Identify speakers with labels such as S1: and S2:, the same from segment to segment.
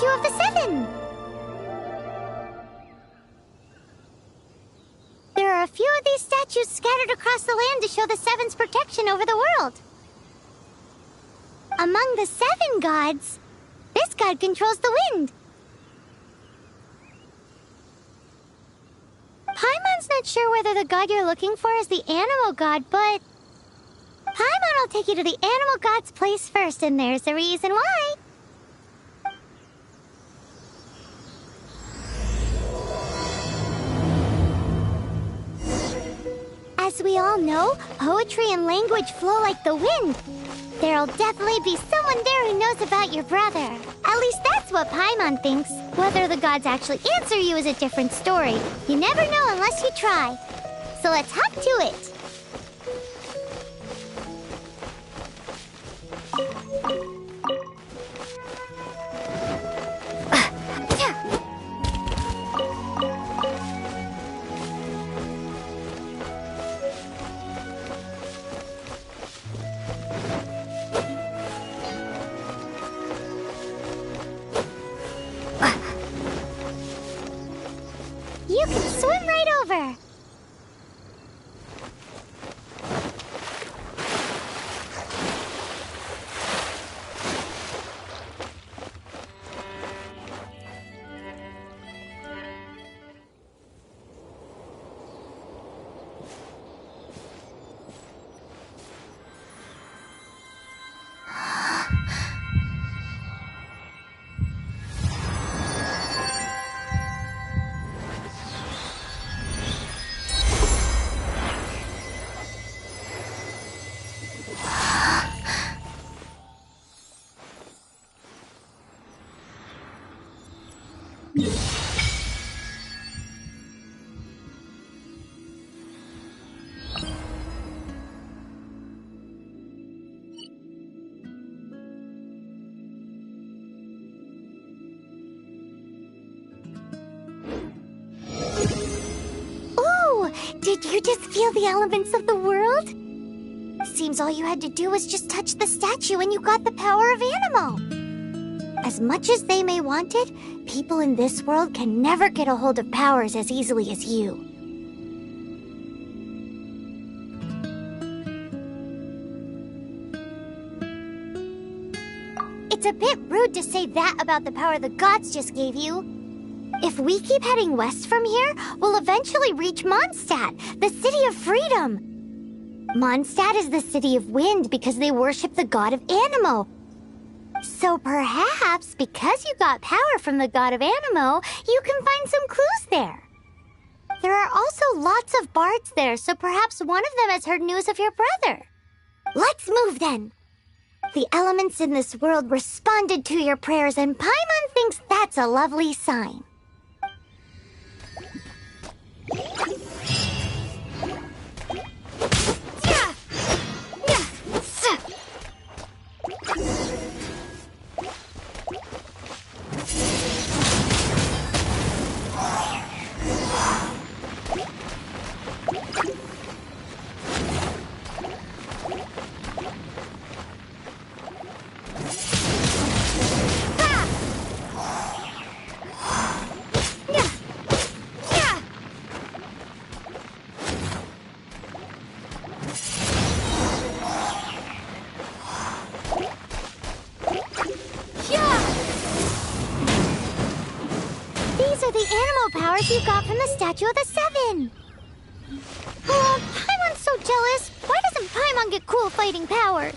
S1: statue of the Seven. There are a few of these statues scattered across the land to show the Seven's protection over the world. Among the 7 gods, this god controls the wind. Paimon's not sure whether the god you're looking for is the animal god, but Paimon will take you to the animal god's place first, and there's the reason why. As we all know, poetry and language flow like the wind. There'll definitely be someone there who knows about your brother. At least that's what Paimon thinks. Whether the gods actually answer you is a different story. You never know unless you try. So let's hop to it. You can swim right over. Did you just feel the elements of the world? Seems all you had to do was just touch the statue and you got the power of animal. As much as they may want it, people in this world can never get a hold of powers as easily as you. It's a bit rude to say that about the power the gods just gave you. If we keep heading west from here, we'll eventually reach Mondstadt, the city of freedom. Mondstadt is the city of wind because they worship the god of Anemo. So perhaps, because you got power from the god of Anemo, you can find some clues there. There are also lots of bards there, so perhaps one of them has heard news of your brother. Let's move then. The elements in this world responded to your prayers, and Paimon thinks that's a lovely sign. Powers you got from the statue of the Seven. Oh, Paimon's so jealous. Why doesn't Paimon get cool fighting powers?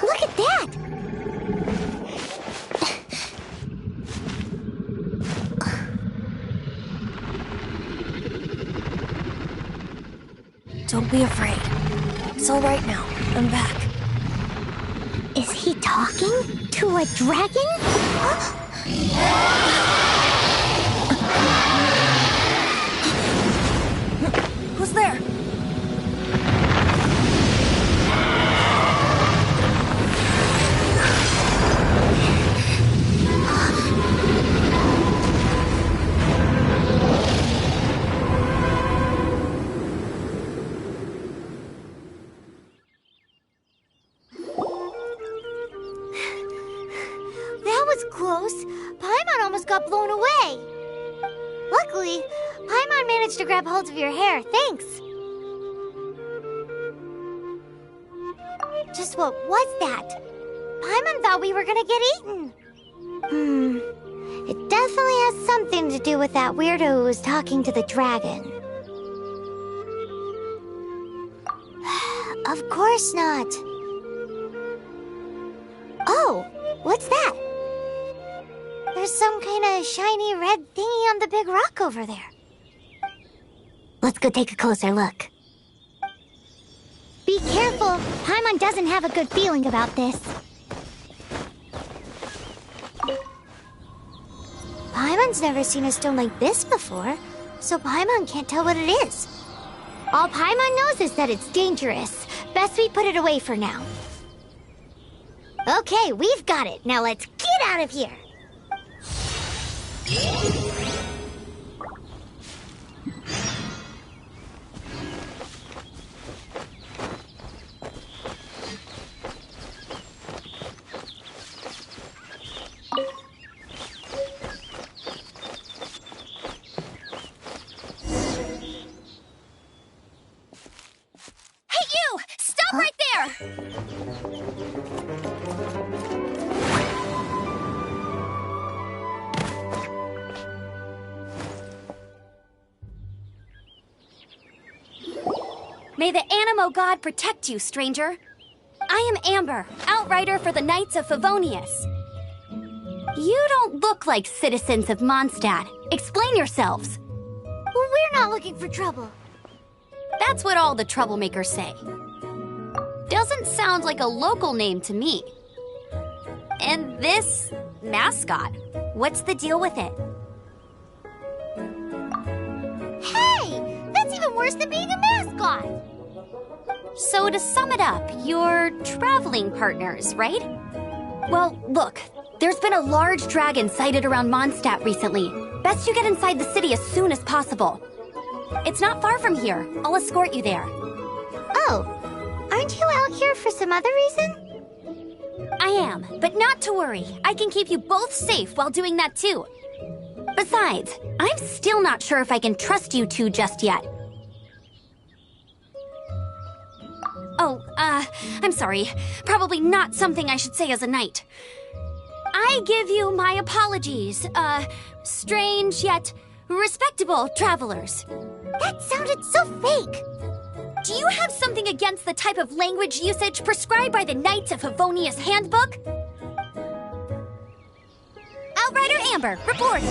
S1: Look at that!
S2: Don't be afraid. It's all right now. I'm back.
S1: Is he talking to a dragon?
S2: Who's there?
S1: Close. Paimon almost got blown away. Luckily, Paimon managed to grab hold of your hair. Thanks. Just what was that? Paimon thought we were gonna get eaten. It definitely has something to do with that weirdo who was talking to the dragon. Of course not. Oh, what's that? There's some kind of shiny red thingy on the big rock over there. Let's go take a closer look. Be careful. Paimon doesn't have a good feeling about this. Paimon's never seen a stone like this before, so Paimon can't tell what it is. All Paimon knows is that it's dangerous. Best we put it away for now. Okay, we've got it. Now let's get out of here.
S2: Hey, you! Stop right there! May the Animo God protect you, stranger. I am Amber, outrider for the Knights of Favonius. You don't look like citizens of Mondstadt. Explain yourselves.
S1: We're not looking for trouble.
S2: That's what all the troublemakers say. doesn't sound like a local name to me. And this mascot, what's the deal with it?
S1: Hey! That's even worse than being a mascot!
S2: So to sum it up, you're traveling partners, right? Well, look, there's been a large dragon sighted around Mondstadt recently. Best you get inside the city as soon as possible. It's not far from here. I'll escort you there.
S1: Oh, aren't you out here for some other reason?
S2: I am, but not to worry. I can keep you both safe while doing that too. Besides, I'm still not sure if I can trust you two just yet. Oh, I'm sorry. Probably not something I should say as a knight. I give you my apologies, strange yet respectable travelers.
S1: That sounded so fake!
S2: Do you have something against the type of language usage prescribed by the Knights of Favonius Handbook? Outrider Amber, report.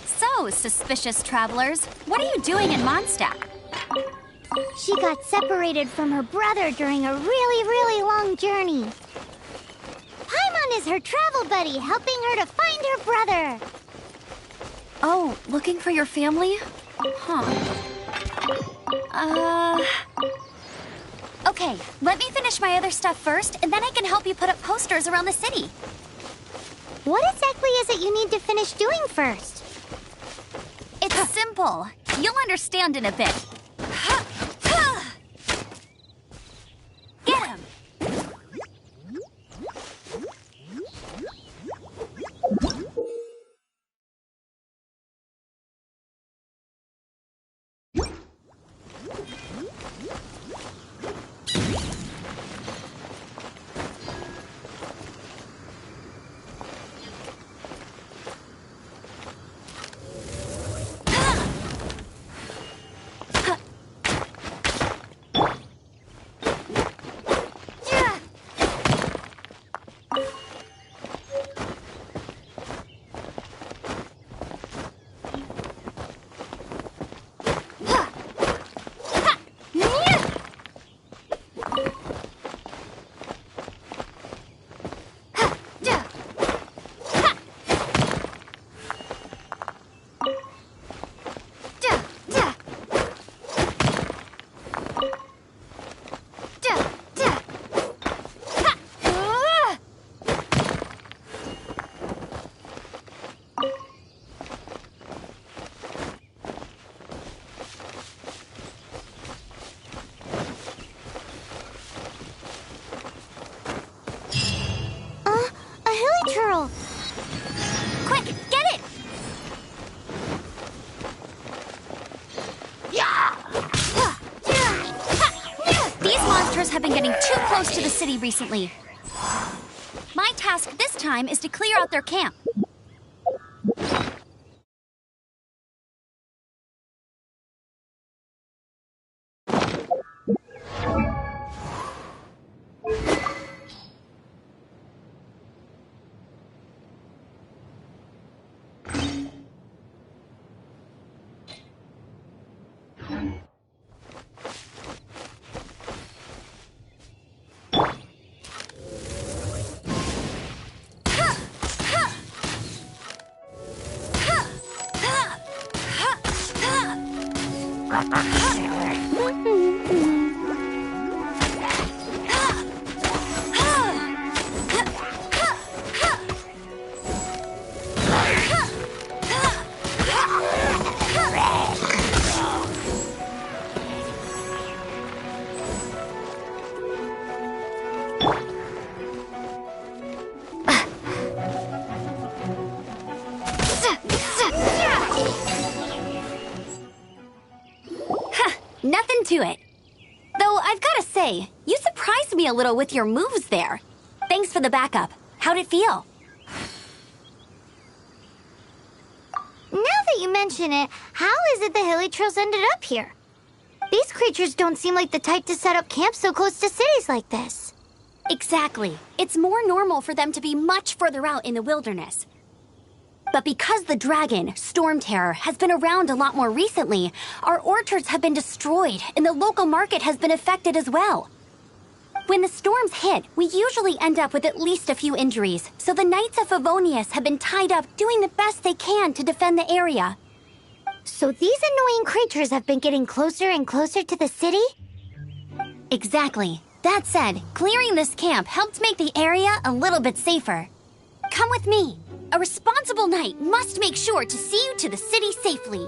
S2: So, suspicious travelers, what are you doing in Mondstadt?
S1: She got separated from her brother during a really long journey. Paimon is her travel buddy, helping her to find her brother.
S2: Oh, looking for your family? Huh. Okay, let me finish my other stuff first, and then I can help you put up posters around the city.
S1: What exactly is it you need to finish doing first?
S2: It's simple. You'll understand in a bit. Get him! Quick, get it! These monsters have been getting too close to the city recently. My task this time is to clear out their camp. Nothing to it. Though I've got to say, you surprised me a little with your moves there. Thanks for the backup. How'd it feel?
S1: Now that you mention it, how is it the Hilly Trails ended up here? These creatures don't seem like the type to set up camp so close to cities like this.
S2: Exactly. It's more normal for them to be much further out in the wilderness. But because the dragon, Storm Terror, has been around a lot more recently, our orchards have been destroyed and the local market has been affected as well. When the storms hit, we usually end up with at least a few injuries, so the Knights of Favonius have been tied up doing the best they can to defend the area.
S1: So these annoying creatures have been getting closer and closer to the city?
S2: Exactly. That said, clearing this camp helped make the area a little bit safer. Come with me. A responsible knight must make sure to see you to the city safely.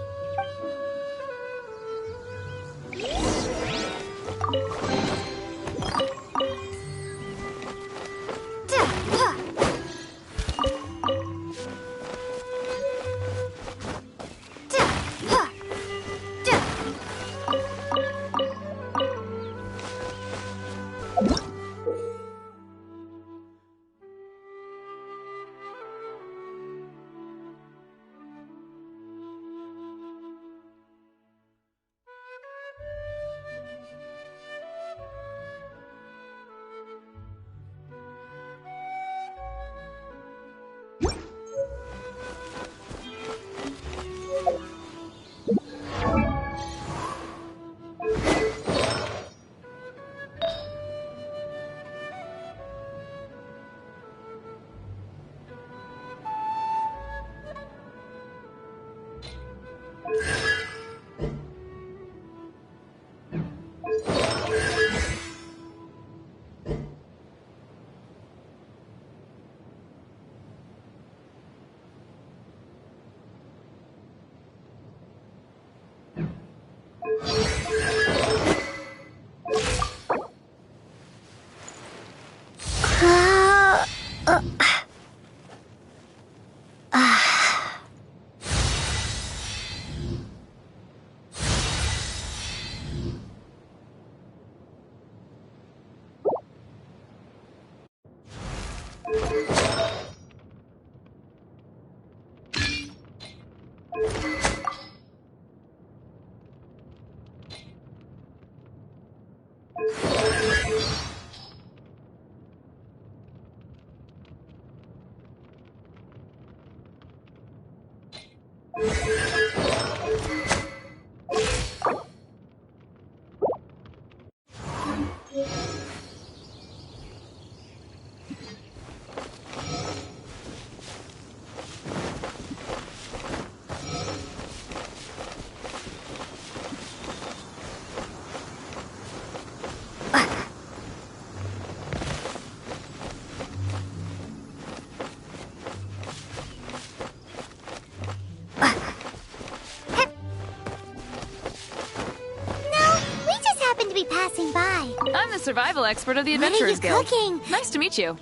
S1: Passing by.
S3: I'm the survival expert of the
S1: What are
S3: Adventurers
S1: you
S3: Guild.
S1: cooking?
S3: Nice to meet you.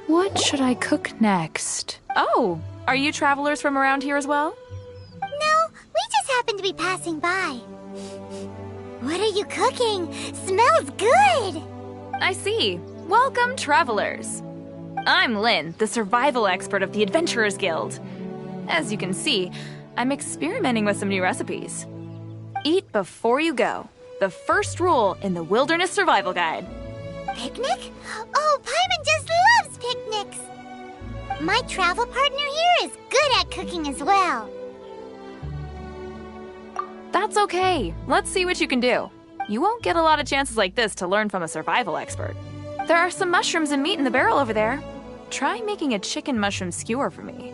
S3: What should I cook next? Oh, are you travelers from around here as well?
S1: No, we just happened to be passing by. What are you cooking? Smells good!
S3: I see. Welcome, travelers. I'm Lynn, the survival expert of the Adventurers Guild. As you can see, I'm experimenting with some new recipes. Eat before you go. The first rule in the Wilderness Survival Guide.
S1: Picnic? Oh, Paimon just loves picnics! My travel partner here is good at cooking as well.
S3: That's okay. Let's see what you can do. You won't get a lot of chances like this to learn from a survival expert. There are some mushrooms and meat in the barrel over there. Try making a chicken mushroom skewer for me.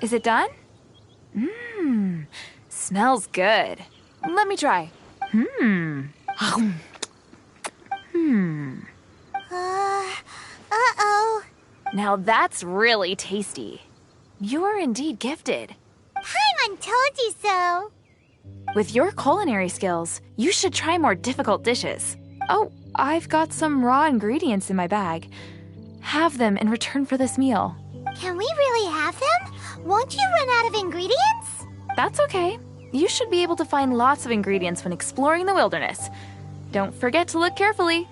S3: Is it done? Smells good. Let me try.
S1: Uh-oh.
S3: Now that's really tasty. You're indeed gifted.
S1: Paimon told you so.
S3: With your culinary skills, you should try more difficult dishes. Oh, I've got some raw ingredients in my bag. Have them in return for this meal.
S1: Can we really have them? Won't you run out of ingredients?
S3: That's okay. You should be able to find lots of ingredients when exploring the wilderness. Don't forget to look carefully.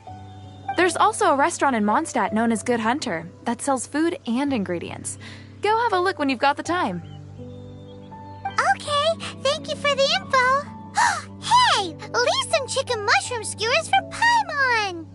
S3: There's also a restaurant in Mondstadt known as Good Hunter that sells food and ingredients. Go have a look when you've got the time.
S1: Okay, thank you for the info. Hey, leave some chicken mushroom skewers for Paimon.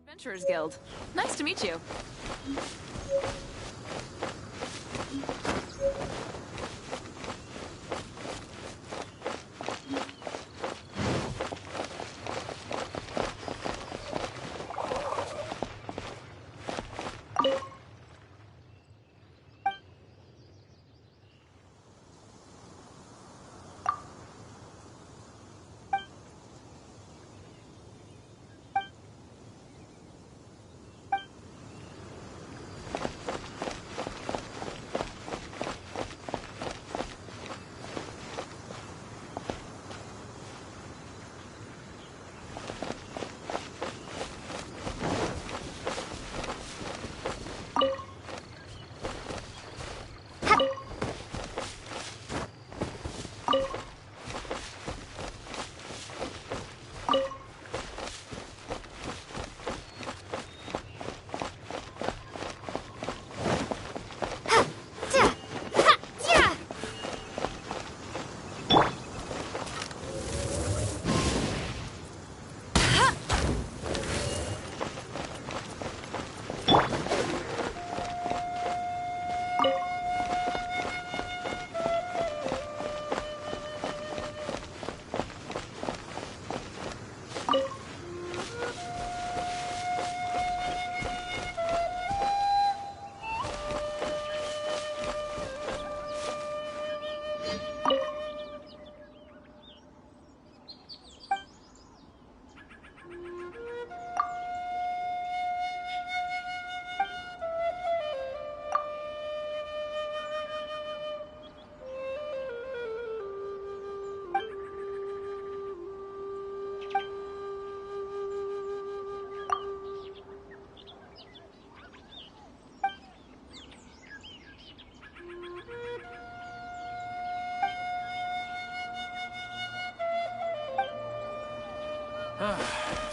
S3: Adventurers Guild. Nice to meet you.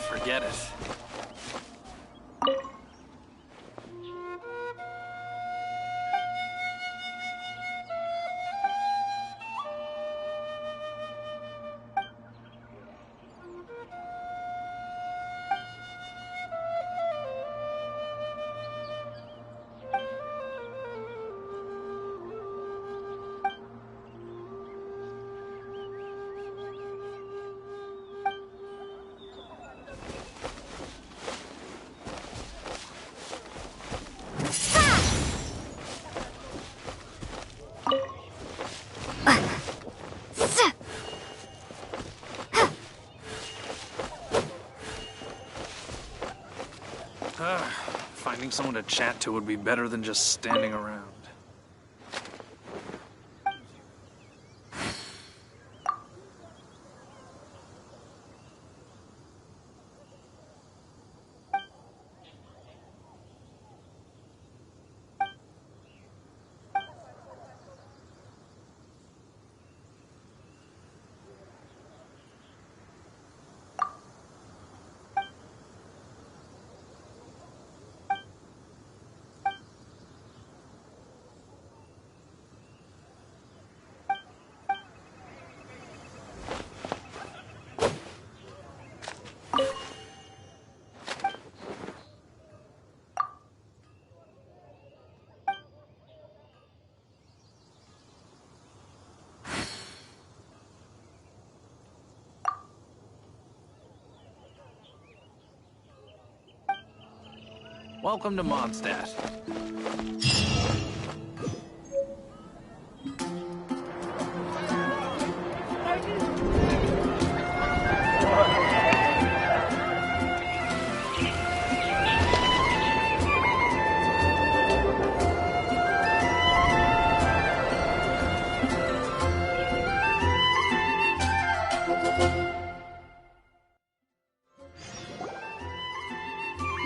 S4: Forget it. someone to chat to would be better than just standing around. Welcome to Mondstadt.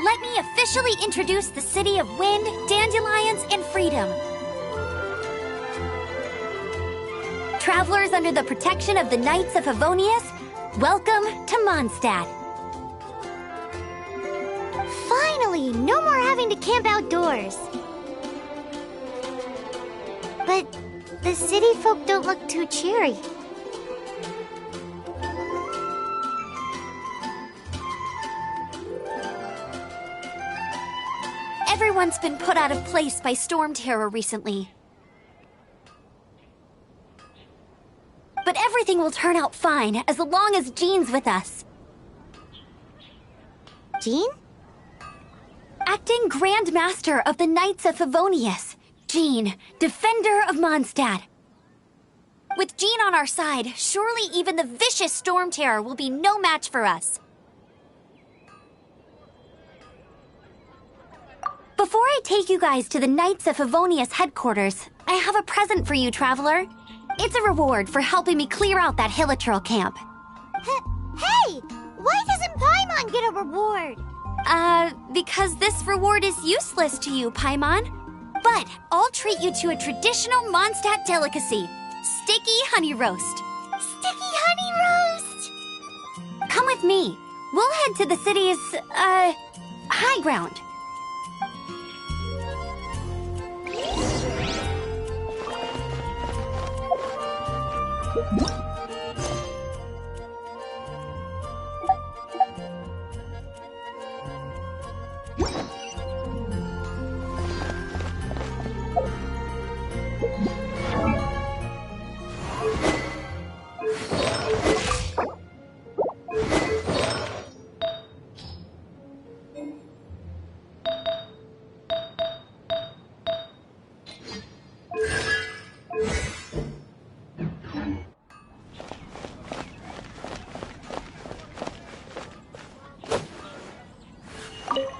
S2: Let me officially introduce the city of wind, dandelions, and freedom. Travelers under the protection of the Knights of Favonius, welcome to Mondstadt.
S1: Finally, no more having to camp outdoors. But the city folk don't look too cheery.
S2: Everyone's been put out of place by storm terror recently. But everything will turn out fine as long as Jean's with us.
S1: Jean?
S2: Acting Grand Master of the Knights of Favonius, Jean, Defender of Mondstadt. With Jean on our side, surely even the vicious storm terror will be no match for us. Before I take you guys to the Knights of Favonius headquarters, I have a present for you, Traveler. It's a reward for helping me clear out that Hilichurl camp.
S1: Hey! Why doesn't Paimon get a reward?
S2: Because this reward is useless to you, Paimon. But I'll treat you to a traditional Mondstadt delicacy, sticky honey roast.
S1: Sticky honey roast!
S2: Come with me. We'll head to the city's, high ground.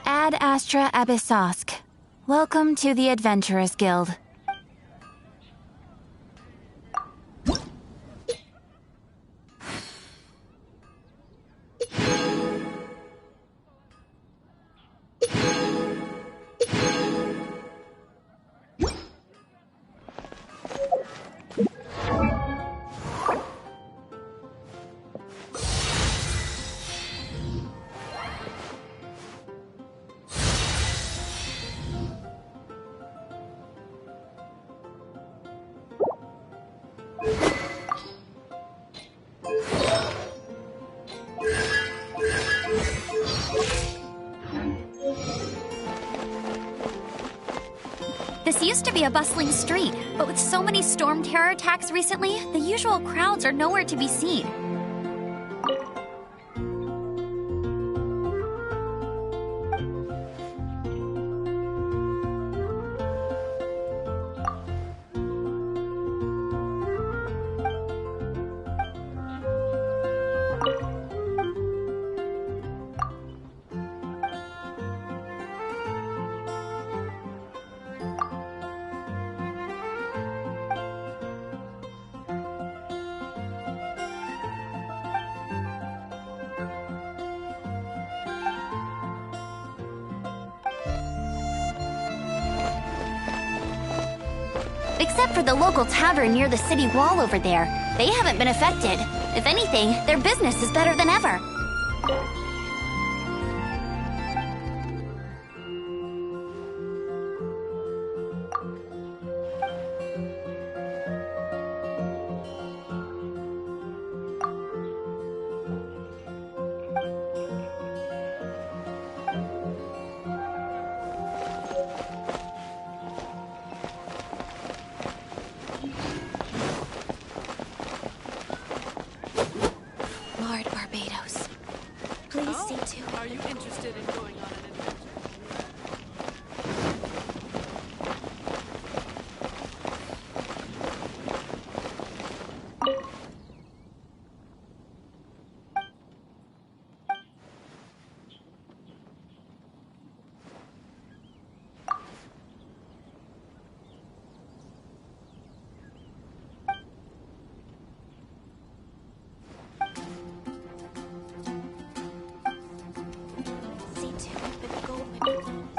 S2: Ad Astra Abyssosk. Welcome to the Adventurers Guild. This used to be a bustling street, but with so many storm terror attacks recently, the usual crowds are nowhere to be seen. Except for the local tavern near the city wall over there. They haven't been affected. If anything, their business is better than ever.
S5: Lord Barbados. Please see to.
S6: Are you interested in going on an adventure?
S5: See to it, but go when it close.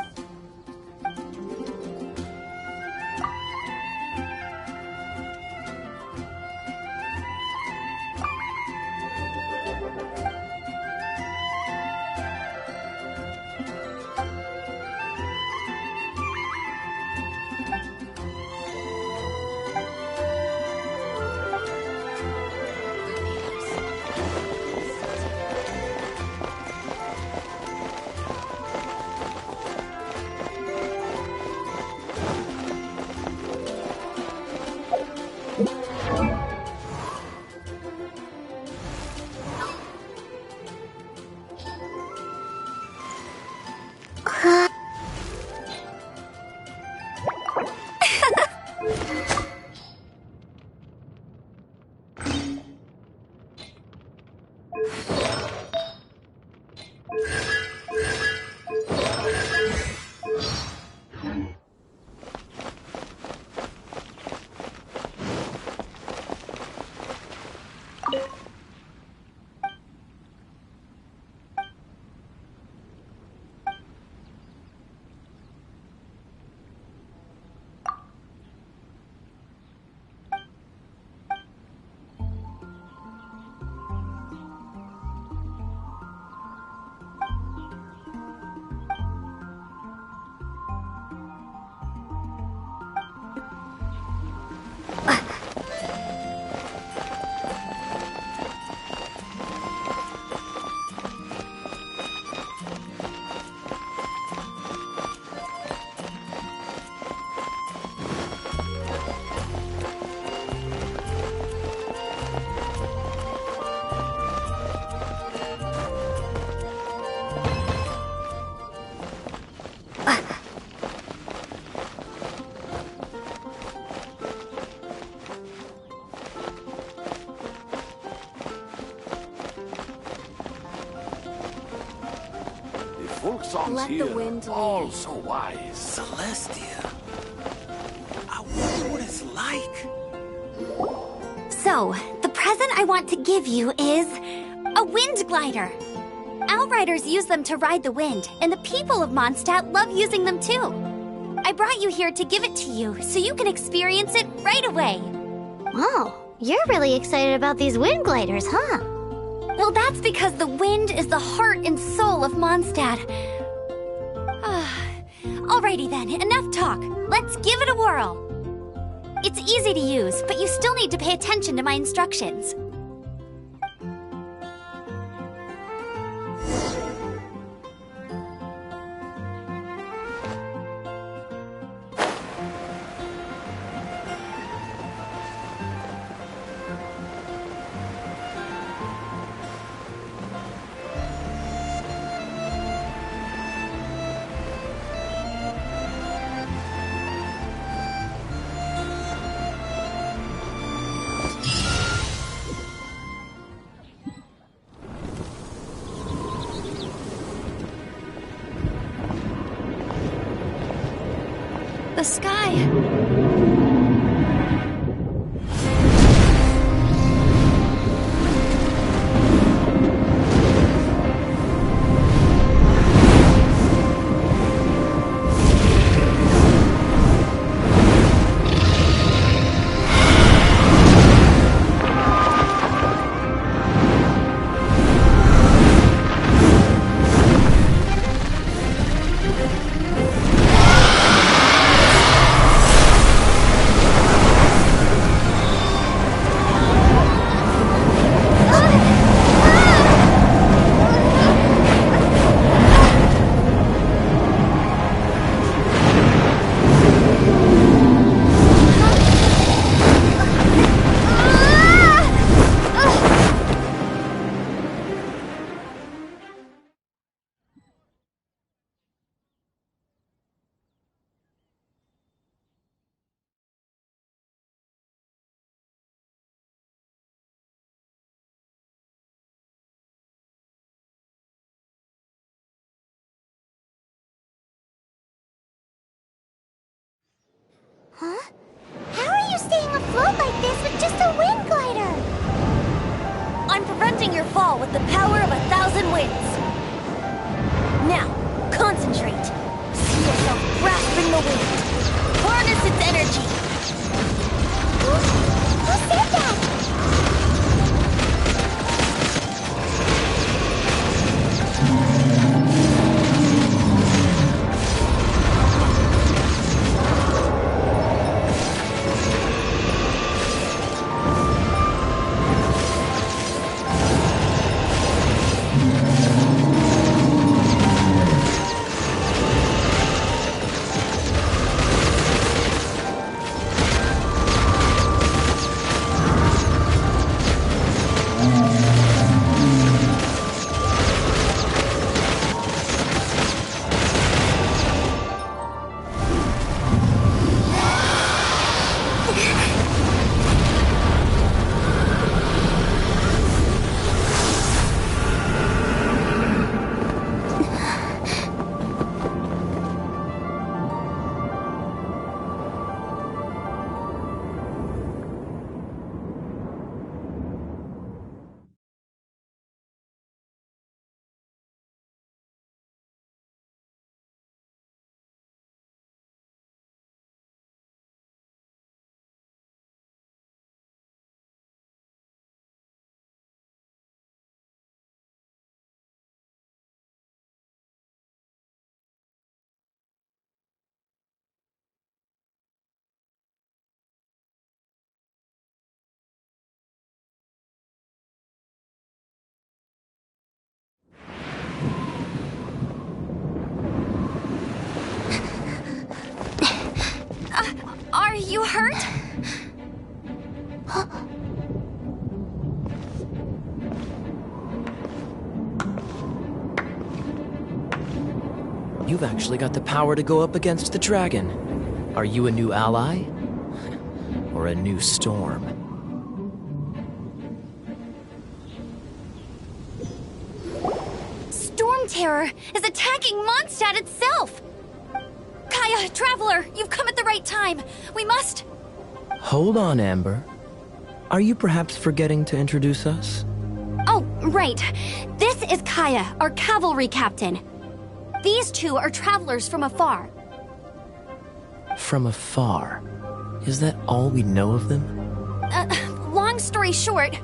S4: Folk songs
S5: Let the
S4: here
S5: wind
S4: are all
S5: lead.
S4: so wise.
S7: Celestia. I wonder what it's like.
S2: So, the present I want to give you is a wind glider. Outriders use them to ride the wind, and the people of Mondstadt love using them too. I brought you here to give it to you, so you can experience it right away.
S1: Wow, you're really excited about these wind gliders, huh?
S2: Well, that's because the wind is the heart and soul of Mondstadt. Alrighty then, enough talk. Let's give it a whirl. It's easy to use, but you still need to pay attention to my instructions. The sky.
S1: Huh? How are you staying afloat like this with just a wind glider?
S2: I'm preventing your fall with the power of 1,000 winds. Now, concentrate. See yourself grasping the wind. Harness its energy.
S1: Who said that?
S2: Are you hurt?
S8: You've actually got the power to go up against the dragon. Are you a new ally? Or a new storm?
S2: Storm Terror is attacking Mondstadt itself! Kaya, Traveler, you've come at the right time. We must...
S8: Hold on, Amber. Are you perhaps forgetting to introduce us?
S2: Oh, right. This is Kaya, our cavalry captain. These two are travelers from afar.
S8: From afar? Is that all we know of them?
S2: Long story short...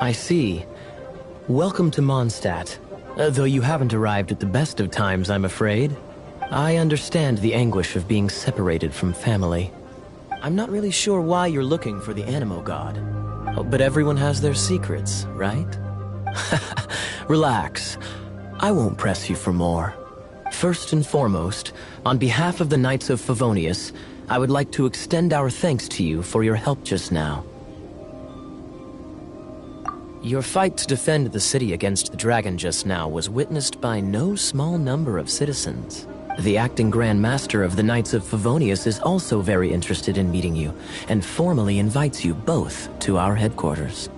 S8: I see. Welcome to Mondstadt. Though you haven't arrived at the best of times, I'm afraid. I understand the anguish of being separated from family. I'm not really sure why you're looking for the Animo God. Oh, but everyone has their secrets, right? Relax. I won't press you for more. First and foremost, on behalf of the Knights of Favonius, I would like to extend our thanks to you for your help just now. Your fight to defend the city against the dragon just now was witnessed by no small number of citizens. The acting Grand Master of the Knights of Favonius is also very interested in meeting you, and formally invites you both to our headquarters.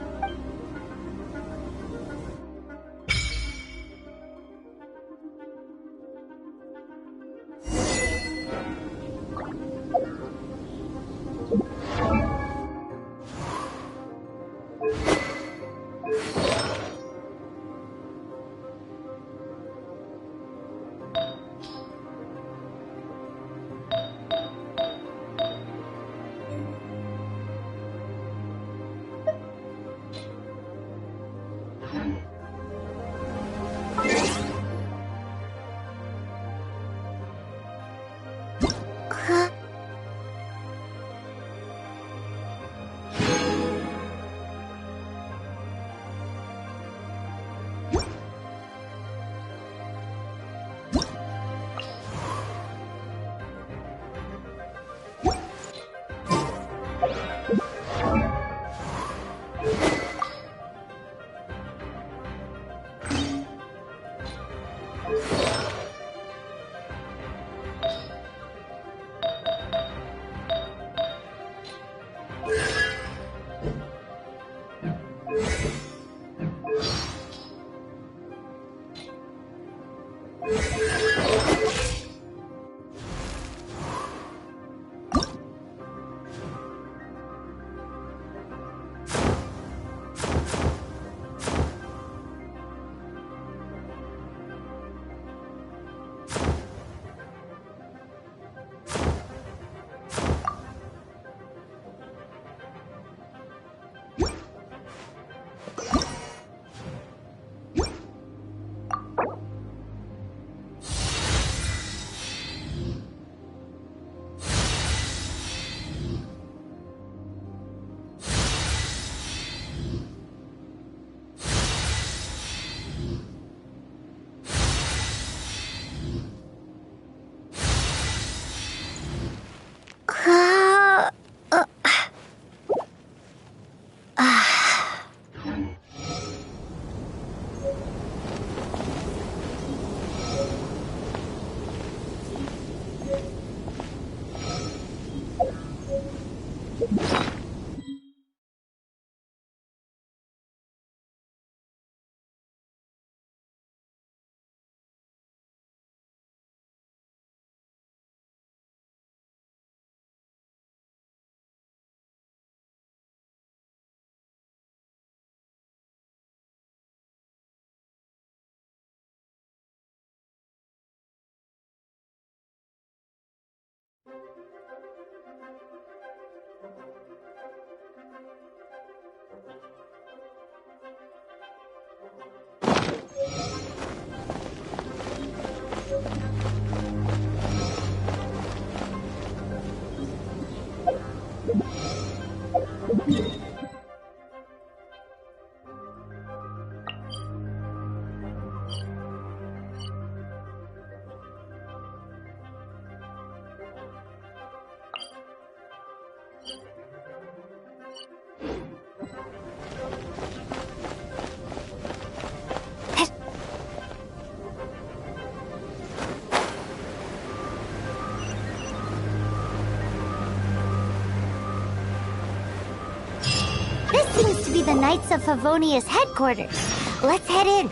S1: be the Knights of Favonius headquarters. Let's head in.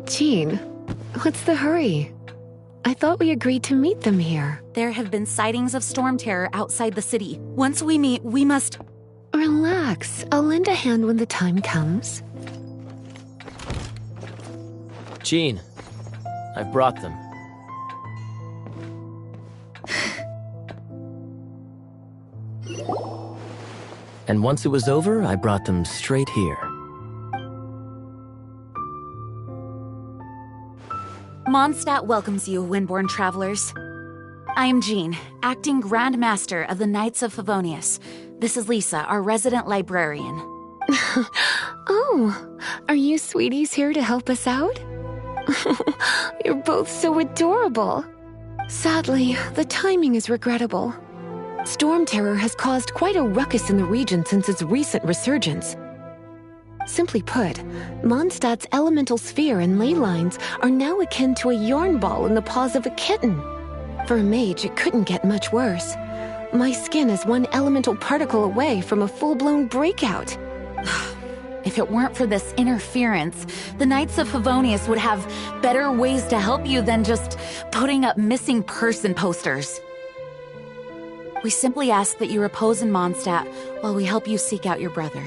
S9: Jean, what's the hurry? I thought we agreed to meet them here.
S10: There have been sightings of storm terror outside the city. Once we meet, we must...
S9: Relax. I'll lend a hand when the time comes.
S8: Jean, I've brought them. And once it was over, I brought them straight here.
S10: Mondstadt welcomes you, Windborn travelers. I am Jean, acting Grand Master of the Knights of Favonius. This is Lisa, our resident librarian.
S9: Oh, are you sweeties here to help us out? You're both so adorable. Sadly, the timing is regrettable. Storm terror has caused quite a ruckus in the region since its recent resurgence. Simply put, Mondstadt's elemental sphere and ley lines are now akin to a yarn ball in the paws of a kitten. For a mage, it couldn't get much worse. My skin is one elemental particle away from a full-blown breakout.
S10: If it weren't for this interference, the Knights of Favonius would have better ways to help you than just putting up missing person posters. We simply ask that you repose in Mondstadt while we help you seek out your brother.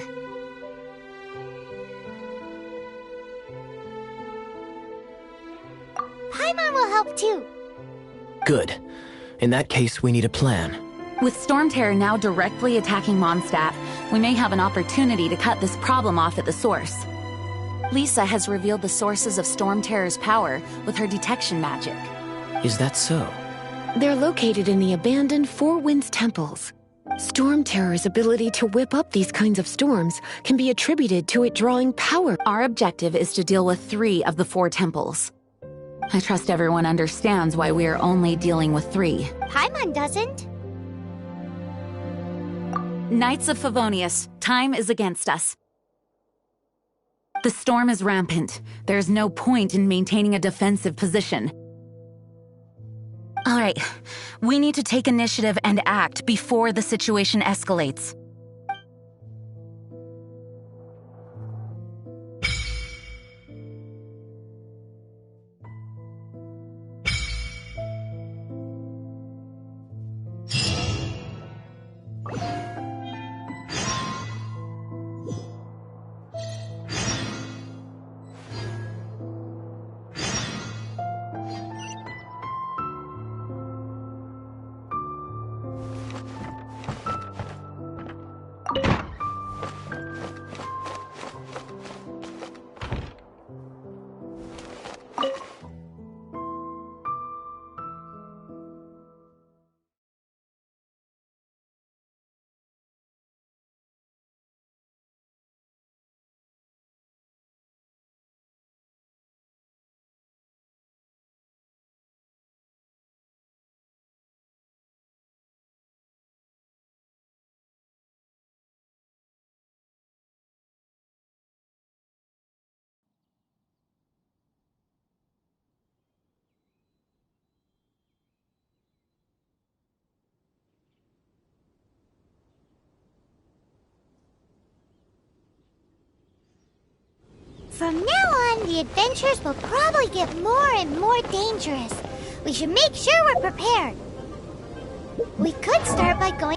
S1: Paimon will help too.
S8: Good. In that case, we need a plan.
S10: With Storm Terror now directly attacking Mondstadt, we may have an opportunity to cut this problem off at the source. Lisa has revealed the sources of Storm Terror's power with her detection magic.
S8: Is that so?
S9: They're located in the abandoned Four Winds temples. Storm Terror's ability to whip up these kinds of storms can be attributed to it drawing power.
S10: Our objective is to deal with 3 of the 4 temples. I trust everyone understands why we are only dealing with 3.
S1: Paimon doesn't.
S10: Knights of Favonius, time is against us. The storm is rampant. There's no point in maintaining a defensive position. All right, we need to take initiative and act before the situation escalates.
S1: From now on, the adventures will probably get more and more dangerous. We should make sure we're prepared. We could start by going...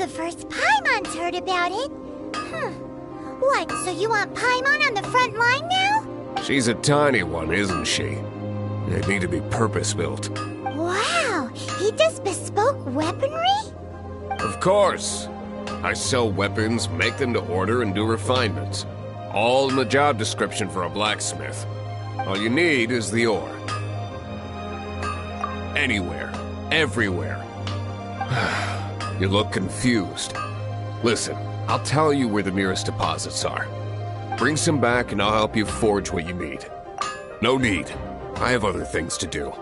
S1: the first Paimon's heard about it. What, so you want Paimon on the front line now?
S11: She's a tiny one, isn't she? They need to be purpose-built.
S1: Wow, he does bespoke weaponry?
S11: Of course. I sell weapons, make them to order, and do refinements. All in the job description for a blacksmith. All you need is the ore. Anywhere. Everywhere. You look confused. Listen, I'll tell you where the nearest deposits are. Bring some back and I'll help you forge what you need. No need. I have other things to do.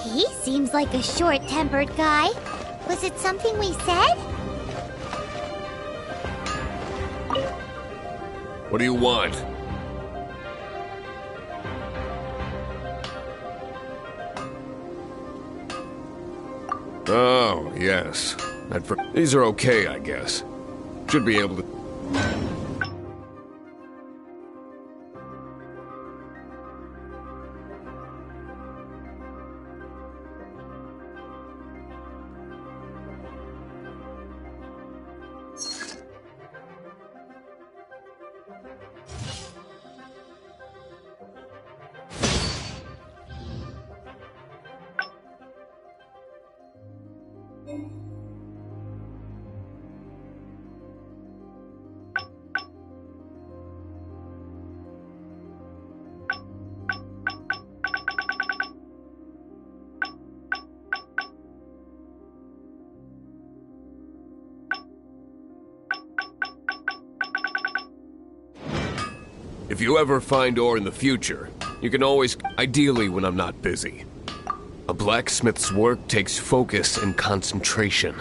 S1: He seems like a short-tempered guy. Was it something we said?
S11: What do you want? Oh, yes. These are okay, I guess. Should be able to... If you ever find ore in the future, you can always... Ideally when I'm not busy. A blacksmith's work takes focus and concentration.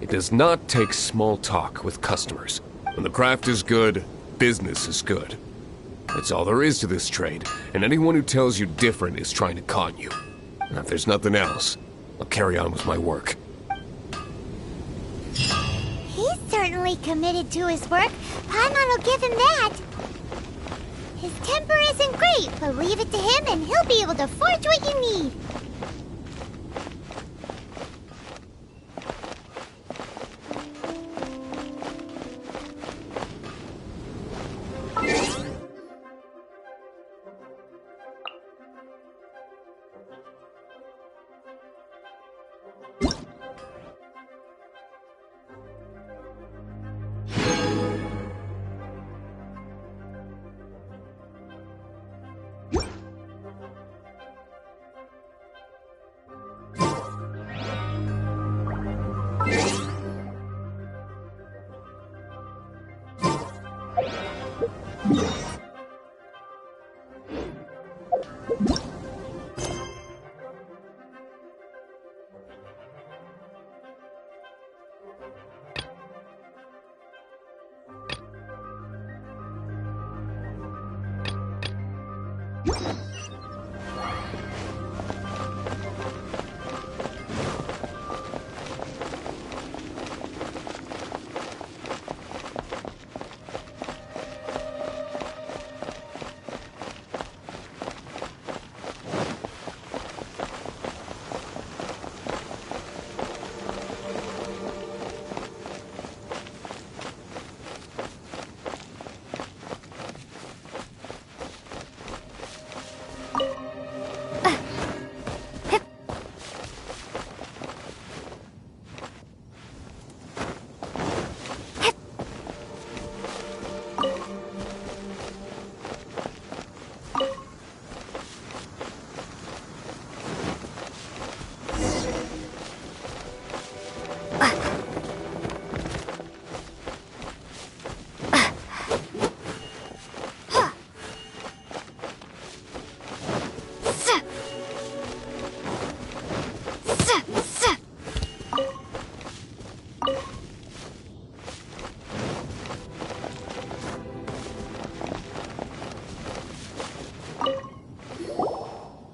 S11: It does not take small talk with customers. When the craft is good, business is good. That's all there is to this trade, and anyone who tells you different is trying to con you. And if there's nothing else, I'll carry on with my work.
S1: He's certainly committed to his work. Paimon will give him that. His temper isn't great, but leave it to him and he'll be able to forge what you need.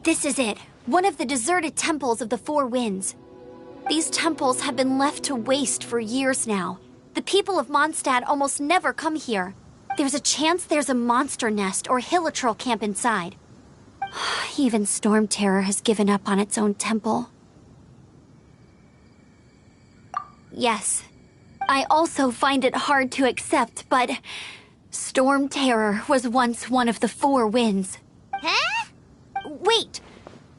S2: This is it. One of the deserted temples of the Four Winds. These temples have been left to waste for years now. The people of Mondstadt almost never come here. There's a chance there's a monster nest or hilitrol camp inside. Even Storm Terror has given up on its own temple. Yes. I also find it hard to accept, but Storm Terror was once one of the 4 winds.
S1: Huh?
S2: Wait!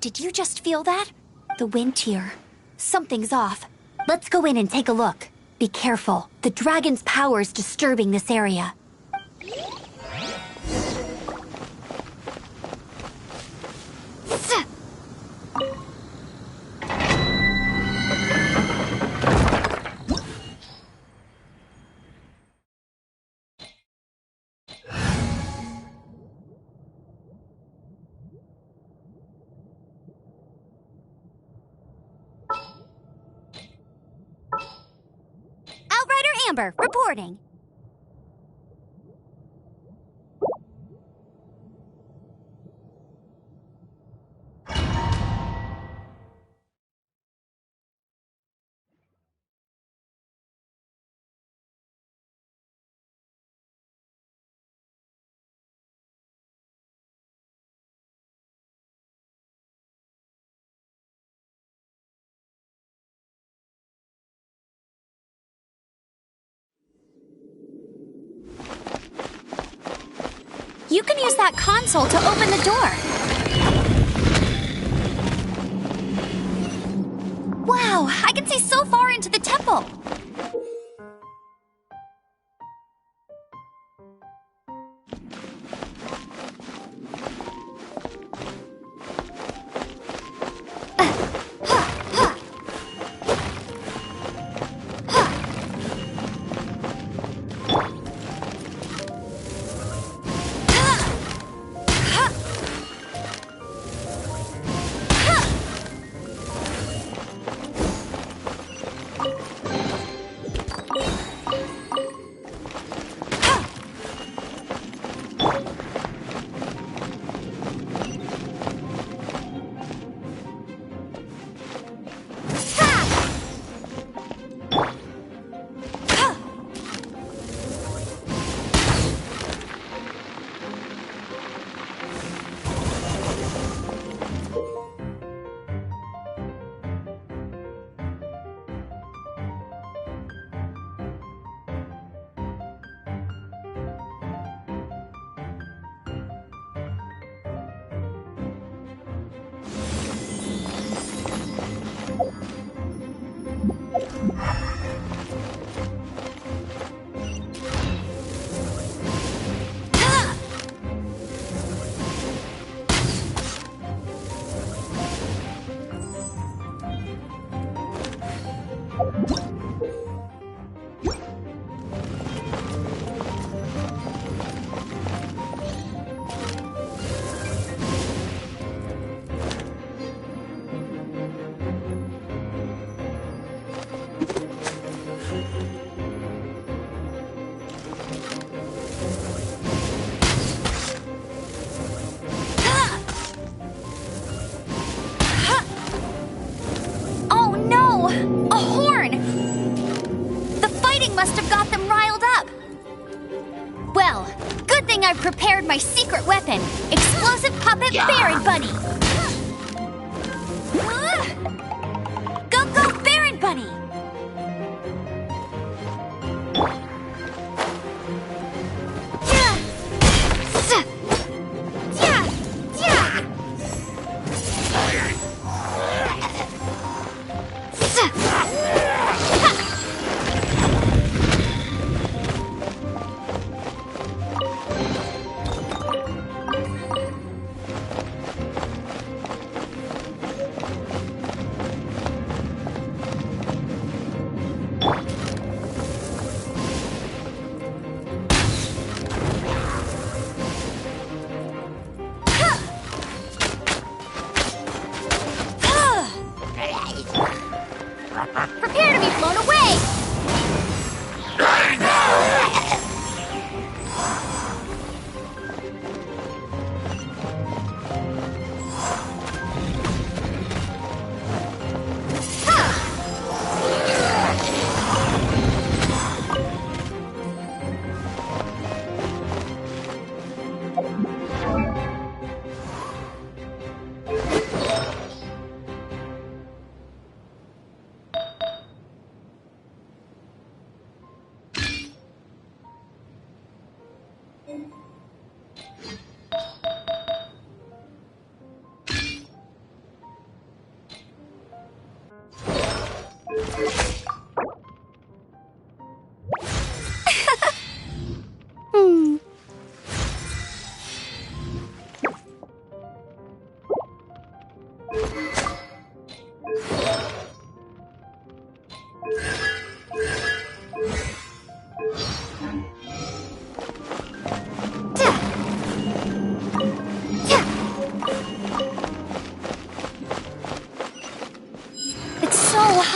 S2: Did you just feel that? The wind here. Something's off. Let's go in and take a look. Be careful. The dragon's power's disturbing this area. Outrider Amber, reporting. You can use that console to open the door. Wow, I can see so far into the temple. I've prepared my secret weapon, Explosive Puppet Baron Bunny. Go, go, Baron Bunny! Prepare to be blown away!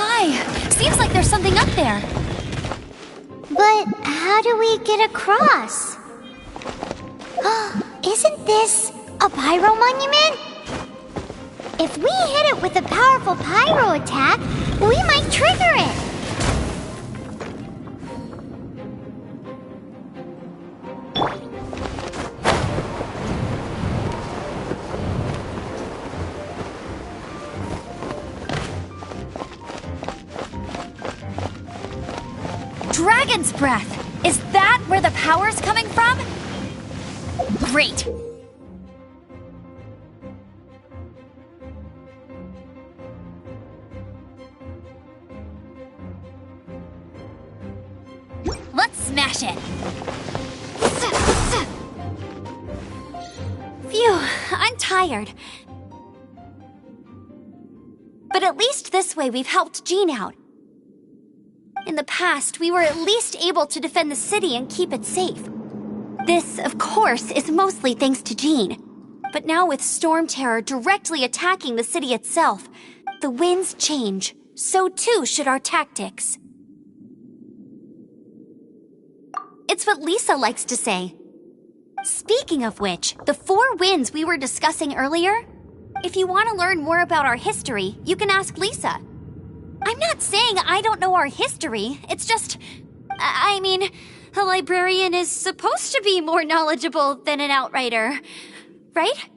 S2: Hi. Seems like there's something up there.
S1: But how do we get across? Isn't this a pyro monument? If we hit it with a powerful pyro attack, we might trigger it.
S2: Dragon's breath! Is that where the power's coming from? Great! Let's smash it! Phew, I'm tired. But at least this way we've helped Jean out. In the past, we were at least able to defend the city and keep it safe. This, of course, is mostly thanks to Jean. But now with Storm Terror directly attacking the city itself, the winds change. So too should our tactics. It's what Lisa likes to say. Speaking of which, the 4 winds we were discussing earlier, if you want to learn more about our history, you can ask Lisa. I'm not saying I don't know our history, it's just... I mean, a librarian is supposed to be more knowledgeable than an outrider, right?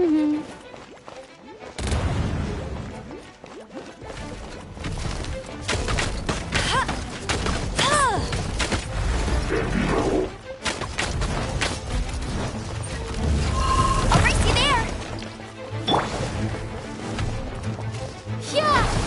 S2: I'll race you there! Yeah!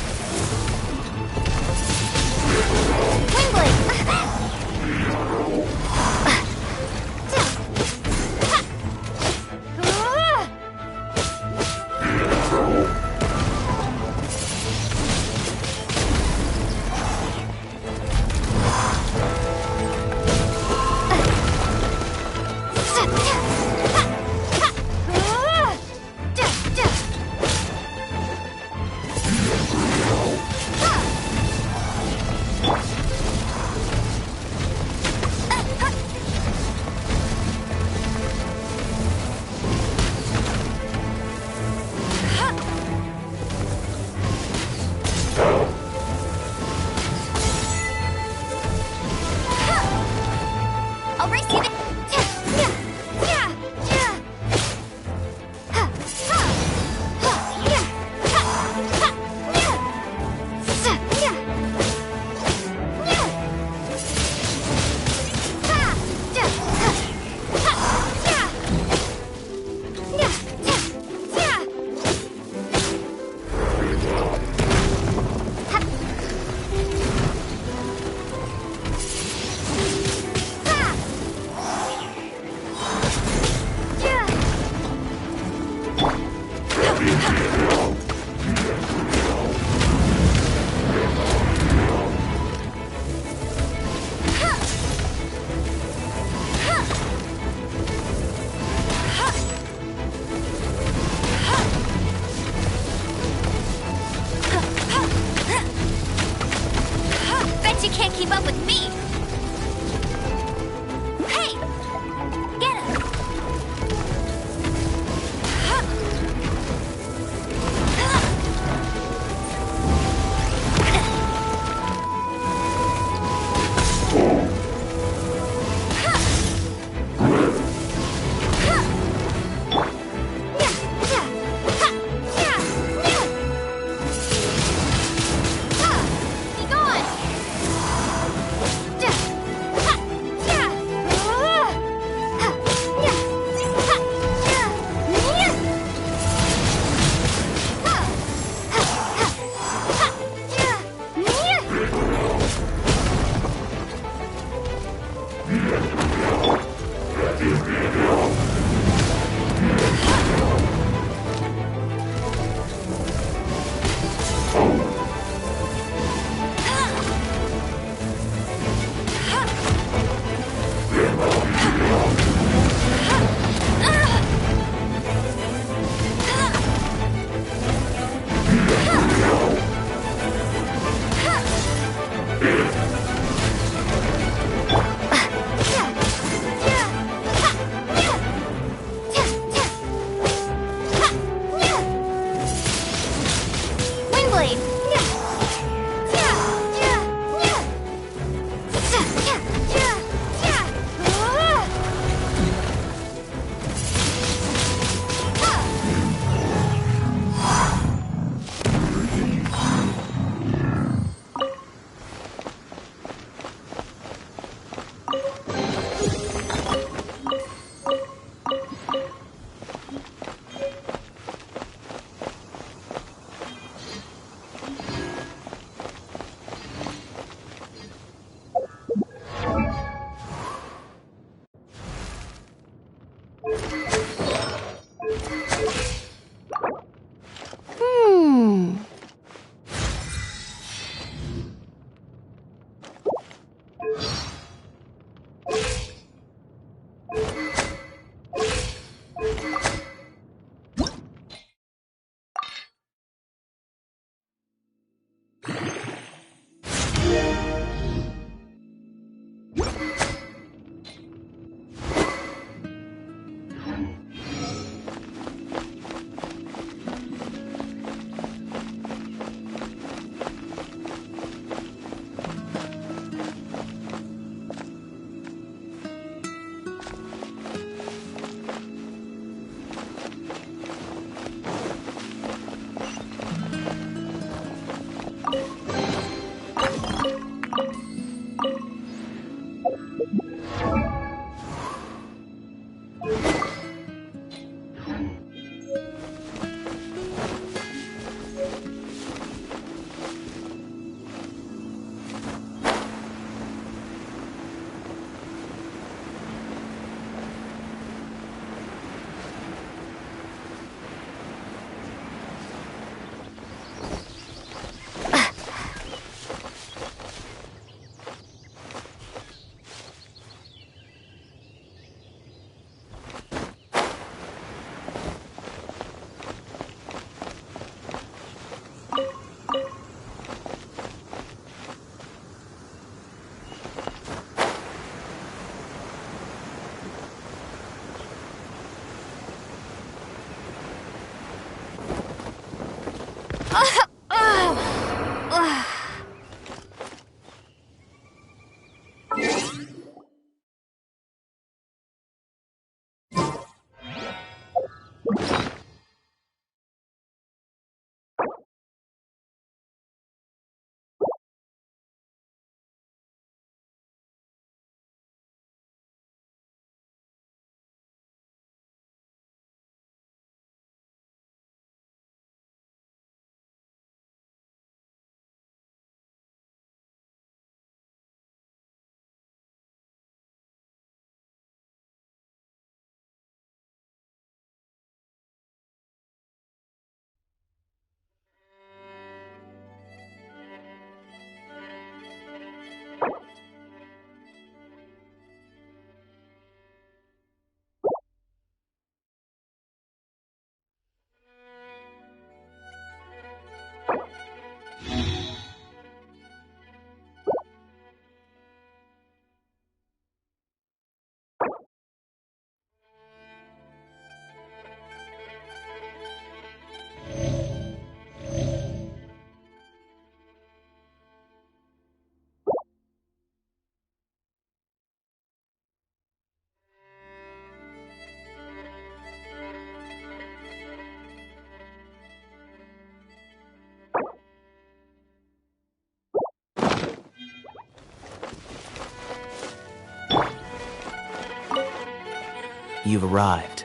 S8: You've arrived.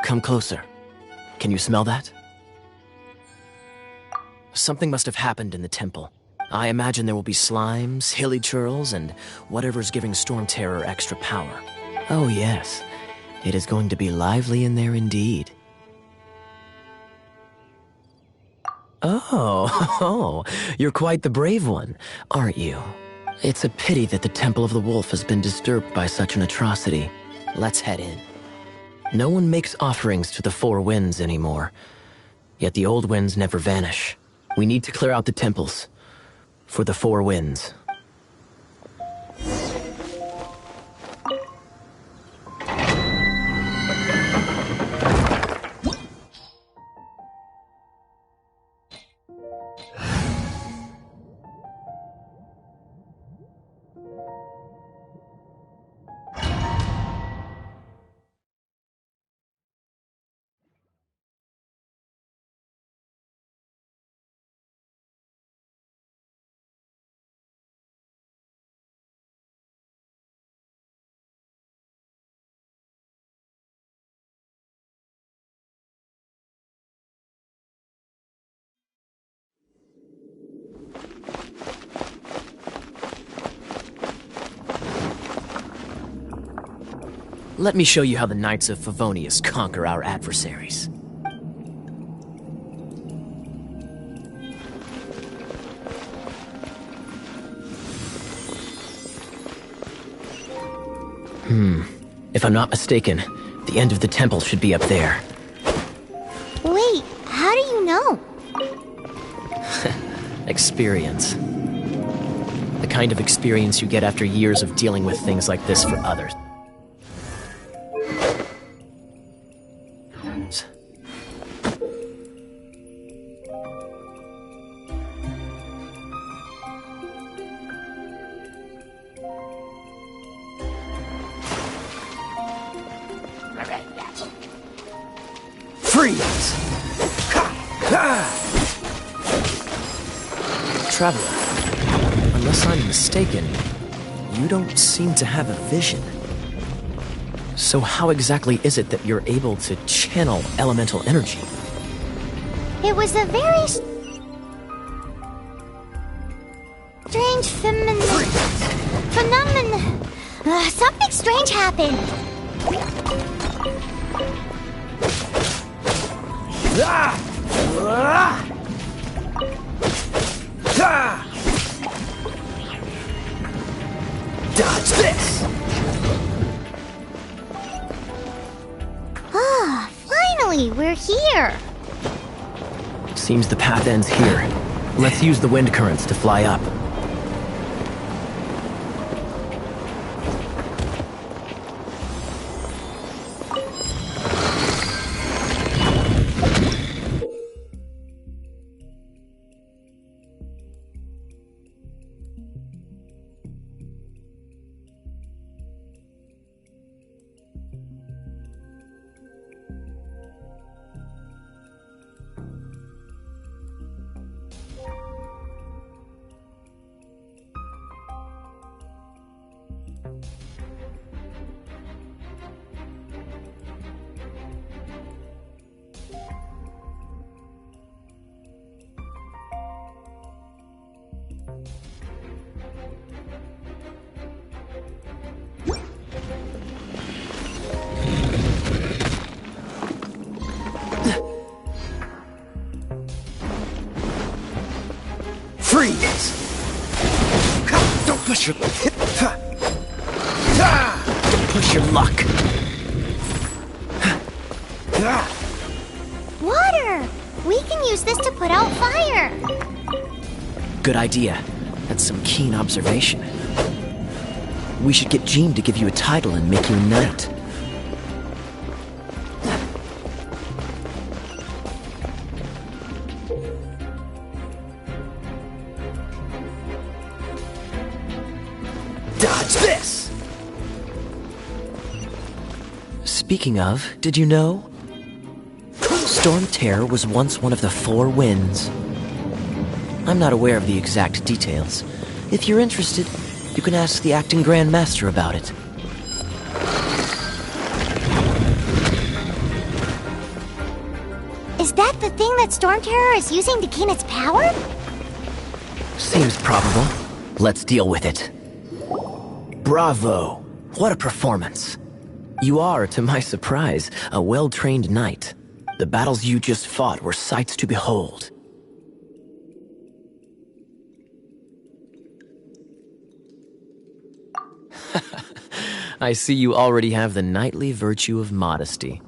S8: Come closer. Can you smell that? Something must have happened in the temple. I imagine there will be slimes, hilly churls, and whatever's giving Storm Terror extra power. Oh yes, it is going to be lively in there indeed. Oh, you're quite the brave one, aren't you? It's a pity that the Temple of the Wolf has been disturbed by such an atrocity. Let's head in. No one makes offerings to the Four Winds anymore, yet the old winds never vanish. We need to clear out the temples for the Four Winds. Let me show you how the Knights of Favonius conquer our adversaries. If I'm not mistaken, the end of the temple should be up there.
S1: Wait, how do you know?
S8: Experience. The kind of experience you get after years of dealing with things like this for others. Freeze! Traveler, unless I'm mistaken, you don't seem to have a vision. So how exactly is it that you're able to channel elemental energy?
S1: It was a very strange phenomenon. Something strange happened.
S8: Dodge this!
S1: Ah, finally, we're here.
S8: Seems the path ends here. Let's use the wind currents to fly up.
S7: push your... Don't push your luck.
S1: Water! We can use this to put out fire.
S12: Good idea. That's some keen observation. We should get Jean to give you a title and make you a knight. Dodge this! Speaking of, did you know? Storm Terror was once one of the 4 winds. I'm not aware of the exact details. If you're interested, you can ask the acting Grand Master about it.
S1: Is that the thing that Storm Terror is using to gain its power?
S12: Seems probable. Let's deal with it. Bravo! What a performance. You are, to my surprise, a well-trained knight. The battles you just fought were sights to behold. I see you already have the knightly virtue of modesty.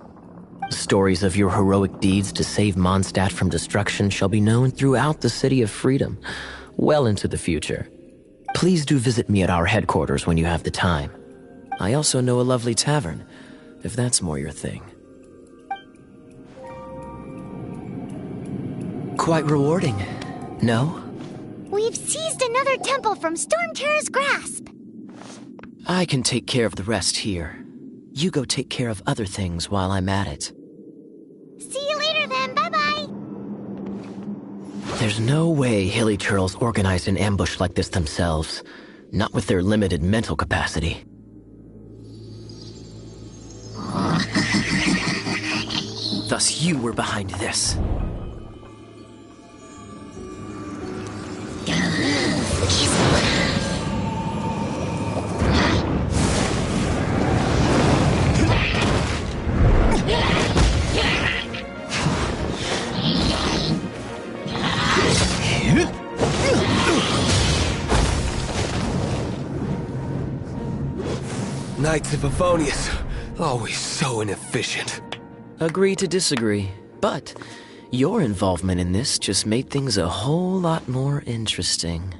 S12: Stories of your heroic deeds to save Mondstadt from destruction shall be known throughout the City of Freedom, well into the future. Please do visit me at our headquarters when you have the time. I also know a lovely tavern, if that's more your thing. Quite rewarding, no?
S1: We've seized another temple from Storm Terror's grasp.
S12: I can take care of the rest here. You go take care of other things while I'm at it.
S1: See you later then, bye-bye!
S12: There's no way Hilly Turtles organized an ambush like this themselves. Not with their limited mental capacity. Thus you were behind this.
S11: Knights of Favonius, always so inefficient.
S12: Agree to disagree, but your involvement in this just made things a whole lot more interesting.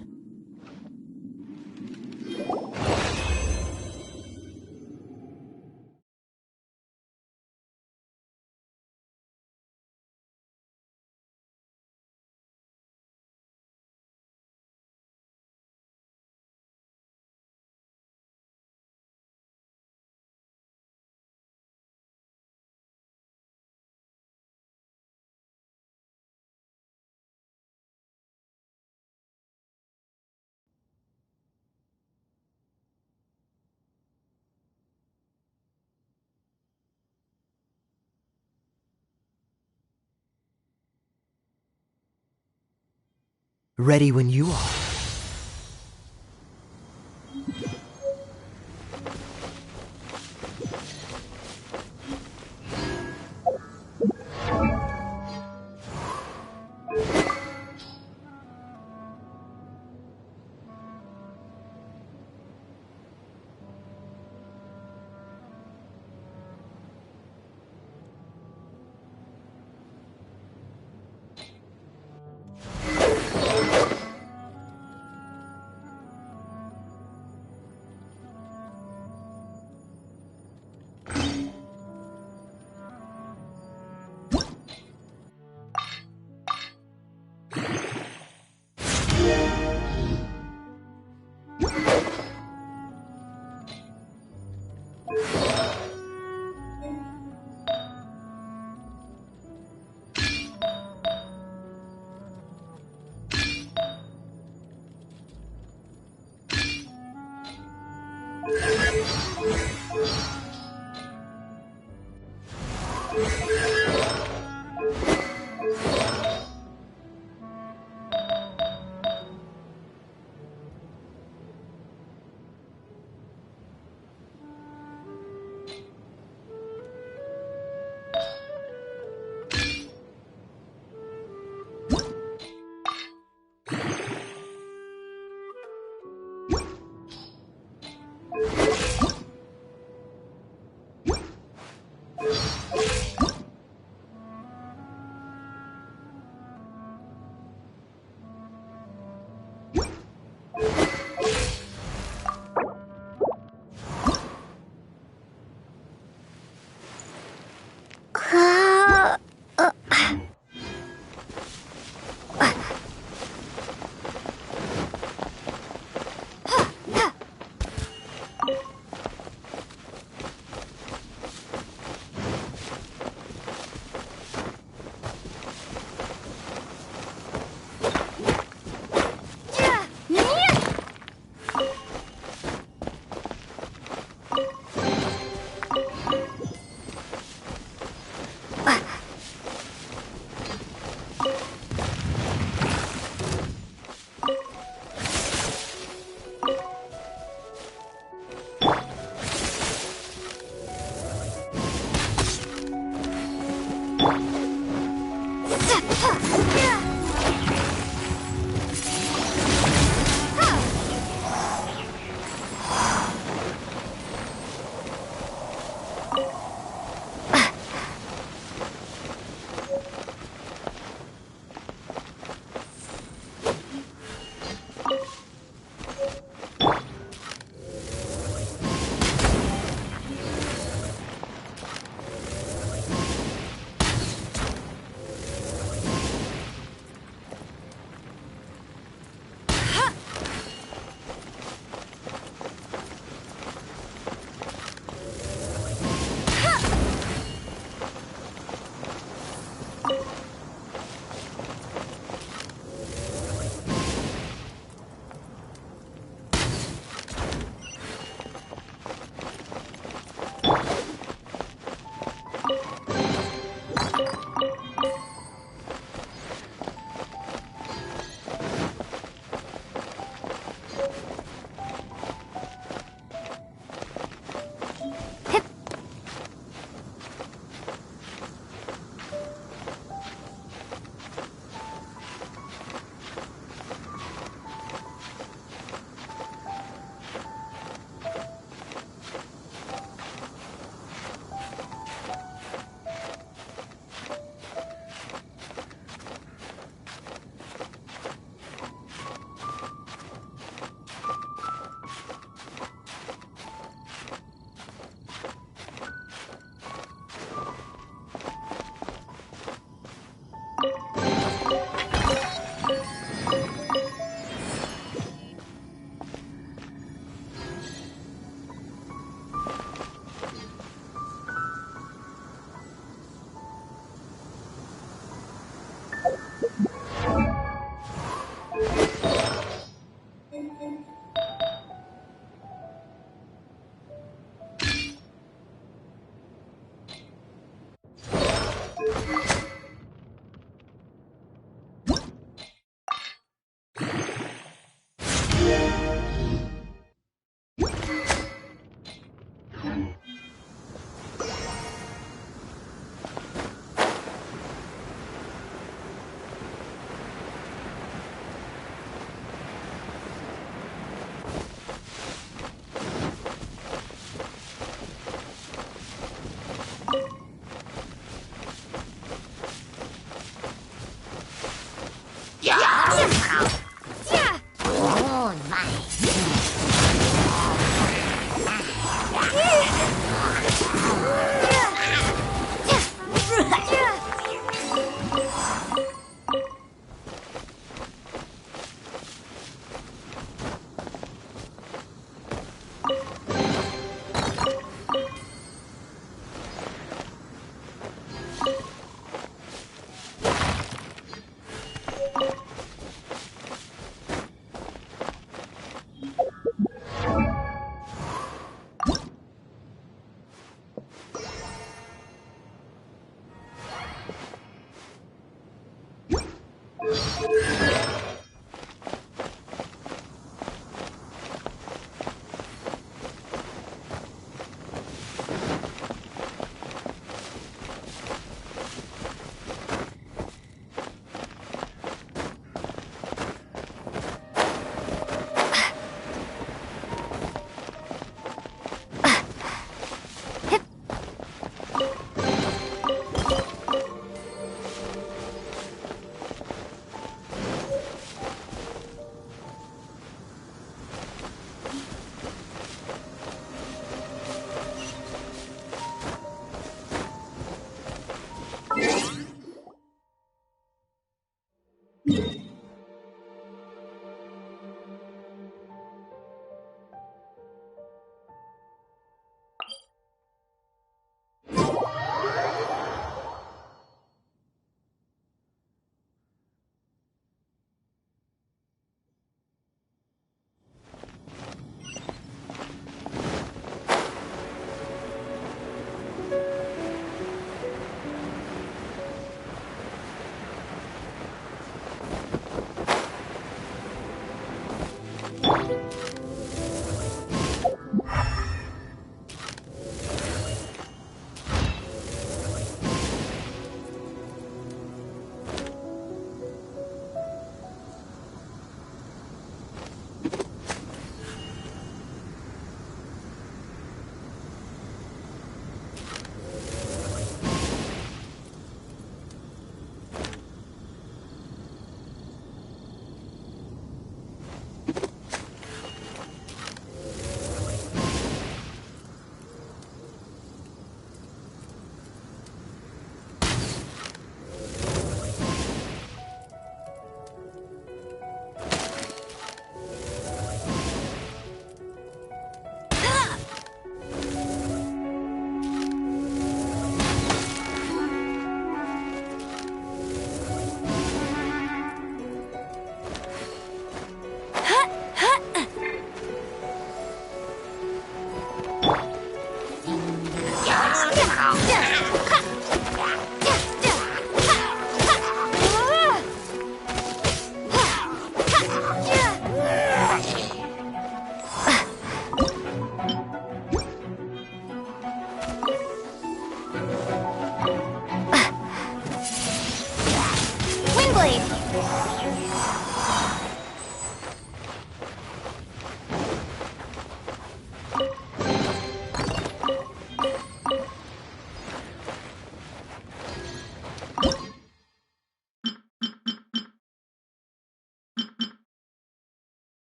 S12: Ready when you are.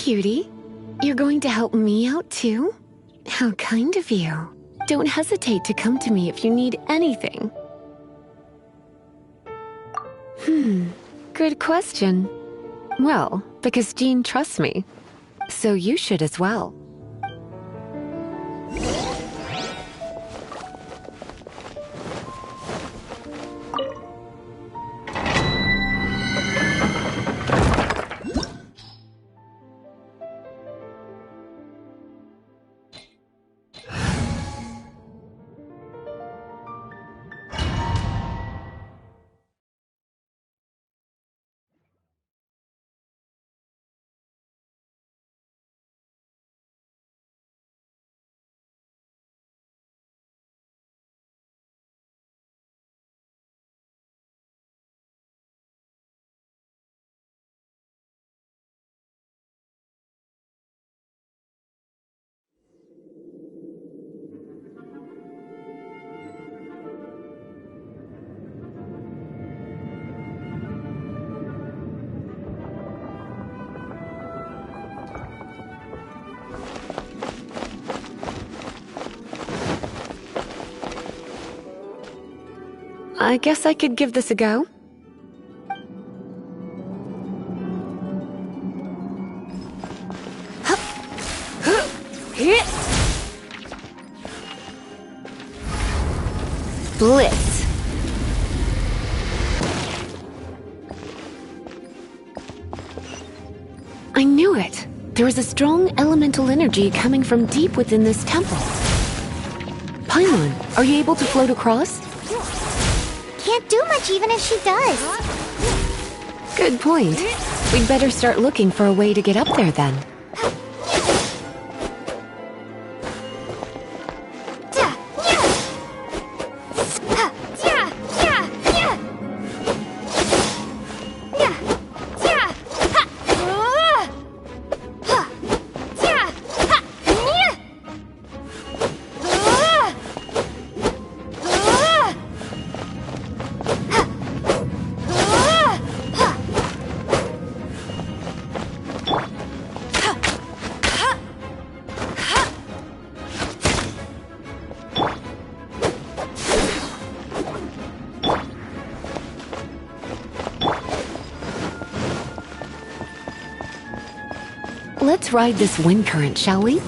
S9: cutie. You're going to help me out too? How kind of you. Don't hesitate to come to me if you need anything. Good question. Well, because Jean trusts me. So you should as well. I guess I could give this a go. Blitz. I knew it. There is a strong elemental energy coming from deep within this temple. Paimon, are you able to float across?
S1: Can't do much even if she does.
S9: Good point. We'd better start looking for a way to get up there then. Let's ride this wind current, shall we?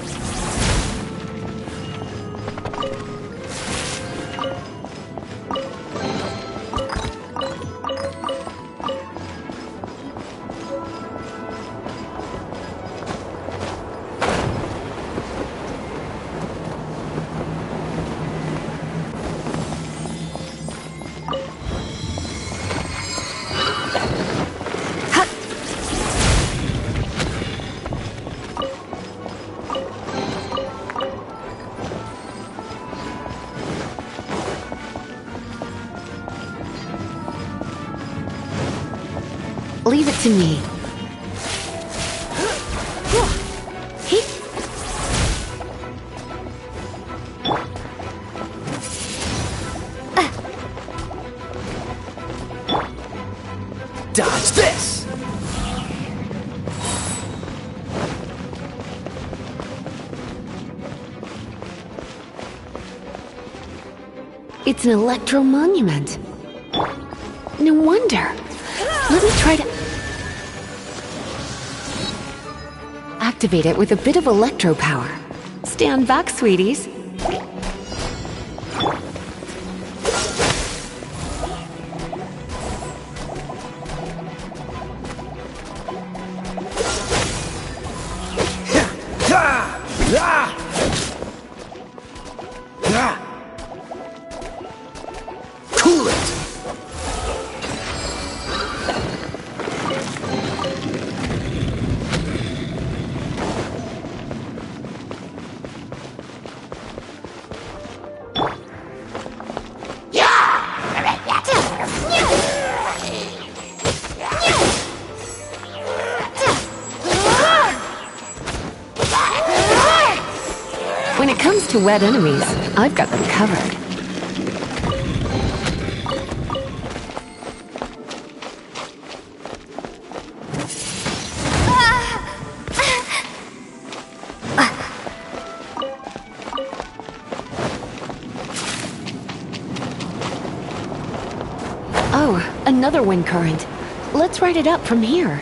S9: Leave it to me.
S7: Dodge this!
S9: It's an electro monument. No wonder. Let me try to activate it with a bit of electro power. Stand back, sweeties.
S7: Cool it!
S9: When it comes to wet enemies, I've got them covered. Oh, another wind current. Let's ride it up from here.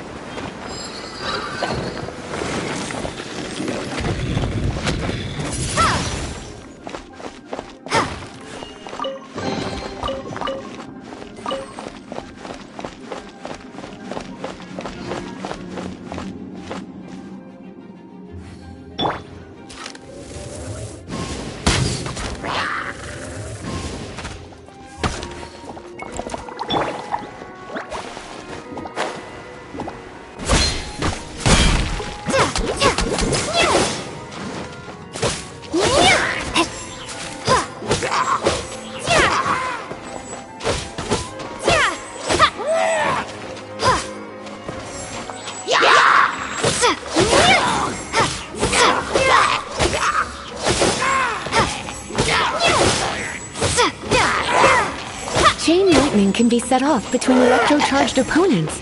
S9: Chain lightning can be set off between electro-charged opponents.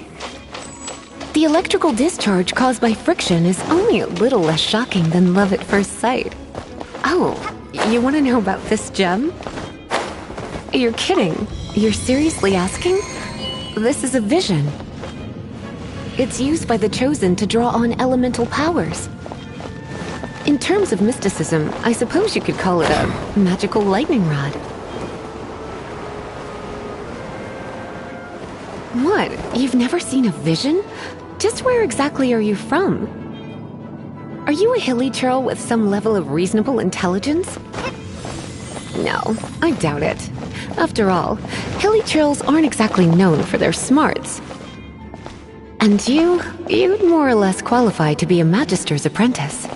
S9: The electrical discharge caused by friction is only a little less shocking than love at first sight. Oh, you want to know about this gem? You're kidding. You're seriously asking? This is a vision. It's used by the Chosen to draw on elemental powers. In terms of mysticism, I suppose you could call it a magical lightning rod. What? You've never seen a vision? Just where exactly are you from? Are you a hilly churl with some level of reasonable intelligence? No, I doubt it. After all, hilly churls aren't exactly known for their smarts. And you'd more or less qualify to be a magister's apprentice.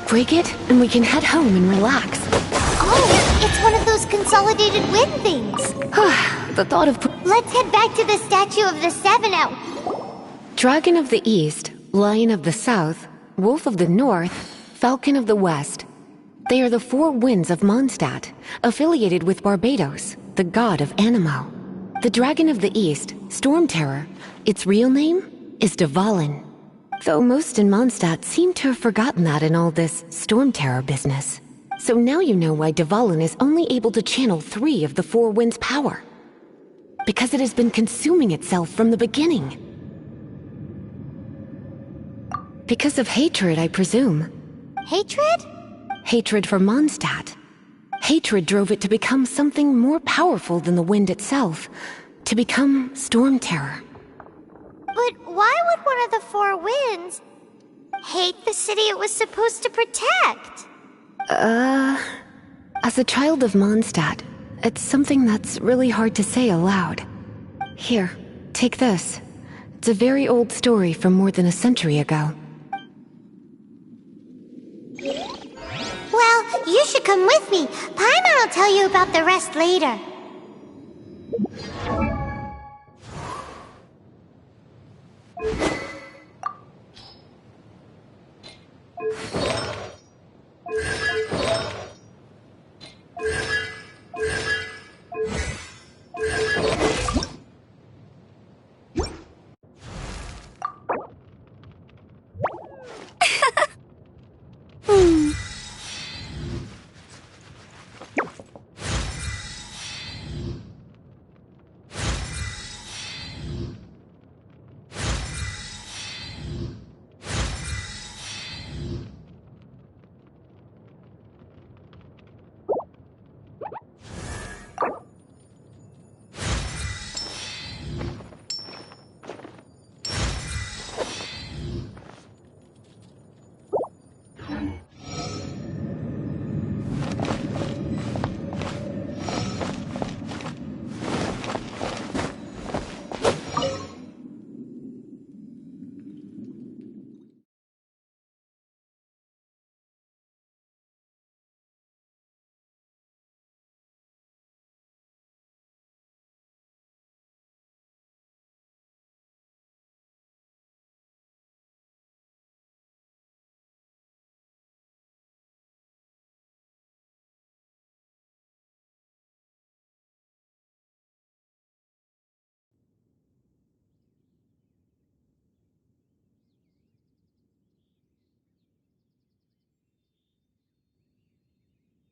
S9: Break it, and we can head home and relax.
S1: Oh, it's one of those consolidated wind things.
S9: The thought of...
S1: Let's head back to the Statue of the Seven at...
S9: Dragon of the East, Lion of the South, Wolf of the North, Falcon of the West. They are the four winds of Mondstadt, affiliated with Barbados, the god of Anemo. The Dragon of the East, Storm Terror, its real name is Dvalin. Though most in Mondstadt seem to have forgotten that in all this Storm Terror business. So now you know why Dvalin is only able to channel 3 of the four winds' power. Because it has been consuming itself from the beginning. Because of hatred, I presume.
S1: Hatred?
S9: Hatred for Mondstadt. Hatred drove it to become something more powerful than the wind itself. To become Storm Terror.
S1: But why would one of the four winds hate the city it was supposed to protect?
S9: As a child of Mondstadt, it's something that's really hard to say aloud. Here, take this. It's a very old story from more than a century ago.
S1: Well, you should come with me. Paimon will tell you about the rest later.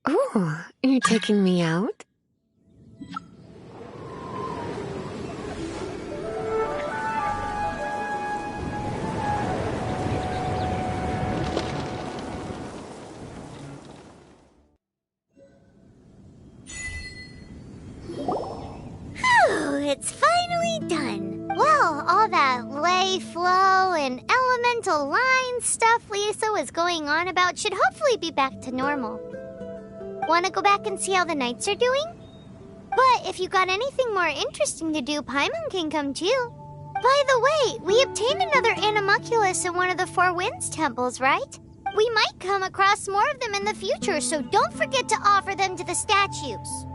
S9: Oh, you're taking me out?
S1: Phew, it's finally done. Well, all that lay, flow, and elemental line stuff Lisa was going on about should hopefully be back to normal. Want to go back and see how the knights are doing? But if you got anything more interesting to do, Paimon can come too. By the way, we obtained another animalculus in one of the Four Winds temples, right? We might come across more of them in the future, so don't forget to offer them to the statues.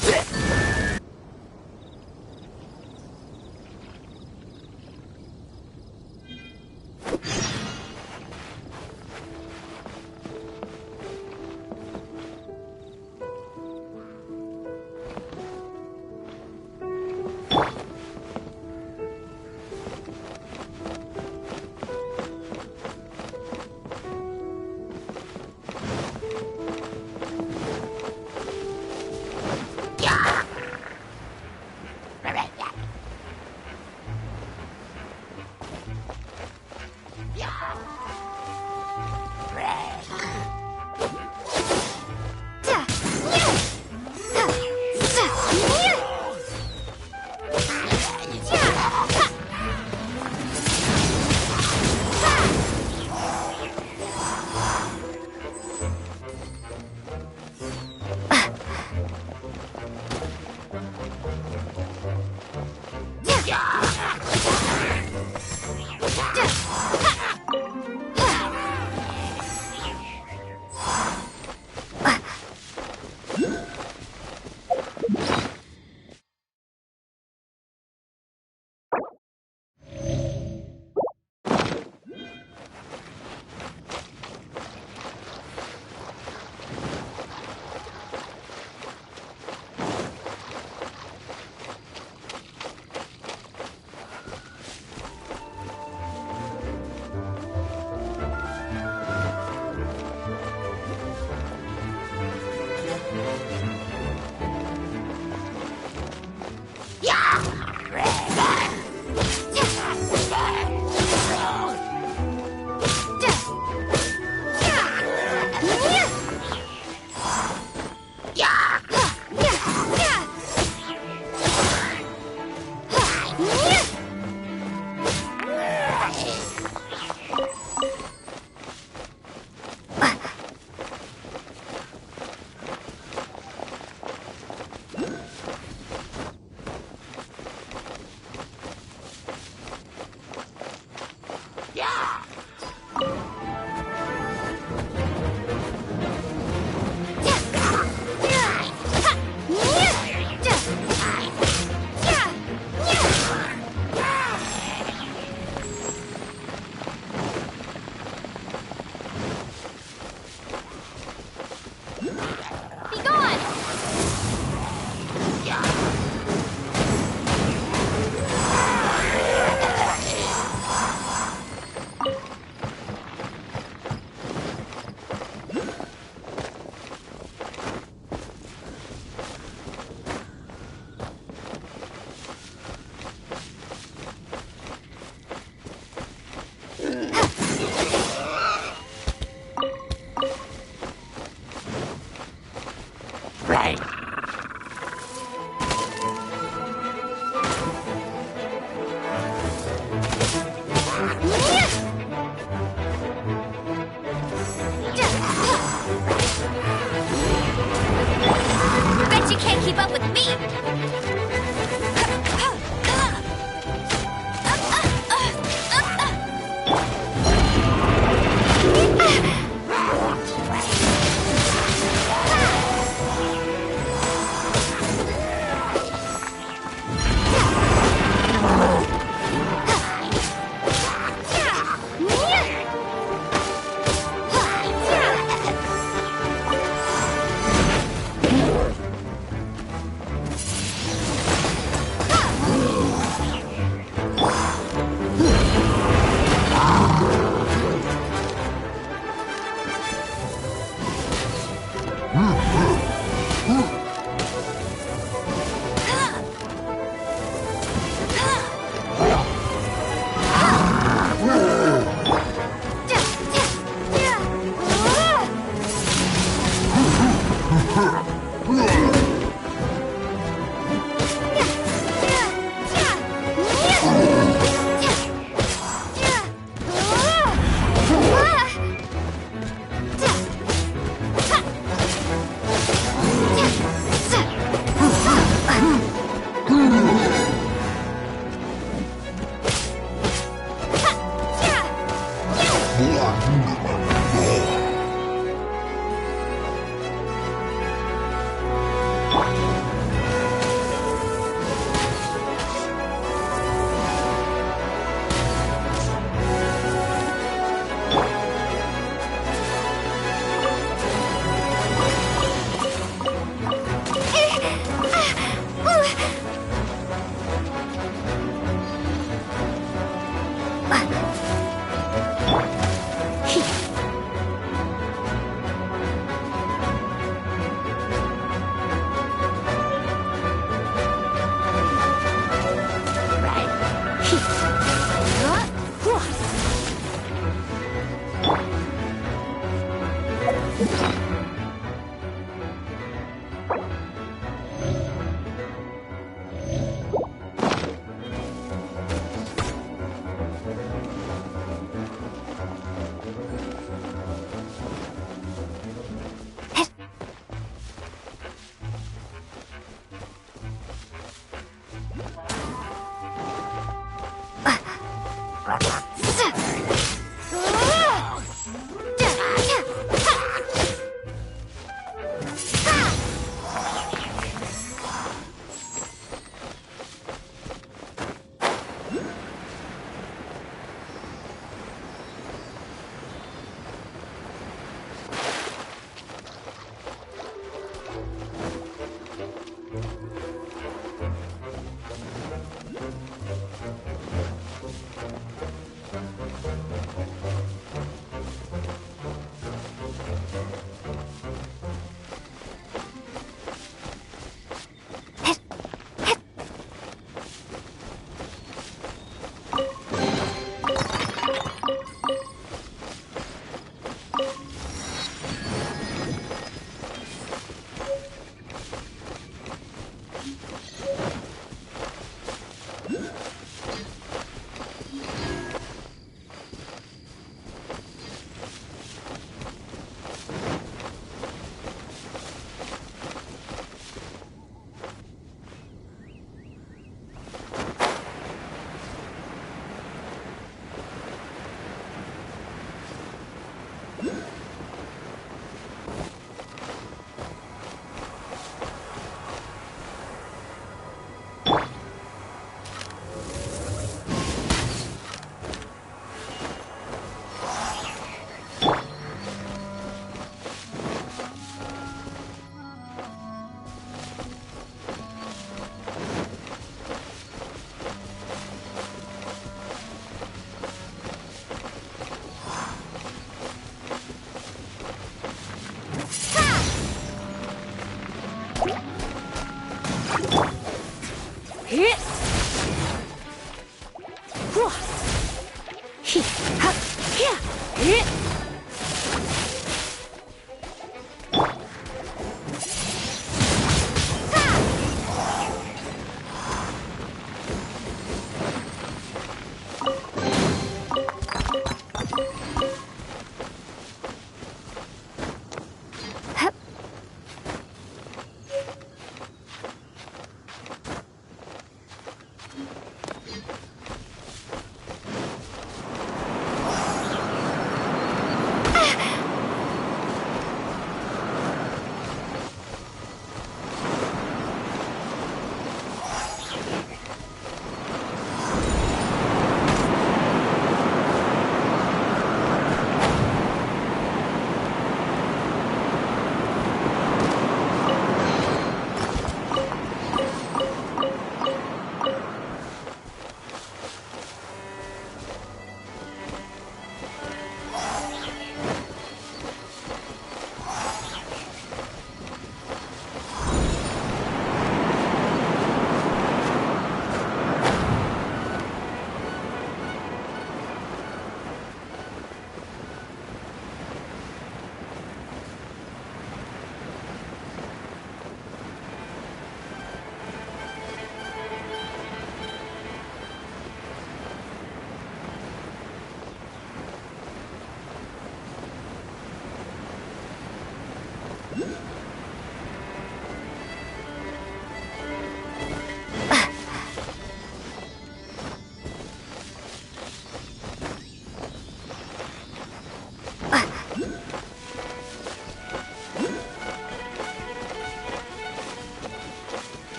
S7: Dodge this!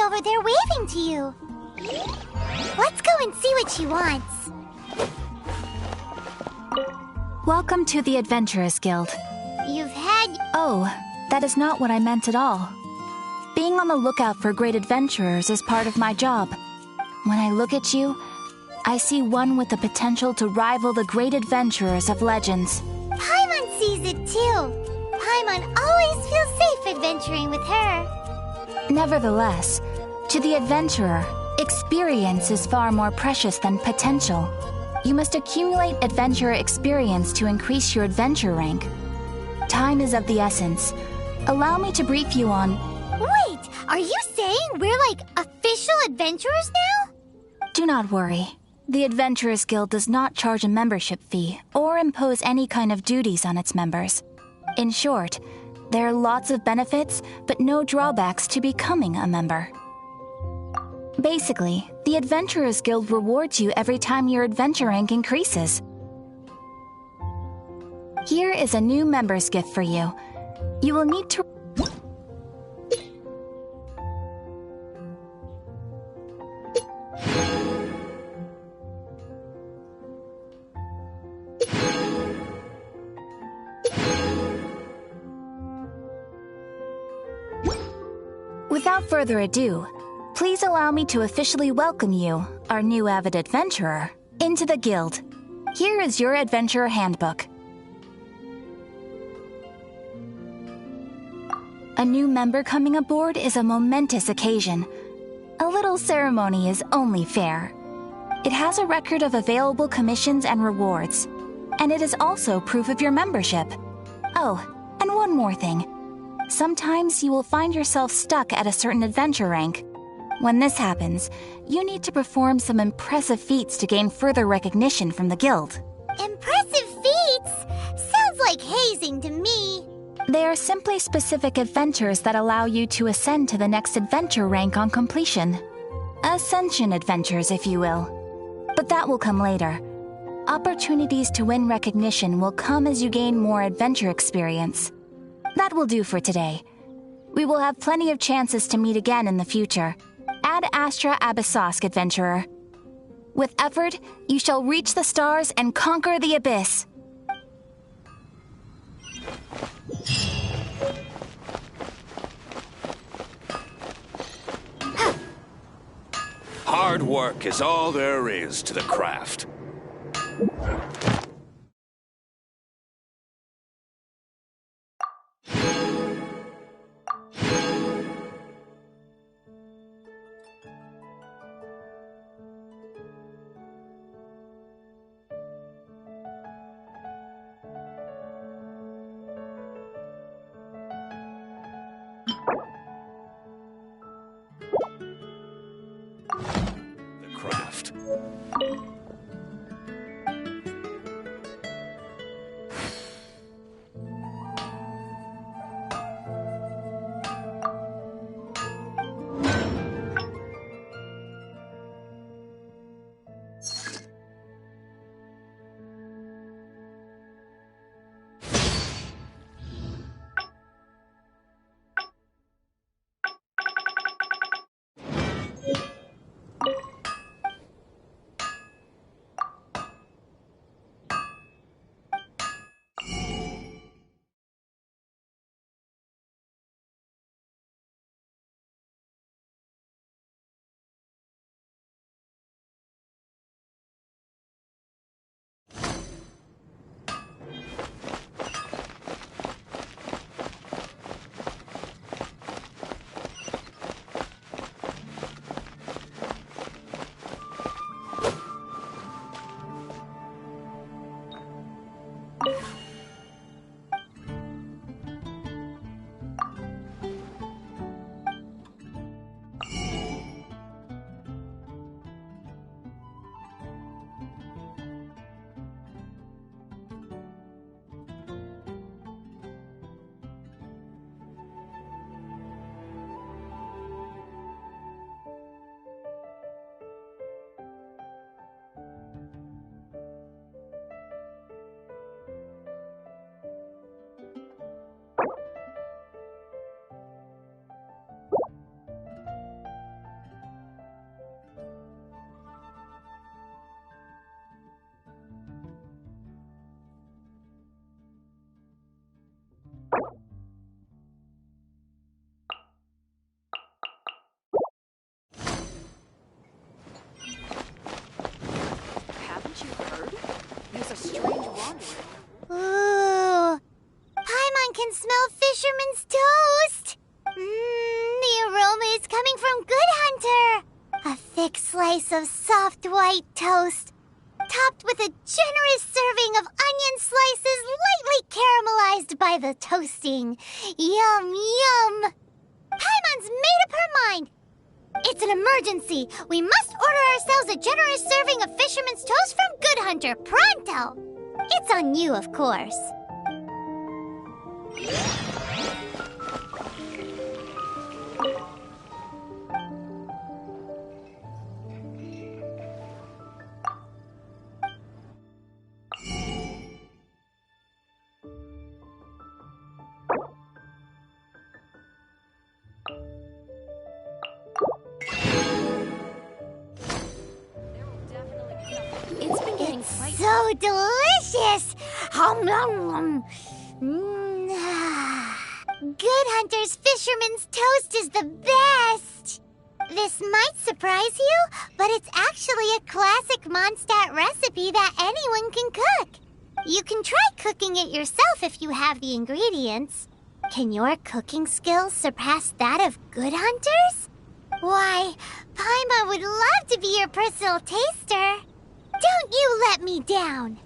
S1: over there waving to you. Let's go and see what she wants.
S13: Welcome to the Adventurers Guild.
S1: You've had...
S13: Oh, that is not what I meant at all. Being on the lookout for great adventurers is part of my job. When I look at you, I see one with the potential to rival the great adventurers of legends.
S1: Paimon sees it too. Paimon always feels safe adventuring with her.
S13: Nevertheless, to the adventurer, experience is far more precious than potential. You must accumulate adventurer experience to increase your adventure rank. Time is of the essence. Allow me to brief you on...
S1: Wait, are you saying we're like official adventurers now?
S13: Do not worry. The Adventurers Guild does not charge a membership fee or impose any kind of duties on its members. In short, there are lots of benefits, but no drawbacks to becoming a member. Basically, the Adventurers Guild rewards you every time your adventure rank increases. Here is a new member's gift for you. You will need to... Without further ado, please allow me to officially welcome you, our new avid adventurer, into the guild. Here is your adventurer handbook. A new member coming aboard is a momentous occasion. A little ceremony is only fair. It has a record of available commissions and rewards, and it is also proof of your membership. Oh, and one more thing. Sometimes you will find yourself stuck at a certain adventure rank. When this happens, you need to perform some impressive feats to gain further recognition from the guild.
S1: Impressive feats? Sounds like hazing to me.
S13: They are simply specific adventures that allow you to ascend to the next adventure rank on completion. Ascension adventures, if you will. But that will come later. Opportunities to win recognition will come as you gain more adventure experience. That will do for today. We will have plenty of chances to meet again in the future. Ad Astra Abyssosk, adventurer. With effort, you shall reach the stars and conquer the abyss.
S4: Hard work is all there is to the craft.
S1: can smell fisherman's toast. The aroma is coming from Good Hunter. A thick slice of soft white toast, topped with a generous serving of onion slices lightly caramelized by the toasting. Yum, yum. Paimon's made up her mind. It's an emergency. We must order ourselves a generous serving of fisherman's toast from Good Hunter, pronto. It's on you, of course.
S2: It's been getting quite
S1: so delicious. Good Hunter's Fisherman's Toast is the best. This might surprise you, but it's actually a classic Mondstadt recipe that anyone can cook. You can try cooking it yourself if you have the ingredients. Can your cooking skills surpass that of Good Hunter's? Why, Paimon would love to be your personal taster. Don't you let me down.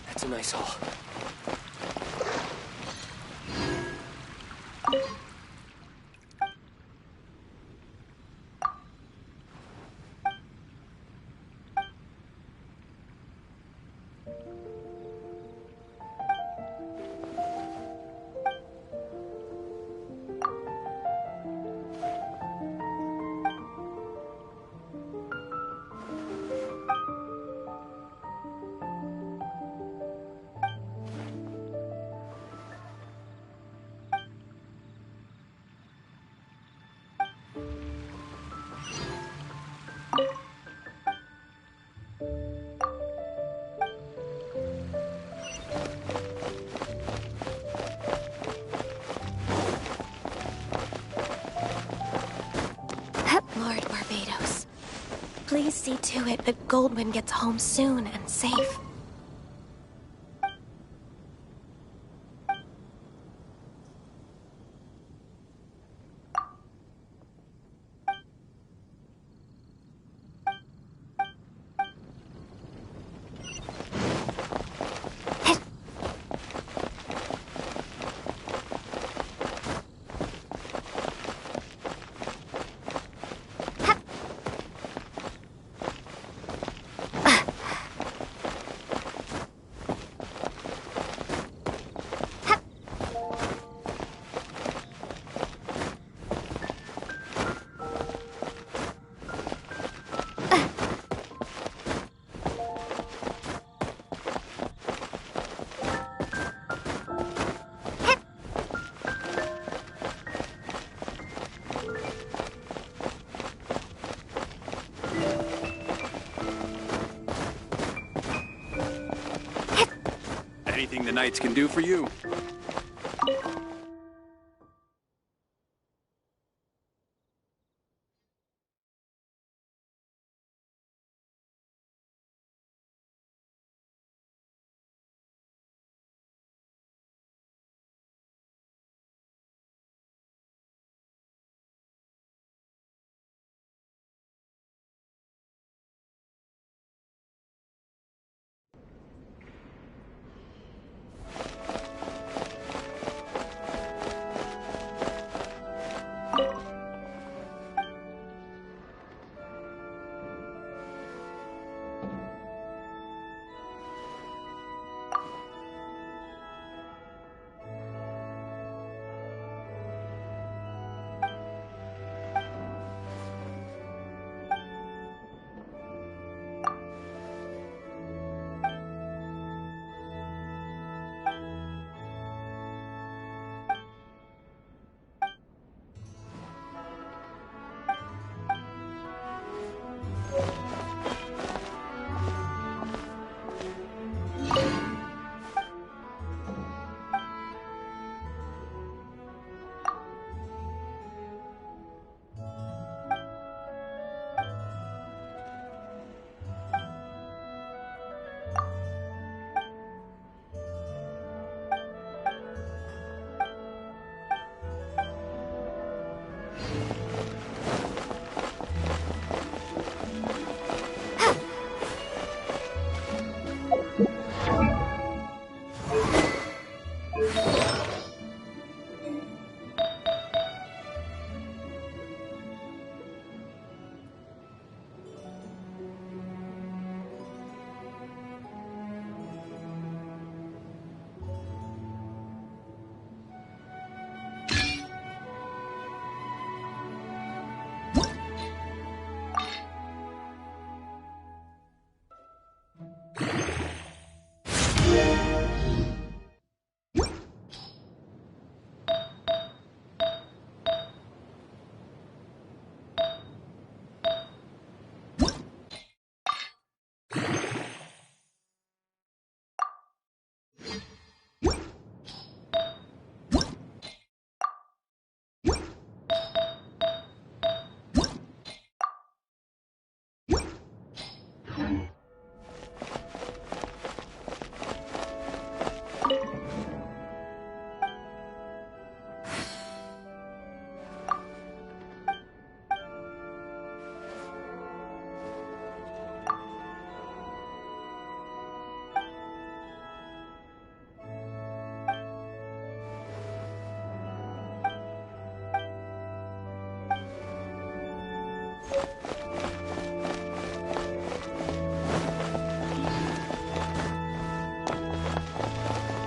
S7: That's a nice haul.
S5: Lord Barbados, please see to it that Goldwyn gets home soon and safe.
S4: Anything the knights can do for you?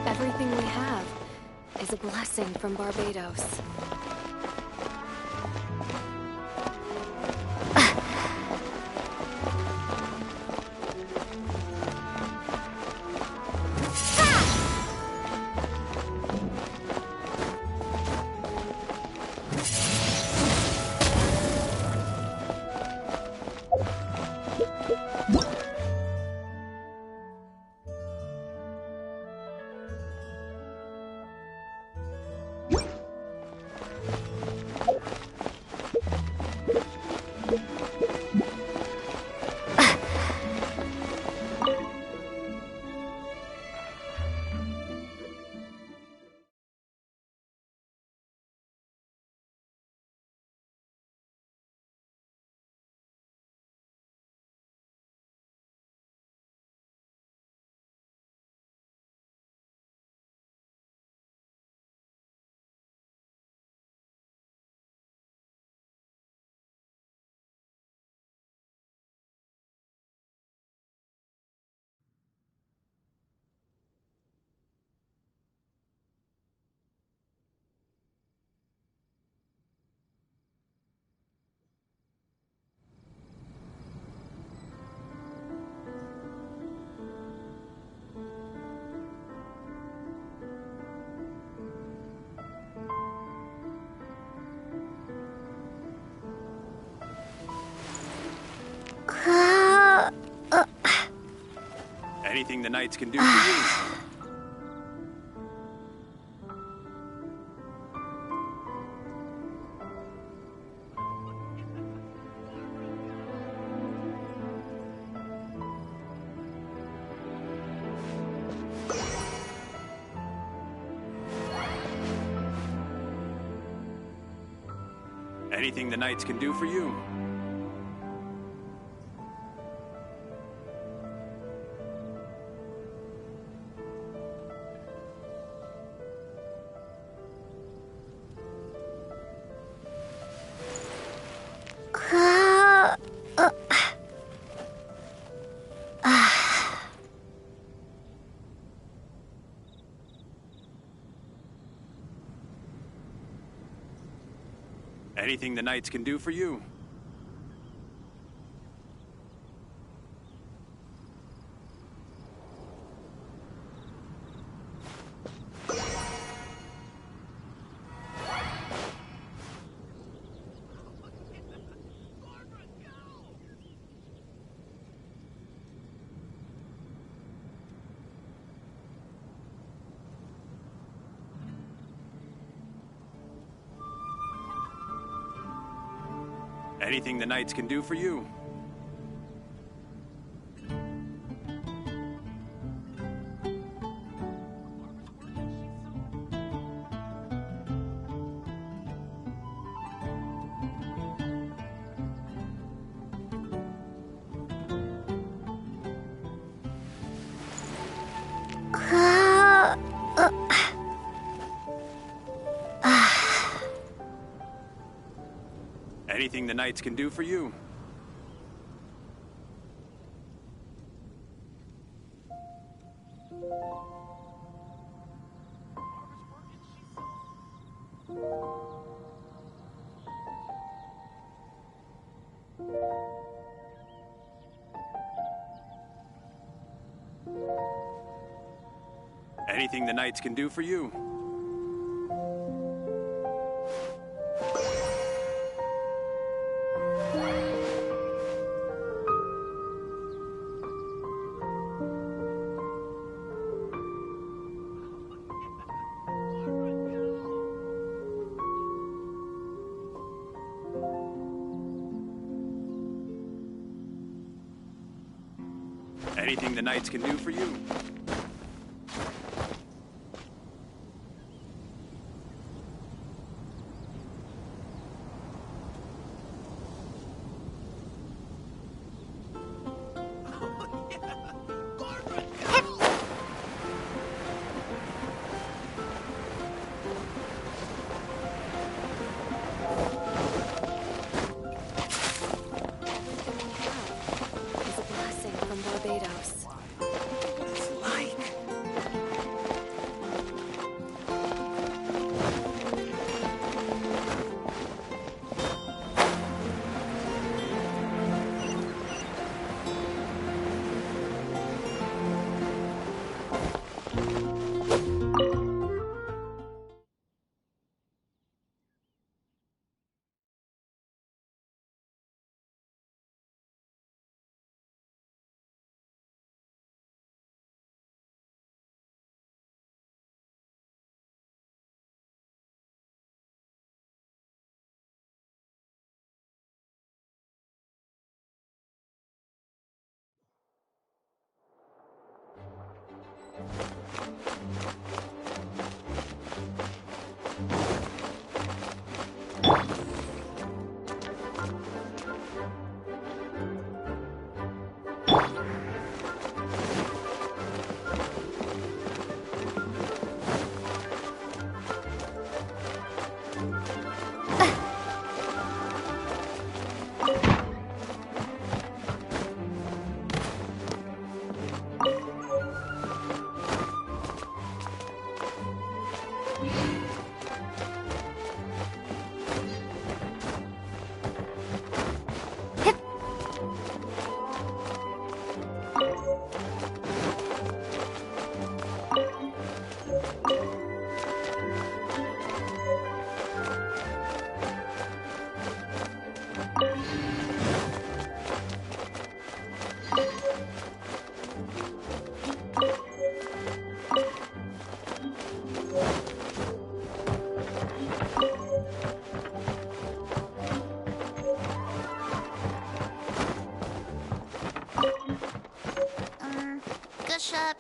S5: Everything we have is a blessing from Barbados.
S4: Anything the Knights can do for you. Anything the Knights can do for you. Anything the Knights can do for you. Anything the Knights can do for you. Anything the Knights can do for you. Anything the Knights can do for you. Anything the Knights can do for you.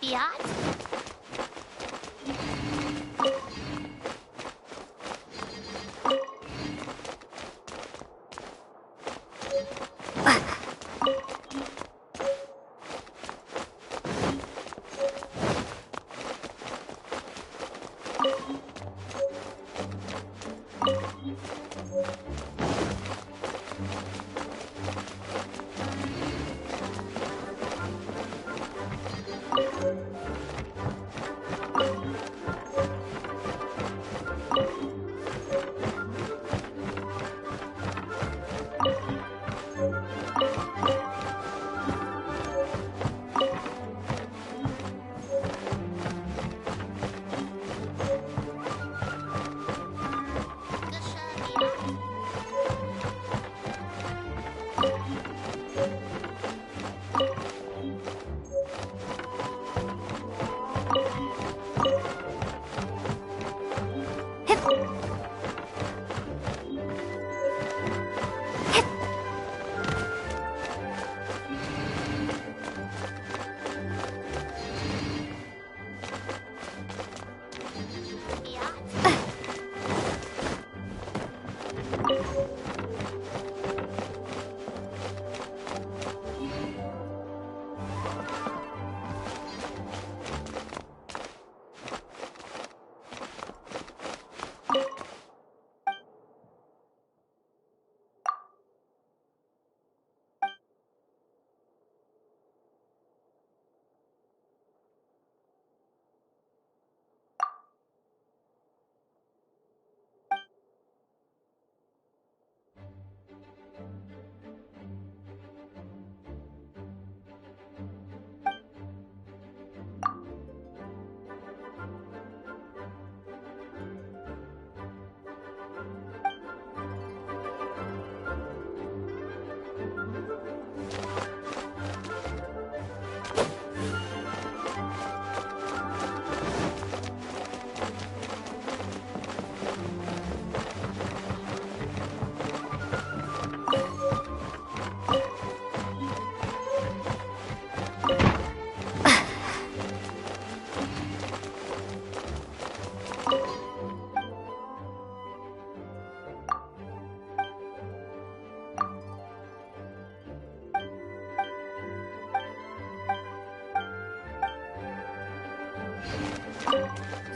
S1: Yacht?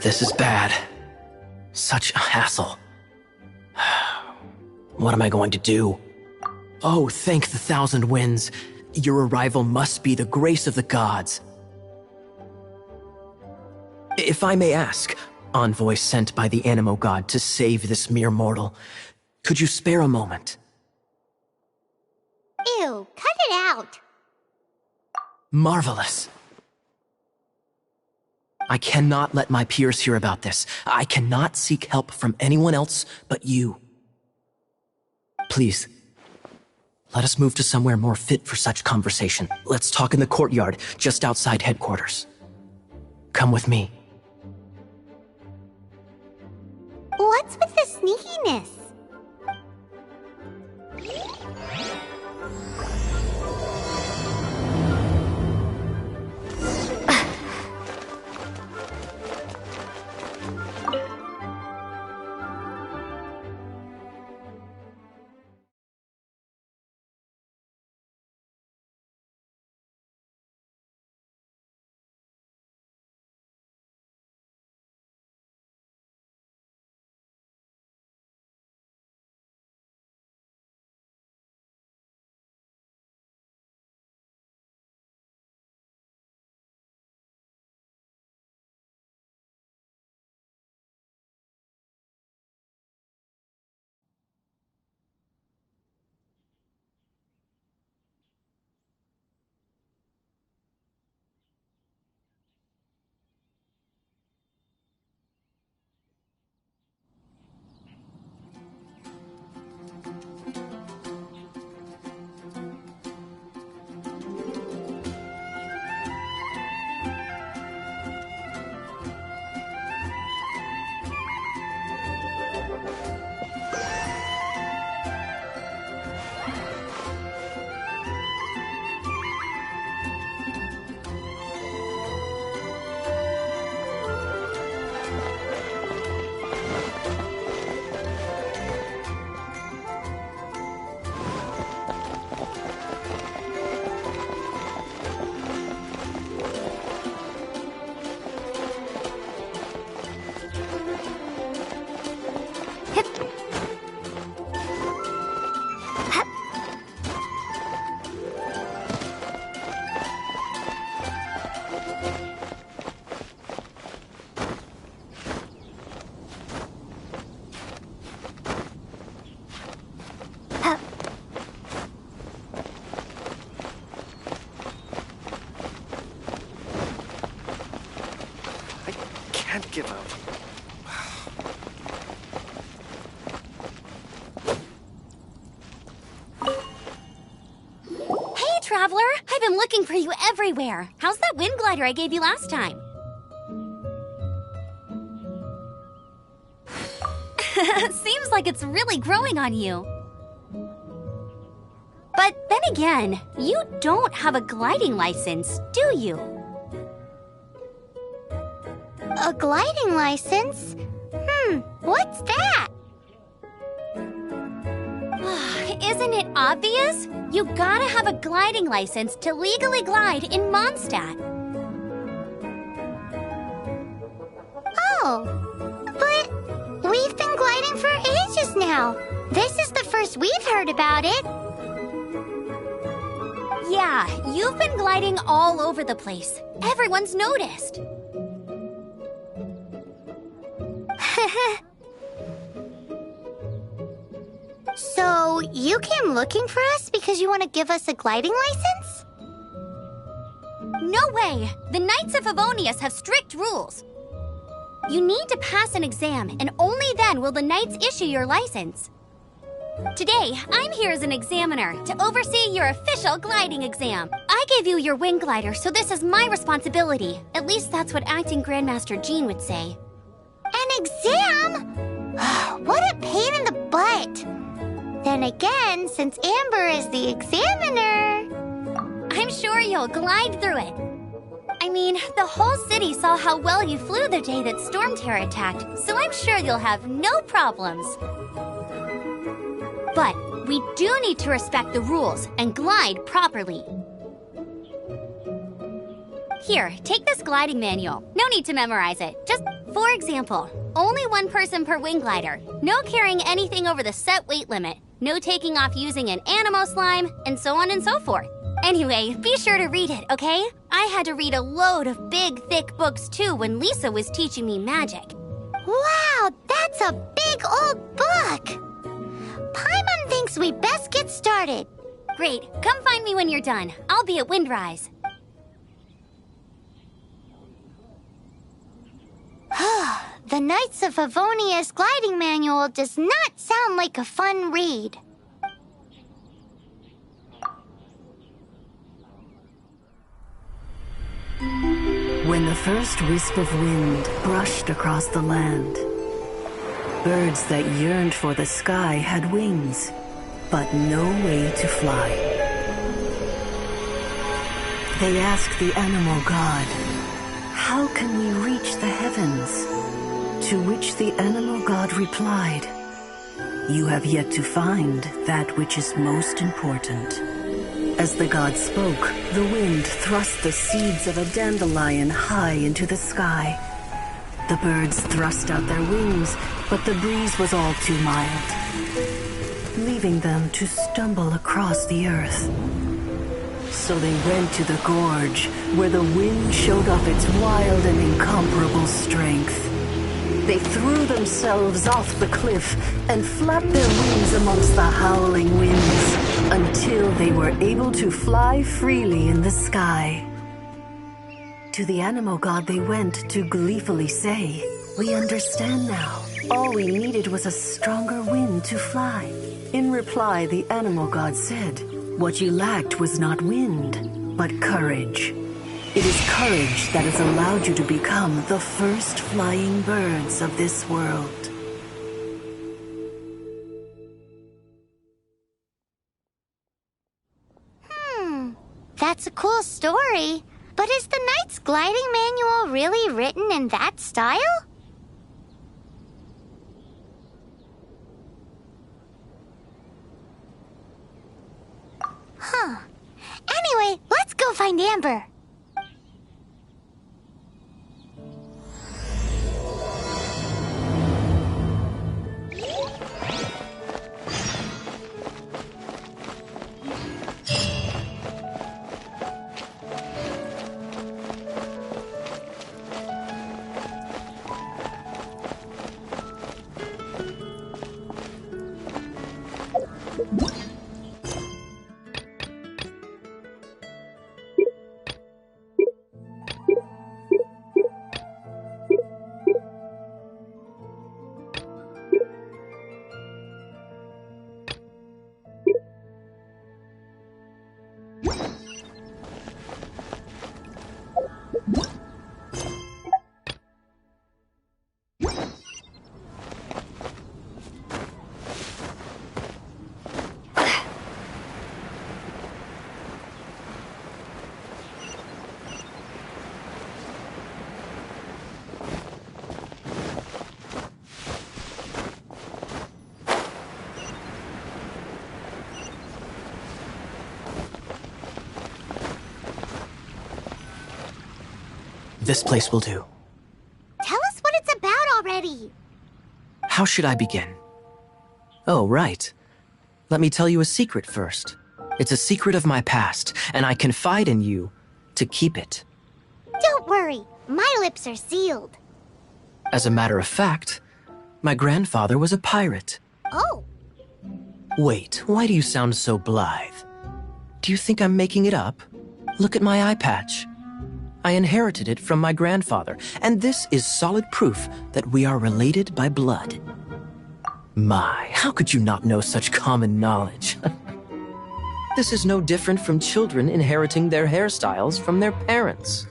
S12: This is bad. Such a hassle. What am I going to do? Oh, thank the thousand winds. Your arrival must be the grace of the gods. If I may ask, envoy sent by the Animo god to save this mere mortal, could you spare a moment?
S1: Ew, cut it out.
S12: Marvelous. I cannot let my peers hear about this. I cannot seek help from anyone else but you. Please, let us move to somewhere more fit for such conversation. Let's talk in the courtyard, just outside headquarters. Come with me.
S1: What's with the sneakiness?
S2: traveler! I've been looking for you everywhere. How's that wind glider I gave you last time? Seems like it's really growing on you. But then again, you don't have a gliding license, do you?
S1: A gliding license? What's that?
S2: Isn't it obvious? You gotta have a gliding license to legally glide in Mondstadt.
S1: Oh, but we've been gliding for ages now. This is the first we've heard about it.
S2: Yeah, you've been gliding all over the place. Everyone's noticed.
S1: So, you came looking for us because you want to give us a gliding license?
S2: No way! The Knights of Favonius have strict rules. You need to pass an exam, and only then will the Knights issue your license. Today, I'm here as an examiner to oversee your official gliding exam. I gave you your wing glider, so this is my responsibility. At least that's what Acting Grandmaster Jean would say.
S1: An exam? What a pain in the butt! Then again, since Amber is the examiner...
S2: I'm sure you'll glide through it. I mean, the whole city saw how well you flew the day that Storm Terror attacked, so I'm sure you'll have no problems. But we do need to respect the rules and glide properly. Here, take this gliding manual. No need to memorize it. Just, for example, only one person per wing glider. No carrying anything over the set weight limit. No taking off using an animo slime, and so on and so forth. Anyway, be sure to read it, okay? I had to read a load of big, thick books too when Lisa was teaching me magic.
S1: Wow, that's a big old book! Paimon thinks we best get started.
S2: Great, come find me when you're done. I'll be at Windrise.
S1: The Knights of Favonius gliding manual does not sound like a fun read.
S14: When the first wisp of wind brushed across the land, birds that yearned for the sky had wings, but no way to fly. They asked the animal god, "How can we reach the heavens?" To which the animal god replied, "You have yet to find that which is most important." As the god spoke, the wind thrust the seeds of a dandelion high into the sky. The birds thrust out their wings, but the breeze was all too mild, leaving them to stumble across the earth. So they went to the gorge, where the wind showed off its wild and incomparable strength. They threw themselves off the cliff and flapped their wings amongst the howling winds until they were able to fly freely in the sky. To the animal god they went to gleefully say, "We understand now. All we needed was a stronger wind to fly." In reply, the animal god said, "What you lacked was not wind, but courage. It is courage that has allowed you to become the first flying birds of this world."
S1: That's a cool story. But is the Knight's gliding manual really written in that style? Anyway, let's go find Amber.
S12: This place will do.
S1: Tell us what it's about already.
S12: How should I begin? Oh, right. Let me tell you a secret first. It's a secret of my past, and I confide in you to keep it.
S1: Don't worry, my lips are sealed.
S12: As a matter of fact, my grandfather was a pirate.
S1: Oh.
S12: Wait, why do you sound so blithe? Do you think I'm making it up? Look at my eye patch. I inherited it from my grandfather, and this is solid proof that we are related by blood. My, how could you not know such common knowledge? This is no different from children inheriting their hairstyles from their parents.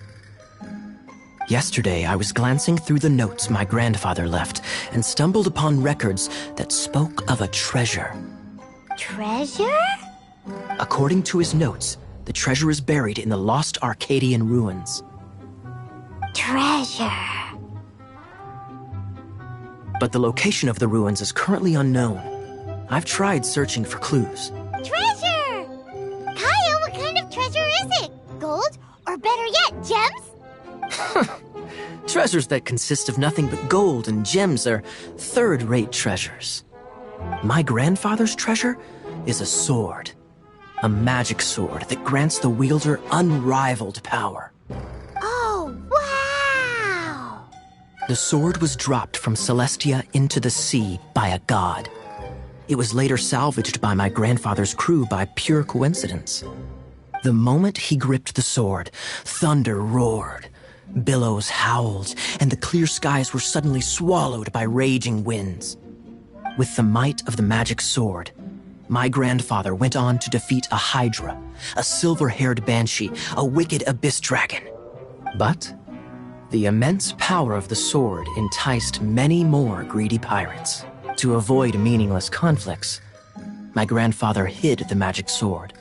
S12: Yesterday, I was glancing through the notes my grandfather left and stumbled upon records that spoke of a treasure.
S1: Treasure?
S12: According to his notes, the treasure is buried in the lost Arcadian ruins.
S1: Treasure.
S12: But the location of the ruins is currently unknown. I've tried searching for clues.
S1: Treasure! Kyle, what kind of treasure is it? Gold? Or better yet, gems?
S12: Treasures that consist of nothing but gold and gems are third-rate treasures. My grandfather's treasure is a sword. A magic sword that grants the wielder unrivaled power.
S1: Oh, wow!
S12: The sword was dropped from Celestia into the sea by a god. It was later salvaged by my grandfather's crew by pure coincidence. The moment he gripped the sword, thunder roared, billows howled, and the clear skies were suddenly swallowed by raging winds. With the might of the magic sword, my grandfather went on to defeat a hydra, a silver-haired banshee, a wicked abyss dragon. But the immense power of the sword enticed many more greedy pirates. To avoid meaningless conflicts, my grandfather hid the magic sword.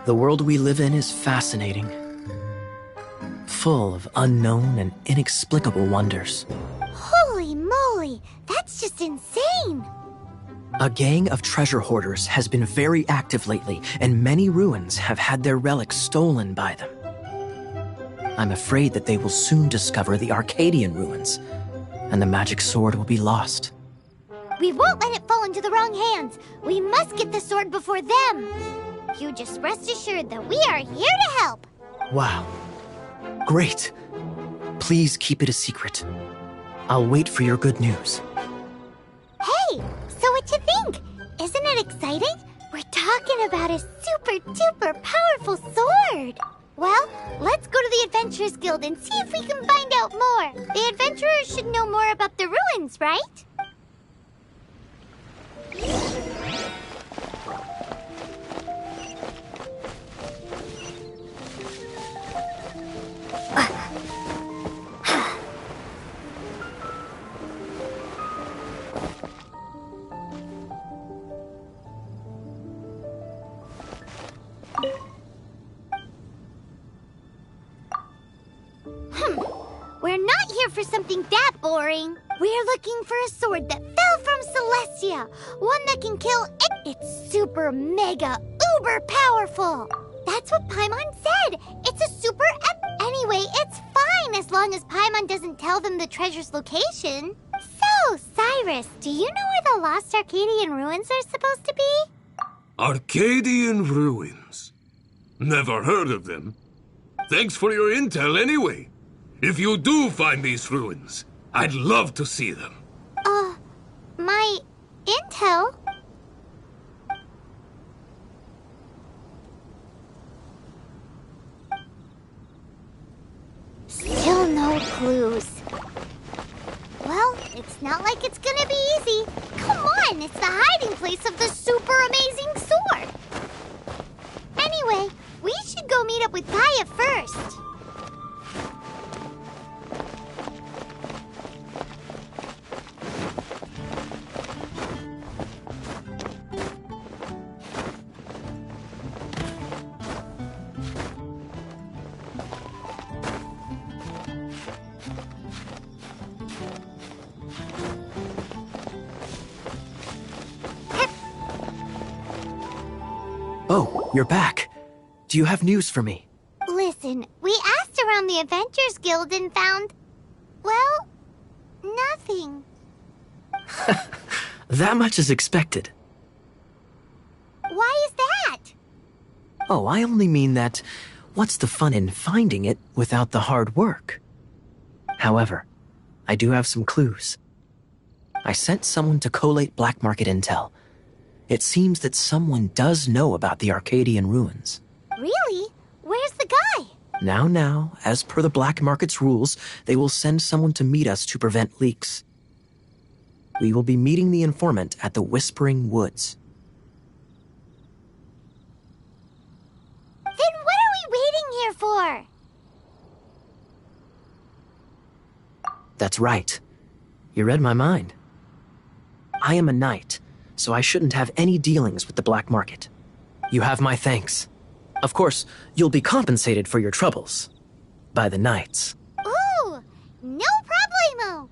S12: The world we live in is fascinating, full of unknown and inexplicable wonders.
S1: Holy moly, that's just insane!
S12: A gang of treasure hoarders has been very active lately, and many ruins have had their relics stolen by them. I'm afraid that they will soon discover the Arcadian ruins, and the magic sword will be lost.
S1: We won't let it fall into the wrong hands. We must get the sword before them. You just rest assured that we are here to help.
S12: Wow. Great. Please keep it a secret. I'll wait for your good news.
S1: Hey, so what you think? Isn't it exciting? We're talking about a super-duper powerful sword. Well, let's go to the Adventurers Guild and see if we can find out more. The adventurers should know more about the ruins, right? We're not here for something that boring. We're looking for a sword that fell from Celestia. One that can kill it. It's super mega uber powerful. That's what Paimon said. It's a super Anyway, it's fine as long as Paimon doesn't tell them the treasure's location. So, Cyrus, do you know where the lost Arcadian ruins are supposed to be?
S11: Arcadian ruins? Never heard of them. Thanks for your intel anyway. If you do find these ruins, I'd love to see them.
S1: My intel? Still no clues. Well, it's not like it's gonna be easy. Come on, it's the hiding place of the super amazing sword. Anyway, we should go meet up with Gaia first.
S12: Oh, you're back. Do you have news for me?
S1: Listen, we asked around around the Adventurers Guild and found, well, nothing.
S12: That much is expected.
S1: Why is that?
S12: Oh, I only mean that what's the fun in finding it without the hard work? However, I do have some clues. I sent someone to collate black market intel. It seems that someone does know about the Arcadian ruins.
S1: Really? Where's the guy?
S12: Now, as per the black market's rules, they will send someone to meet us to prevent leaks. We will be meeting the informant at the Whispering Woods.
S1: Then what are we waiting here for?
S12: That's right. You read my mind. I am a knight, so I shouldn't have any dealings with the black market. You have my thanks. Of course, you'll be compensated for your troubles. By the knights.
S1: Ooh, no problemo.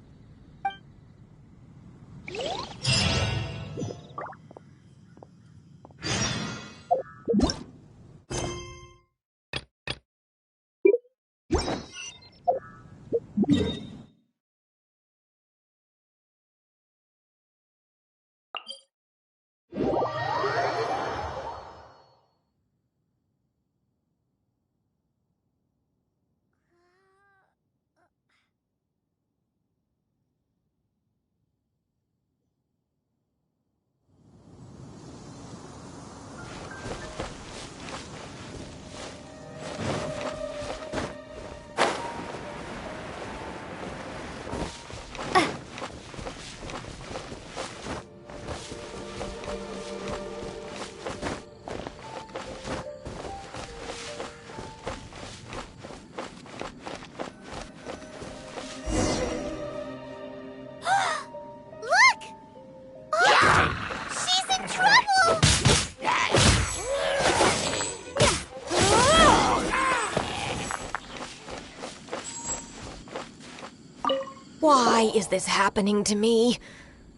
S5: Why is this happening to me?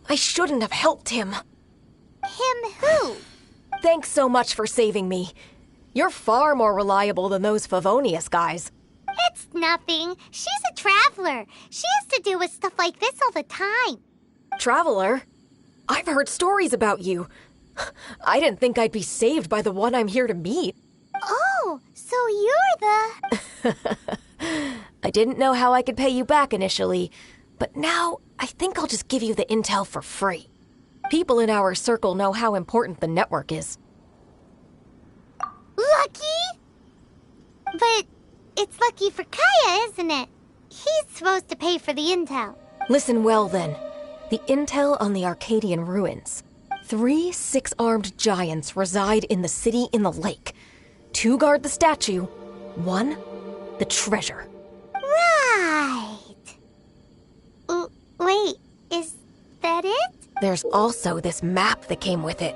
S5: I shouldn't have helped him.
S1: Him who?
S5: Thanks so much for saving me. You're far more reliable than those Favonius guys.
S1: It's nothing. She's a traveler. She has to deal with stuff like this all the time.
S5: Traveler? I've heard stories about you. I didn't think I'd be saved by the one I'm here to meet.
S1: Oh, so you're the...
S5: I didn't know how I could pay you back initially, but now I think I'll just give you the intel for free. People in our circle know how important the network is.
S1: Lucky? But it's lucky for Kaya, isn't it? He's supposed to pay for the intel.
S5: Listen well then. The intel on the Arcadian ruins. 3 6-armed giants reside in the city in the lake. 2 guard the statue. 1, the treasure.
S1: Right. Wait, is that it?
S5: There's also this map that came with it.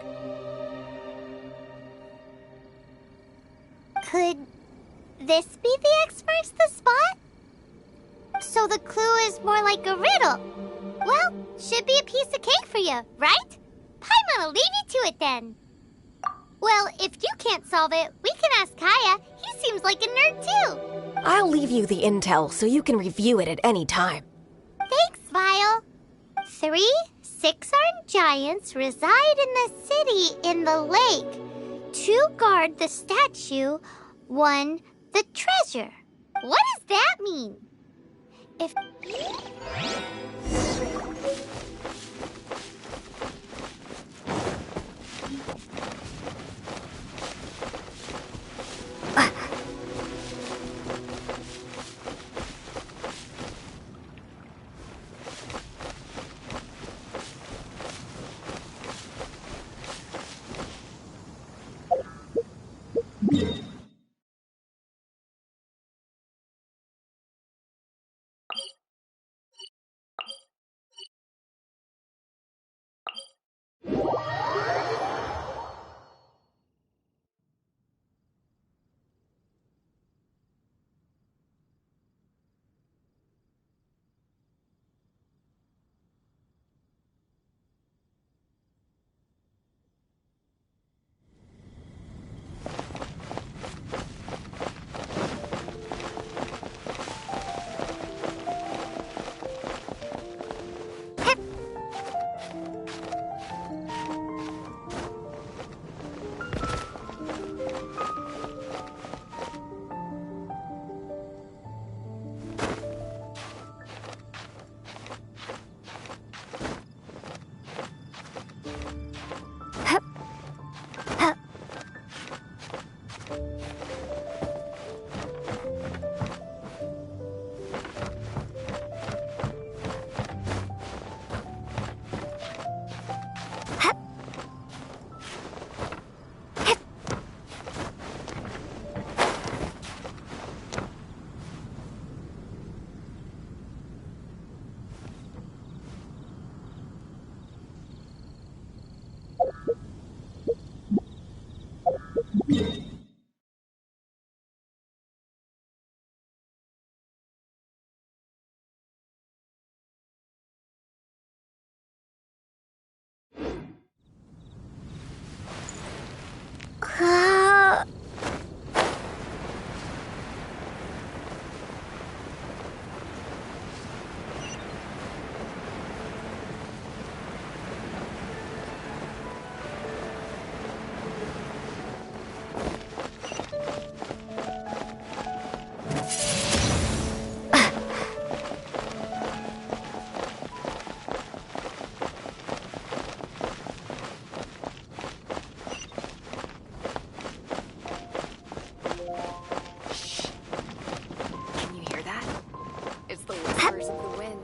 S1: Could this be the experts the spot? So the clue is more like a riddle. Well, should be a piece of cake for you, right? Paimon'll leave you to it then. Well, if you can't solve it, we can ask Kaya. He seems like a nerd too.
S5: I'll leave you the intel so you can review it at any time.
S1: Thanks, Vile. 3 6-armed giants reside in the city in the lake. 2 guard the statue, 1 the treasure. What does that mean? If...
S6: Can you hear that? It's the whispers of the wind.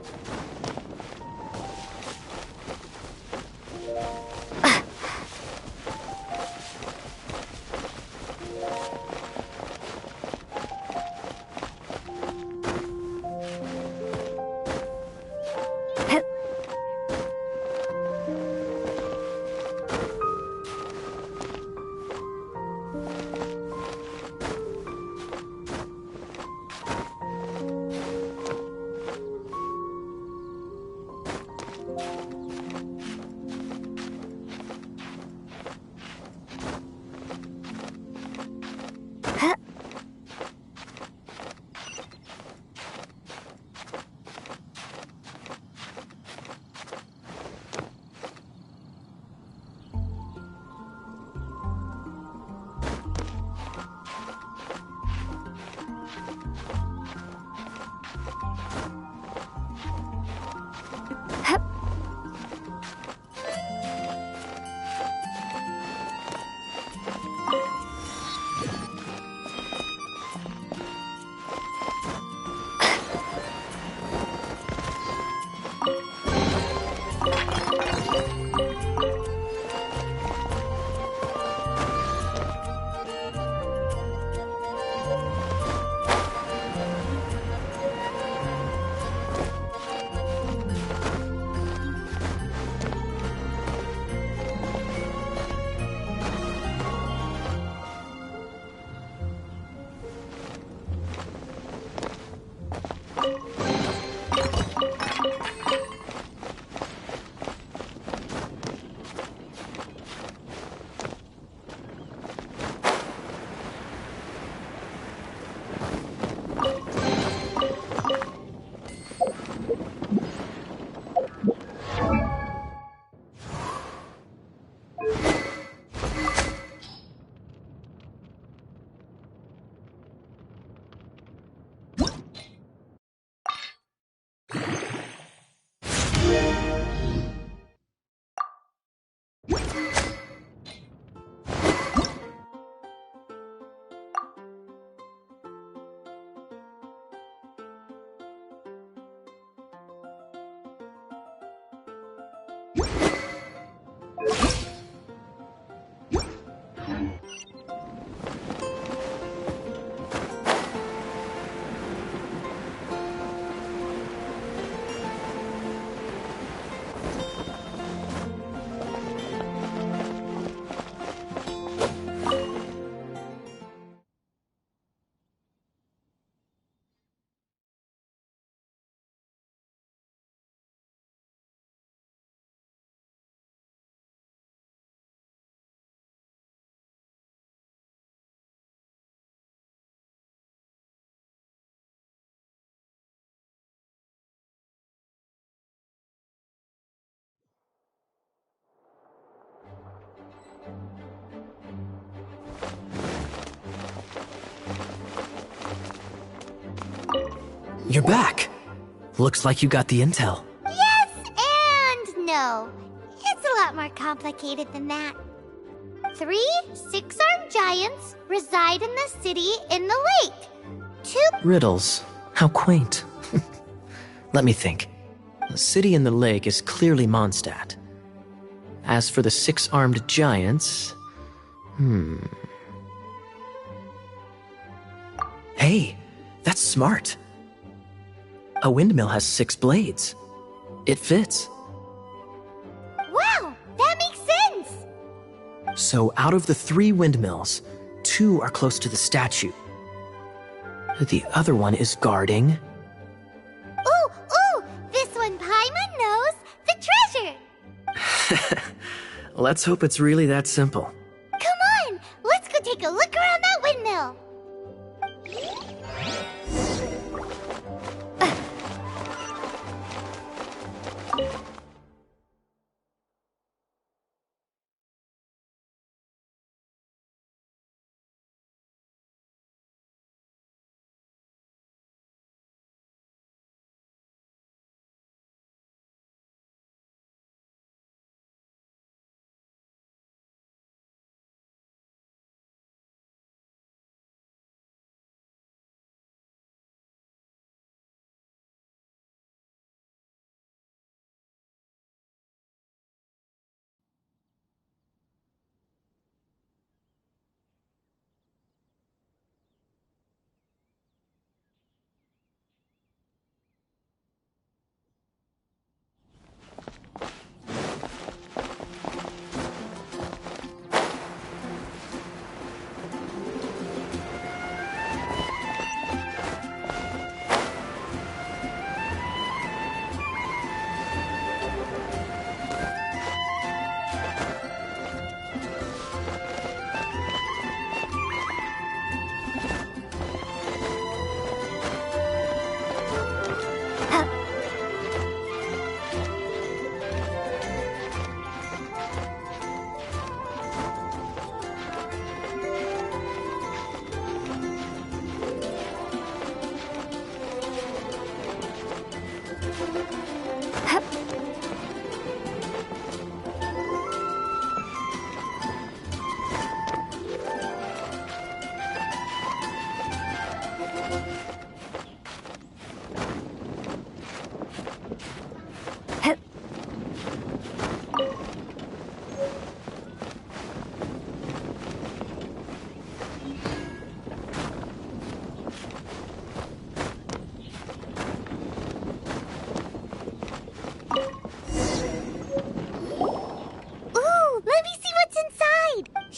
S12: You're back. Looks like you got the intel.
S1: Yes and no. It's a lot more complicated than that. 3 six-armed giants reside in the city in the lake. 2
S12: Riddles. How quaint. Let me think. The city in the lake is clearly Mondstadt. As for the 6-armed giants... Hey, that's smart. A windmill has 6 blades. It fits.
S1: Wow, that makes sense!
S12: So out of the 3 windmills, 2 are close to the statue. The other one is guarding...
S1: Ooh, this one Paimon knows, the treasure!
S12: Let's hope it's really that simple.
S1: Come on, let's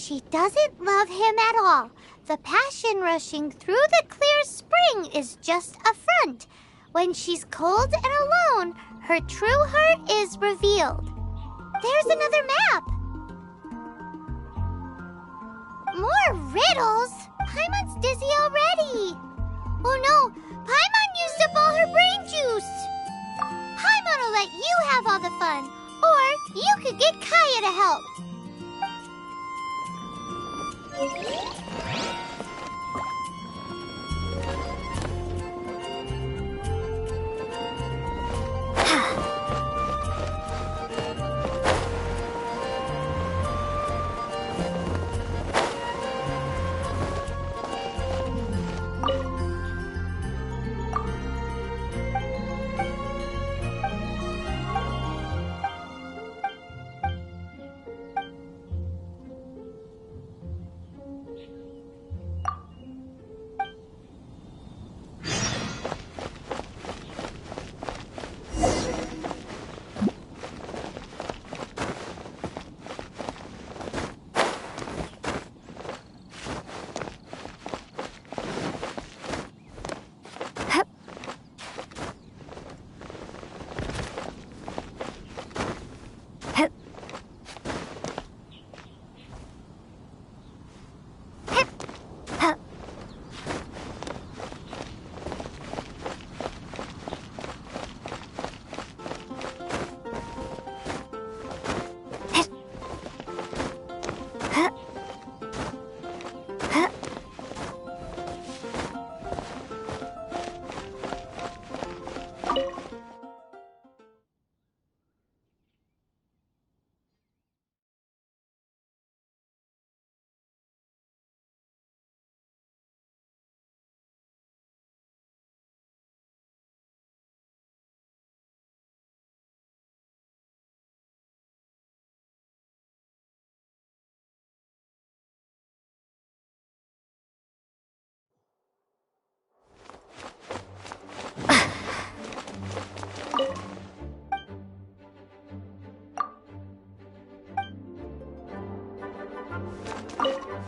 S1: She doesn't love him at all. The passion rushing through the clear spring is just a front. When she's cold and alone, her true heart is revealed. There's another map. More riddles? Paimon's dizzy already. Oh no, Paimon used up all her brain juice. Paimon will let you have all the fun, or you could get Kaya to help.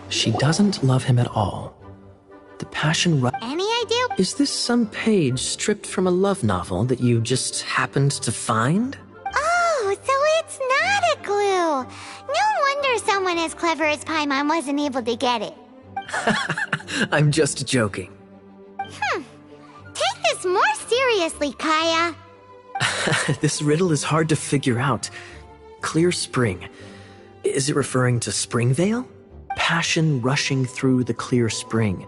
S8: She doesn't love him at all. The passion
S1: Any idea?
S8: Is this some page stripped from a love novel that you just happened to find?
S1: Oh, so it's not a clue. No wonder someone as clever as Paimon wasn't able to get it.
S8: I'm just joking.
S1: Take this more seriously, Kaya.
S8: This riddle is hard to figure out. Clear spring. Is it referring to Springvale? Passion rushing through the clear spring.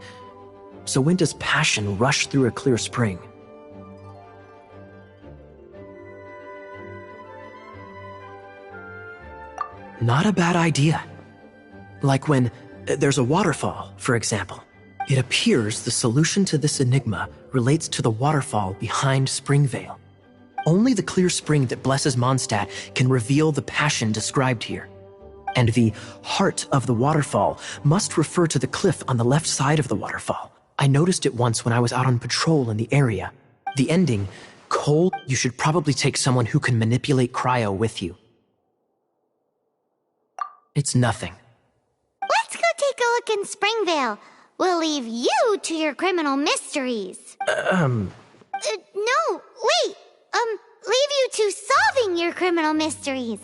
S8: So when does passion rush through a clear spring? Not a bad idea. Like when there's a waterfall, for example. It appears the solution to this enigma relates to the waterfall behind Springvale. Only the clear spring that blesses Mondstadt can reveal the passion described here. And the heart of the waterfall must refer to the cliff on the left side of the waterfall. I noticed it once when I was out on patrol in the area. The ending, cold, you should probably take someone who can manipulate cryo with you. It's nothing.
S1: Let's go take a look in Springvale. We'll leave you to your criminal mysteries. No, wait. Leave you to solving your criminal mysteries.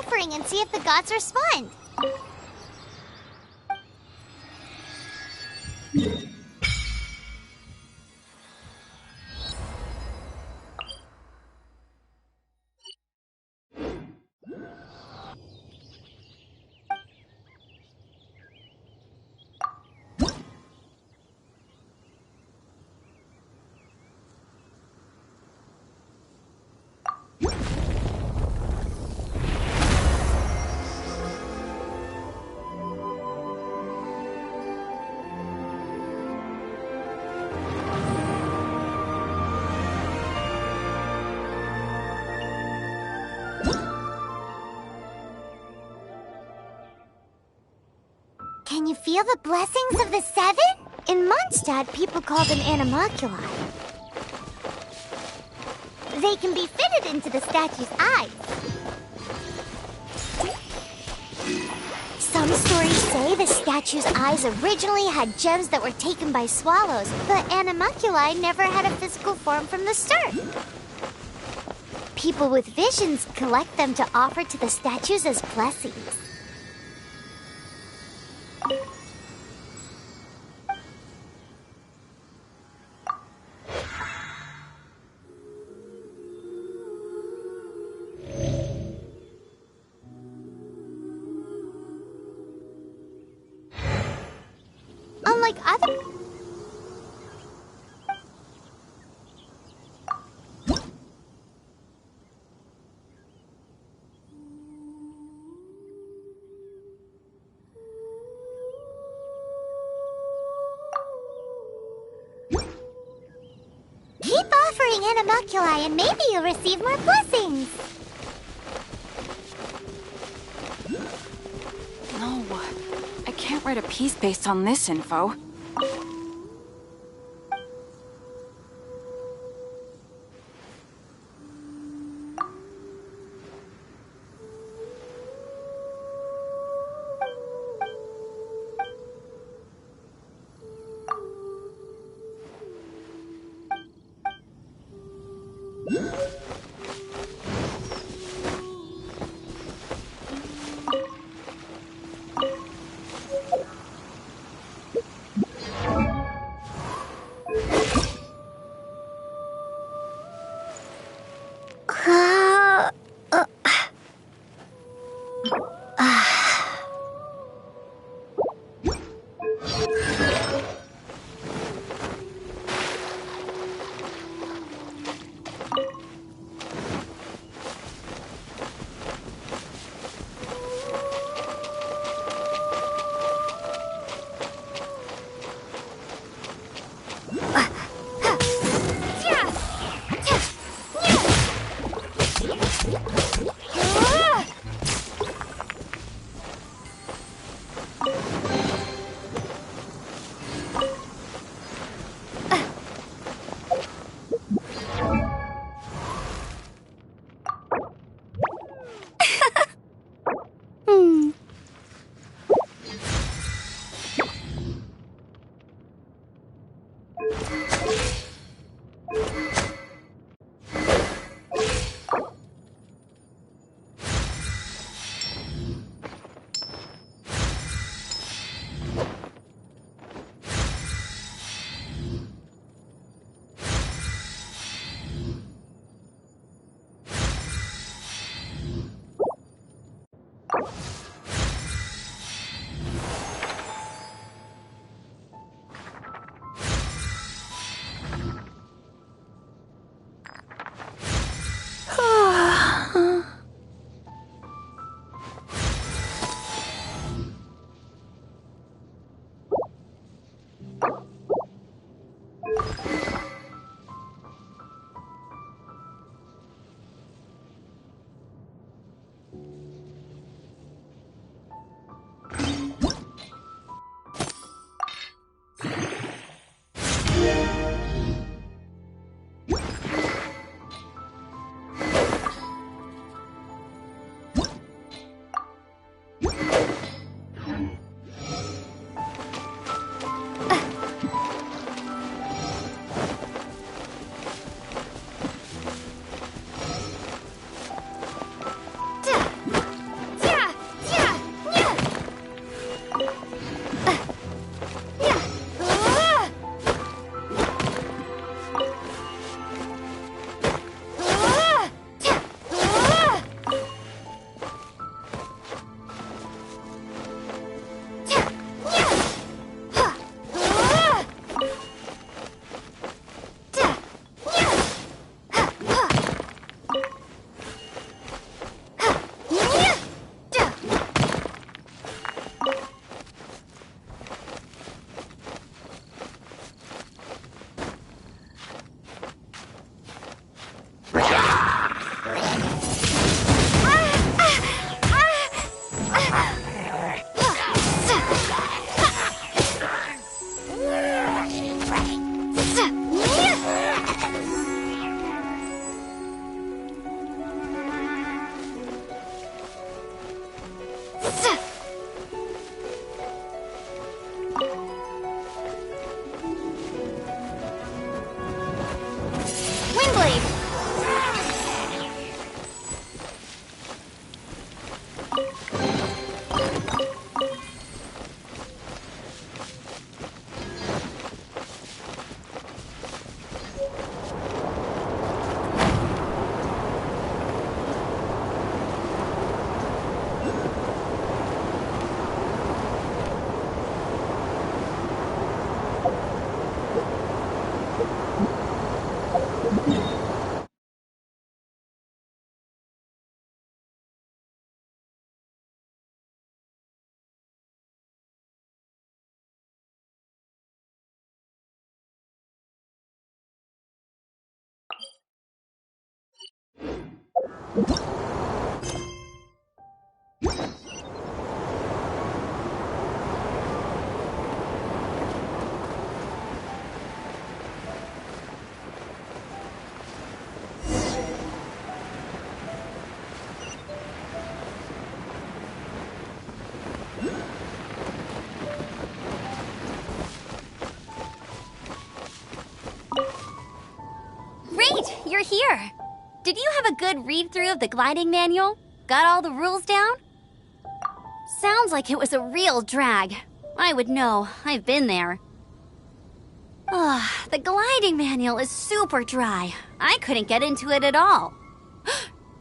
S1: offering and see if the gods respond. Can you feel the blessings of the seven? In Mondstadt, people call them animalculi. They can be fitted into the statue's eyes. Some stories say the statue's eyes originally had gems that were taken by swallows, but animalculi never had a physical form from the start. People with visions collect them to offer to the statues as blessings. Unlike other... Keep offering animalculi and maybe you'll receive more blessings.
S6: No, I can't write a piece based on this info.
S2: Windblade! Great! You're here! Did you have a good read-through of the gliding manual? Got all the rules down? Sounds like it was a real drag. I would know. I've been there. Ugh, the gliding manual is super dry. I couldn't get into it at all.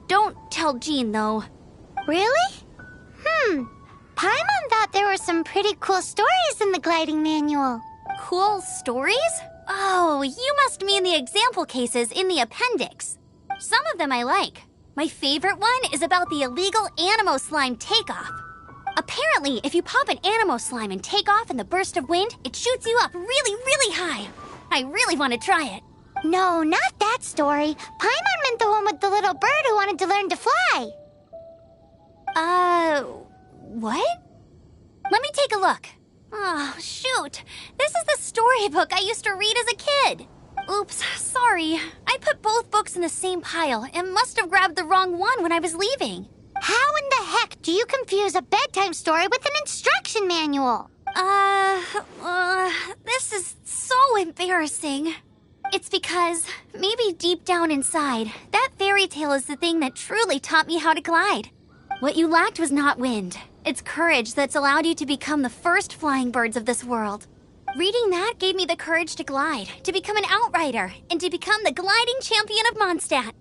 S2: Don't tell Jean, though.
S1: Really? Paimon thought there were some pretty cool stories in the gliding manual.
S2: Cool stories? Oh, you must mean the example cases in the appendix. Some of them I like. My favorite one is about the illegal Animo Slime takeoff. Apparently, if you pop an Animo Slime and take off in the burst of wind, it shoots you up really, really high. I really want to try it.
S1: No, not that story. Paimon meant the one with the little bird who wanted to learn to fly.
S2: What? Let me take a look. Oh, shoot. This is the storybook I used to read as a kid. Oops, sorry. I put both books in the same pile and must have grabbed the wrong one when I was leaving.
S1: How in the heck do you confuse a bedtime story with an instruction manual?
S2: This is so embarrassing. It's because, maybe deep down inside, that fairy tale is the thing that truly taught me how to glide. What you lacked was not wind. It's courage that's allowed you to become the first flying birds of this world. Reading that gave me the courage to glide, to become an outrider, and to become the gliding champion of Mondstadt.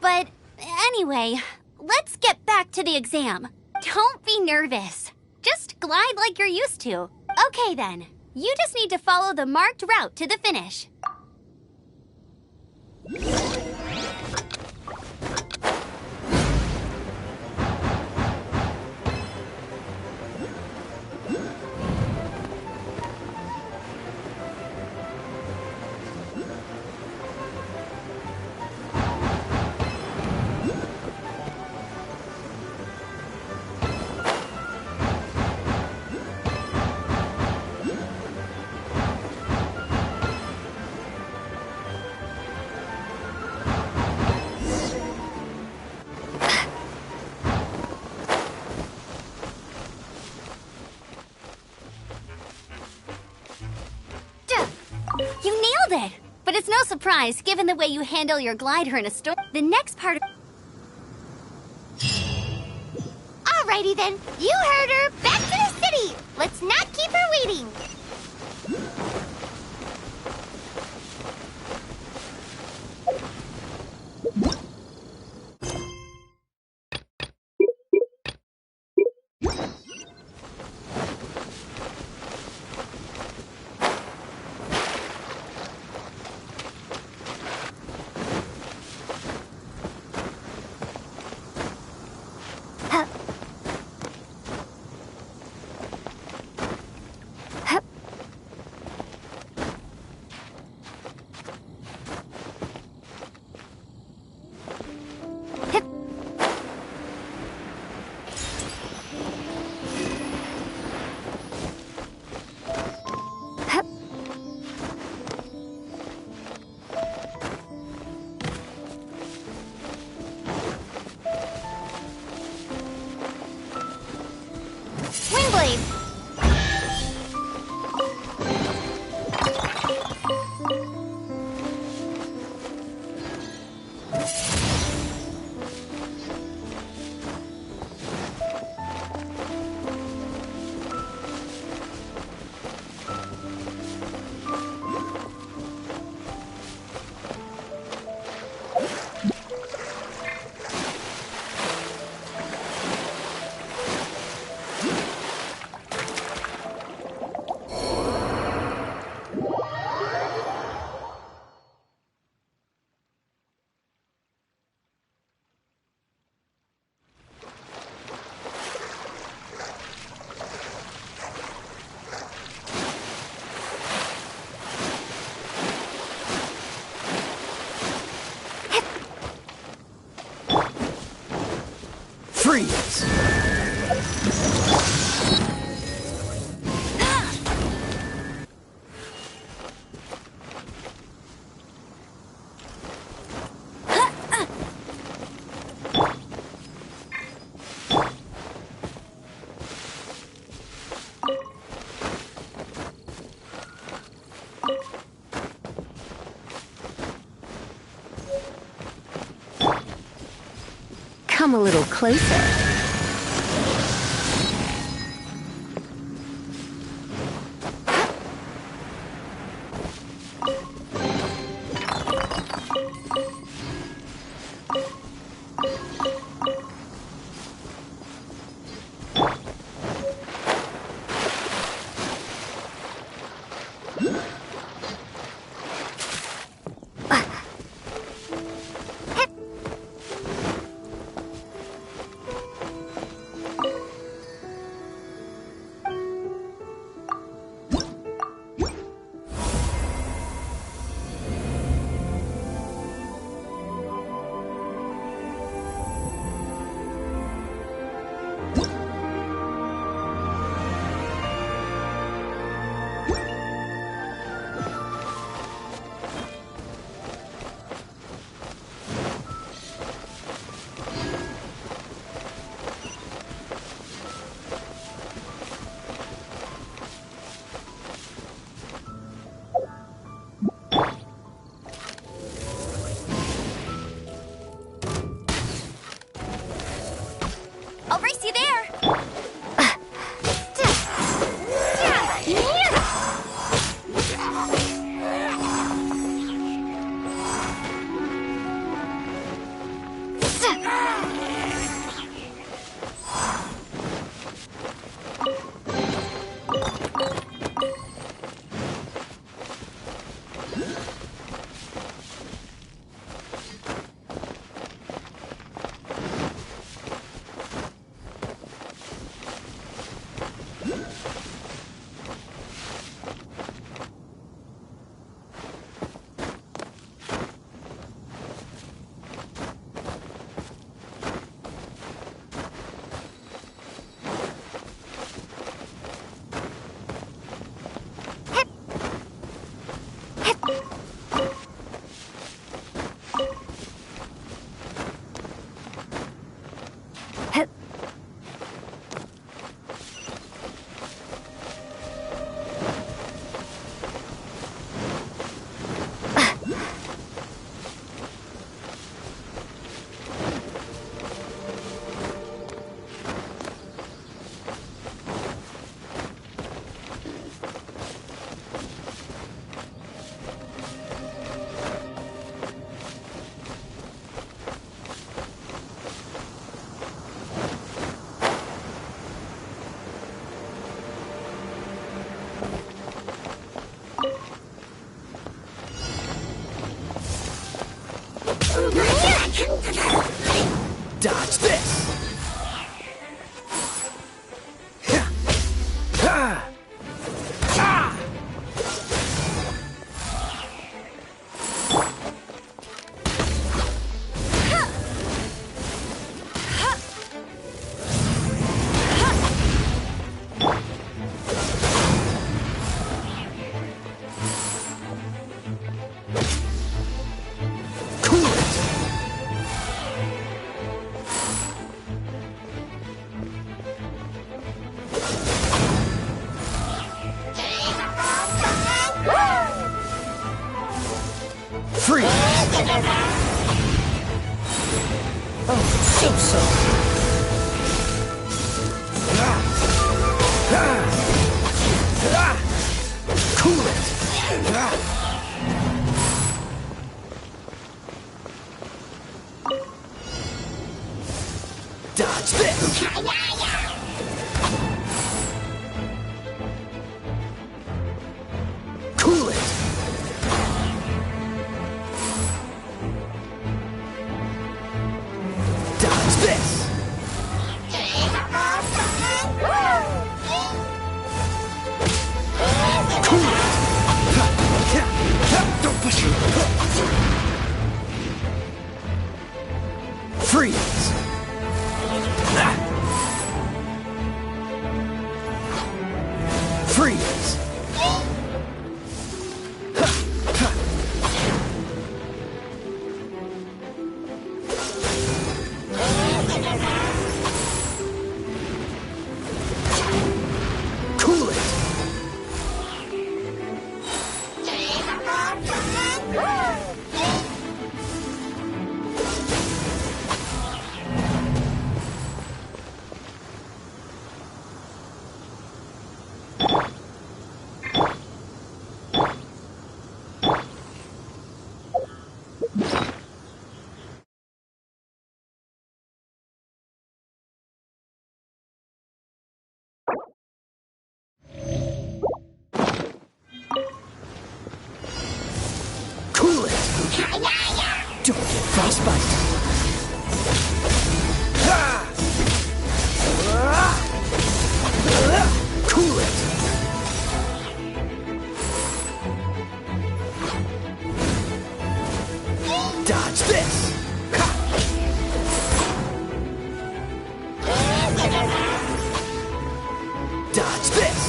S2: But anyway, let's get back to the exam. Don't be nervous. Just glide like you're used to. Okay then, you just need to follow the marked route to the finish. You nailed it! But it's no surprise, given the way you handle your glider in a storm. The next part of...
S1: Alrighty then, you heard her. Back to the city. Let's not keep her waiting.
S7: this!
S9: Come a little closer.
S2: I'll race you there!
S7: Dodge this! Free! Oh, so. Cool it! Dodge this! Cool it! Dodge this! Cool it! Don't push me! Freeze! Freeze! Cool it! Cool it! Don't get frostbite! Cool it! Dodge this! Dodge this!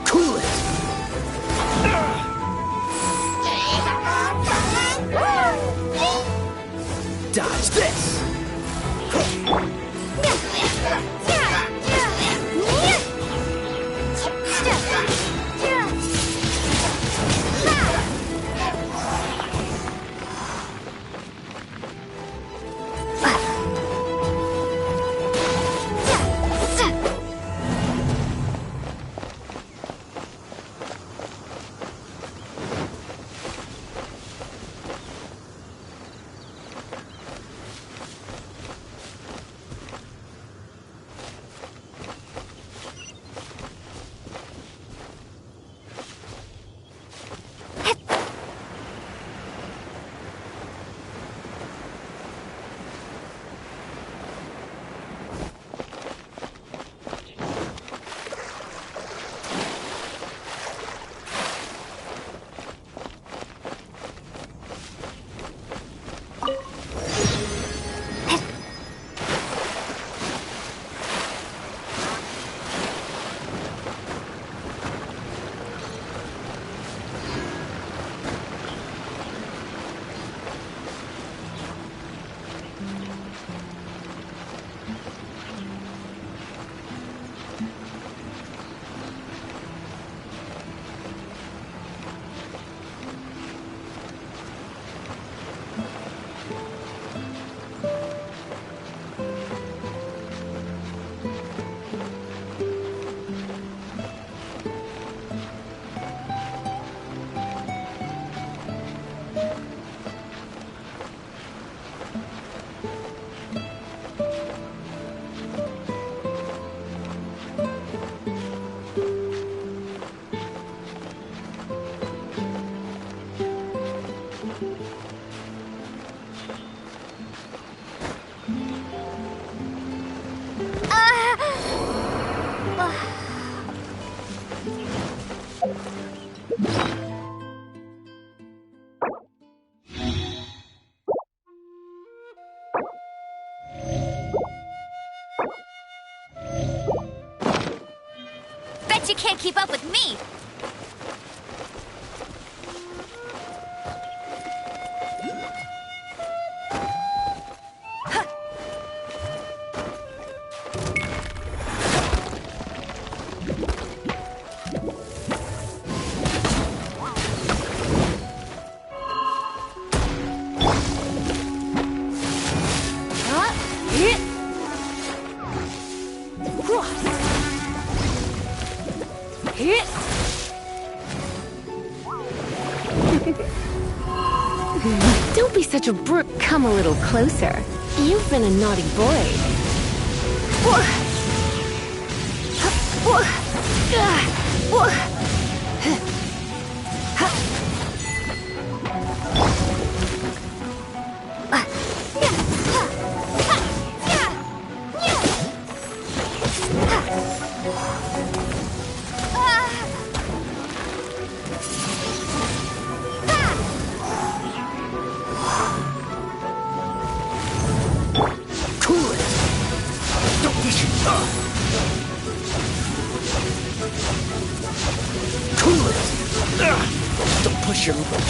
S7: Cool it! Dodge this!
S2: Bet you can't keep up with me!
S9: Don't be such a brook. Come a little closer. You've been a naughty boy.
S7: Cool it! adventure.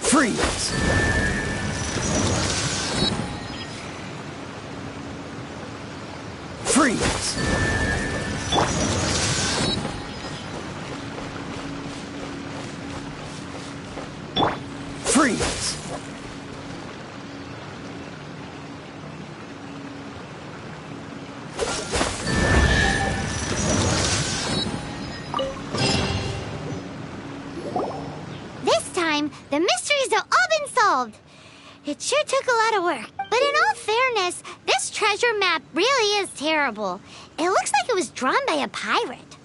S7: Freeze! Freeze! Freeze!
S1: This time, the mysteries have all been solved. It sure took a lot of work. But in all fairness, this treasure map really is terrible. It looks like it was drawn by a pirate.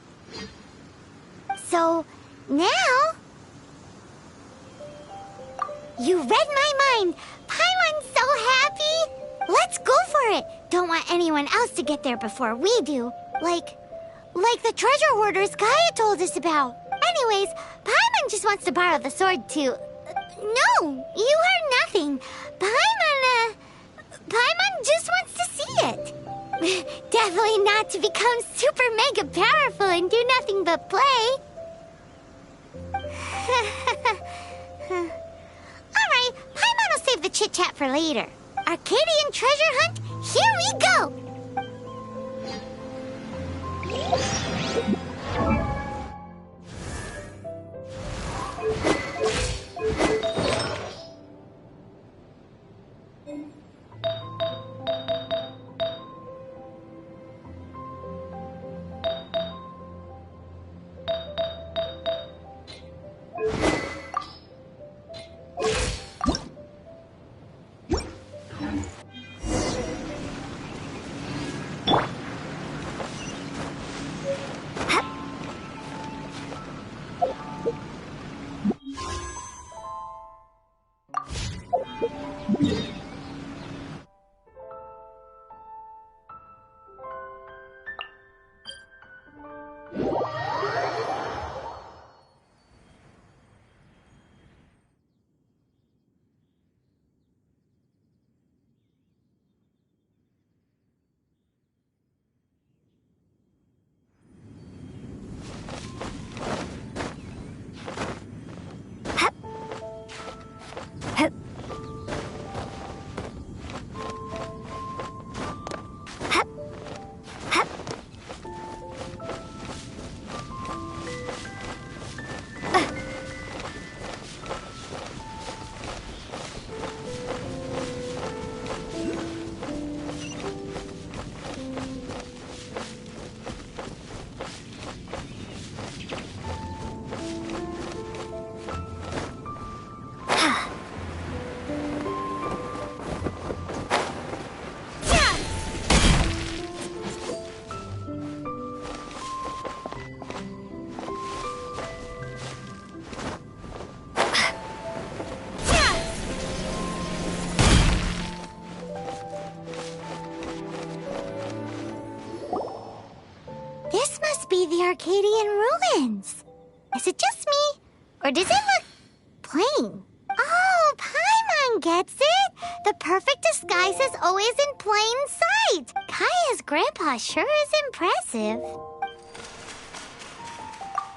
S1: So, now... You read my mind. Paimon's so happy. Let's go for it. Don't want anyone else to get there before we do. Like the treasure hoarders Gaia told us about. Anyways, Paimon just wants to borrow the sword to... No, you heard nothing. Paimon just wants to see it. Definitely not to become super mega powerful and do nothing but play. Alright, Paimon will save the chit-chat for later. Arcadian treasure hunt, here we go! be the Arcadian ruins. Is it just me? Or does it look plain? Oh, Paimon gets it! The perfect disguise is always in plain sight! Kaya's grandpa sure is impressive.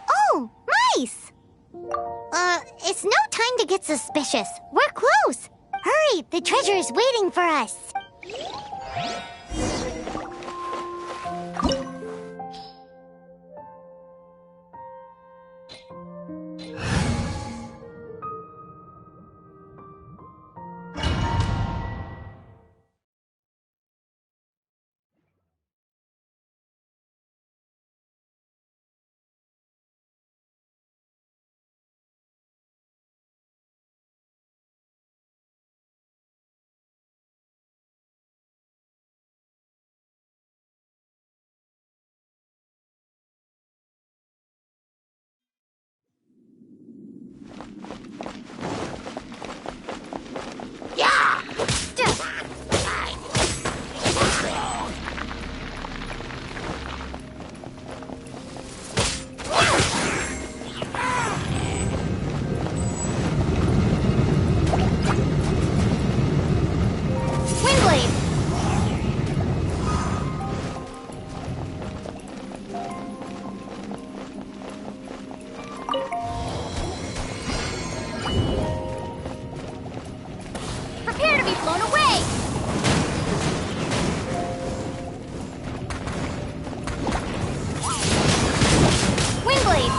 S1: Oh, mice! It's no time to get suspicious. We're close. Hurry, the treasure is waiting for us.
S2: Prepare to be blown away! Wingblade!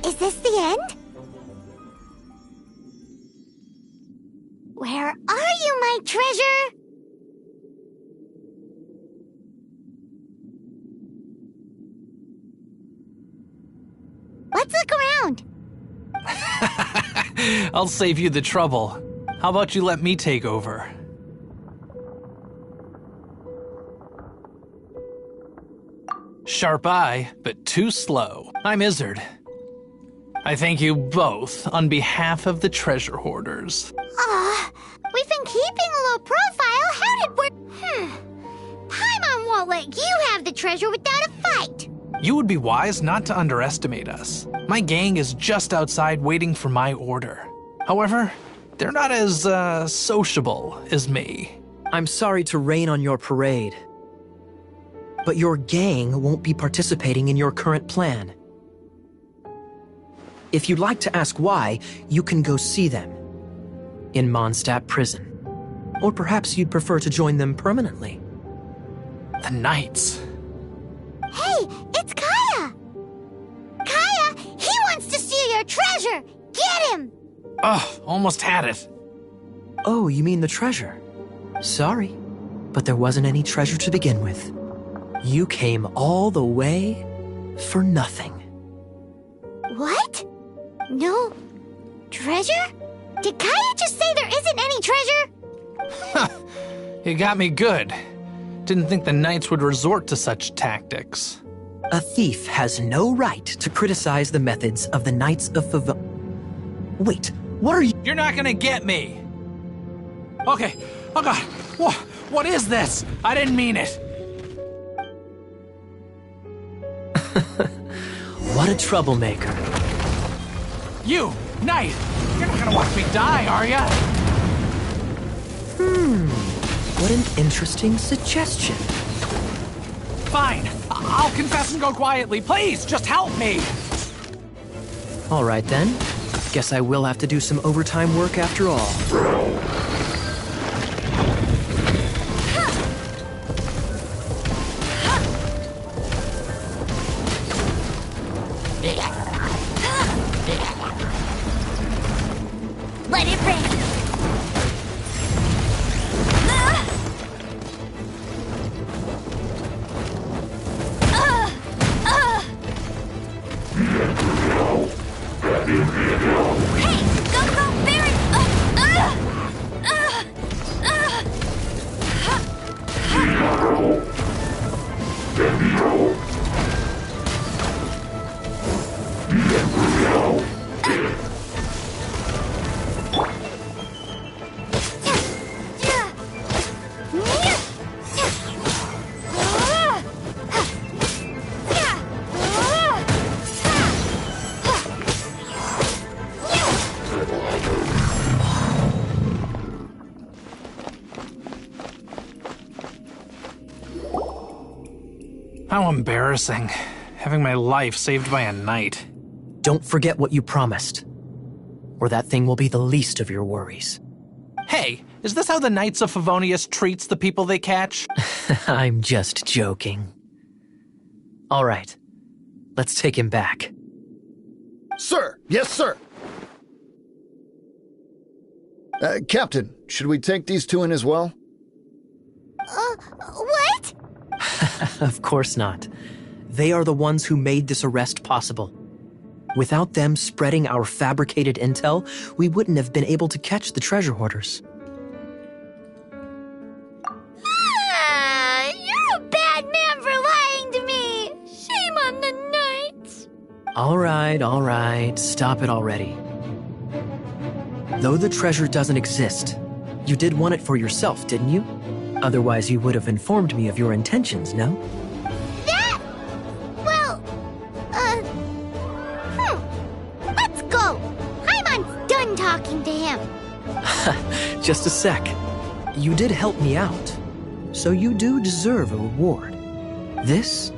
S1: Is this the end? Where are you, my treasure? Let's look around.
S15: I'll save you the trouble. How about you let me take over? Sharp eye, but too slow. I'm Izzard. I thank you both on behalf of the treasure hoarders.
S1: We've been keeping a low profile. How did we... Paimon won't let you have the treasure without a fight.
S15: You would be wise not to underestimate us. My gang is just outside waiting for my order. However, they're not as, sociable as me.
S7: I'm sorry to rain on your parade, but your gang won't be participating in your current plan. If you'd like to ask why, you can go see them in Mondstadt prison. Or perhaps you'd prefer to join them permanently.
S15: The Knights.
S1: Hey, it's Kaya! Kaya, he wants to steal your treasure! Get him!
S15: Ugh, almost had it.
S7: Oh, you mean the treasure? Sorry, but there wasn't any treasure to begin with. You came all the way for nothing.
S1: What? No treasure? Did Kaya just say there isn't any treasure?
S15: You got me good. Didn't think the Knights would resort to such tactics.
S7: A thief has no right to criticize the methods of the Knights of Wait, what are you—
S15: You're not gonna get me! Okay, oh god, what is this? I didn't mean it!
S7: What a troublemaker.
S15: You, Knight! You're not gonna watch me die, are ya?
S7: What an interesting suggestion.
S15: Fine, I'll confess and go quietly. Please, just help me!
S7: All right then. Guess I will have to do some overtime work after all.
S2: Let it rain!
S15: How embarrassing. Having my life saved by a knight.
S7: Don't forget what you promised, or that thing will be the least of your worries.
S15: Hey, is this how the Knights of Favonius treats the people they catch?
S7: I'm just joking. All right, let's take him back.
S16: Sir! Yes, sir! Captain, should we take these two in as well?
S1: What?
S7: Of course not. They are the ones who made this arrest possible. Without them spreading our fabricated intel, we wouldn't have been able to catch the treasure hoarders.
S1: You're a bad man for lying to me! Shame on the Knights!
S7: All right, stop it already. Though the treasure doesn't exist, you did want it for yourself, didn't you? Otherwise, you would have informed me of your intentions, no?
S1: That? Well, let's go! Paimon's done talking to him.
S7: Just a sec. You did help me out, so you do deserve a reward. This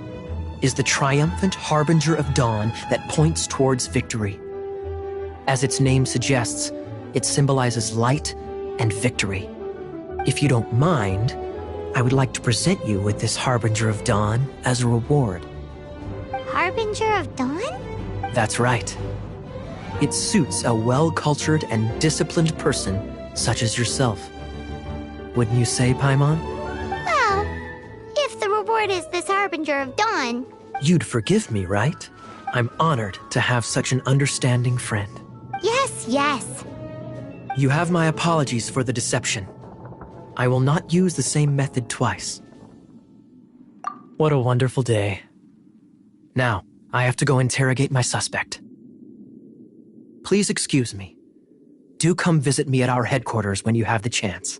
S7: is the triumphant harbinger of dawn that points towards victory. As its name suggests, it symbolizes light and victory. If you don't mind, I would like to present you with this harbinger of dawn as a reward.
S1: Harbinger of dawn?
S7: That's right. It suits a well-cultured and disciplined person such as yourself. Wouldn't you say, Paimon?
S1: Well, if the reward is this harbinger of dawn...
S7: You'd forgive me, right? I'm honored to have such an understanding friend.
S1: Yes.
S7: You have my apologies for the deception. I will not use the same method twice. What a wonderful day. Now, I have to go interrogate my suspect. Please excuse me. Do come visit me at our headquarters when you have the chance.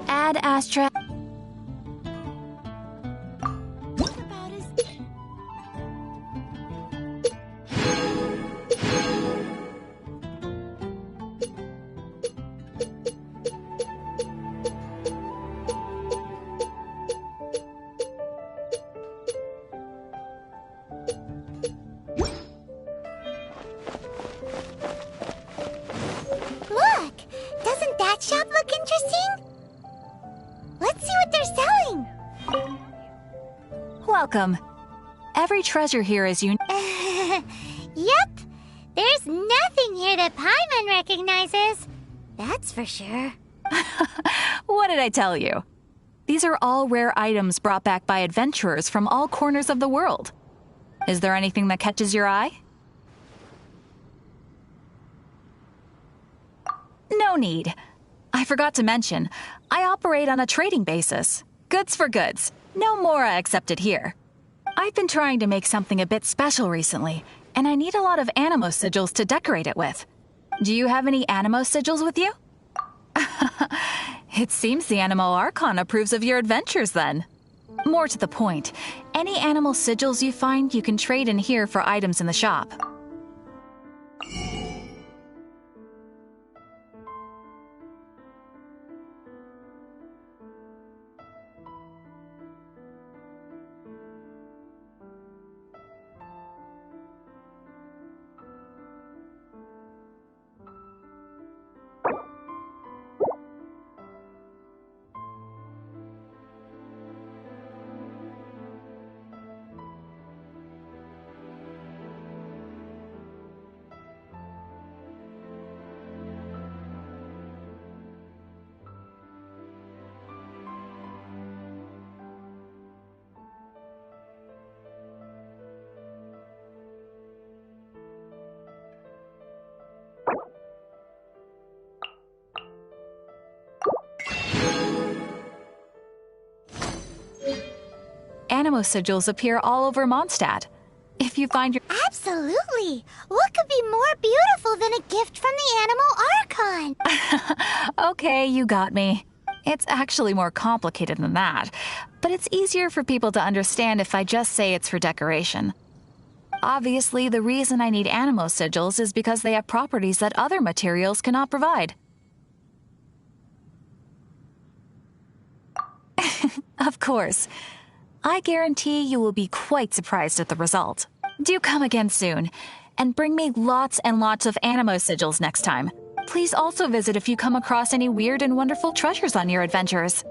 S13: Ad Astra.
S1: Look! Doesn't that shop look interesting? Let's see what they're selling.
S13: Welcome. Every treasure here is unique.
S1: Yep. There's nothing here that Paimon recognizes. That's for sure.
S13: What did I tell you? These are all rare items brought back by adventurers from all corners of the world. Is there anything that catches your eye? No need. I forgot to mention, I operate on a trading basis. Goods for goods. No Mora accepted here. I've been trying to make something a bit special recently, and I need a lot of animo sigils to decorate it with. Do you have any animo sigils with you? It seems the Animo Archon approves of your adventures then. More to the point, any animal sigils you find you can trade in here for items in the shop. Animo sigils appear all over Mondstadt. If you find your...
S1: Absolutely! What could be more beautiful than a gift from the Animo Archon?
S13: Okay, you got me. It's actually more complicated than that, but it's easier for people to understand if I just say it's for decoration. Obviously, the reason I need animo sigils is because they have properties that other materials cannot provide. Of course. I guarantee you will be quite surprised at the result. Do come again soon, and bring me lots and lots of animo sigils next time. Please also visit if you come across any weird and wonderful treasures on your adventures.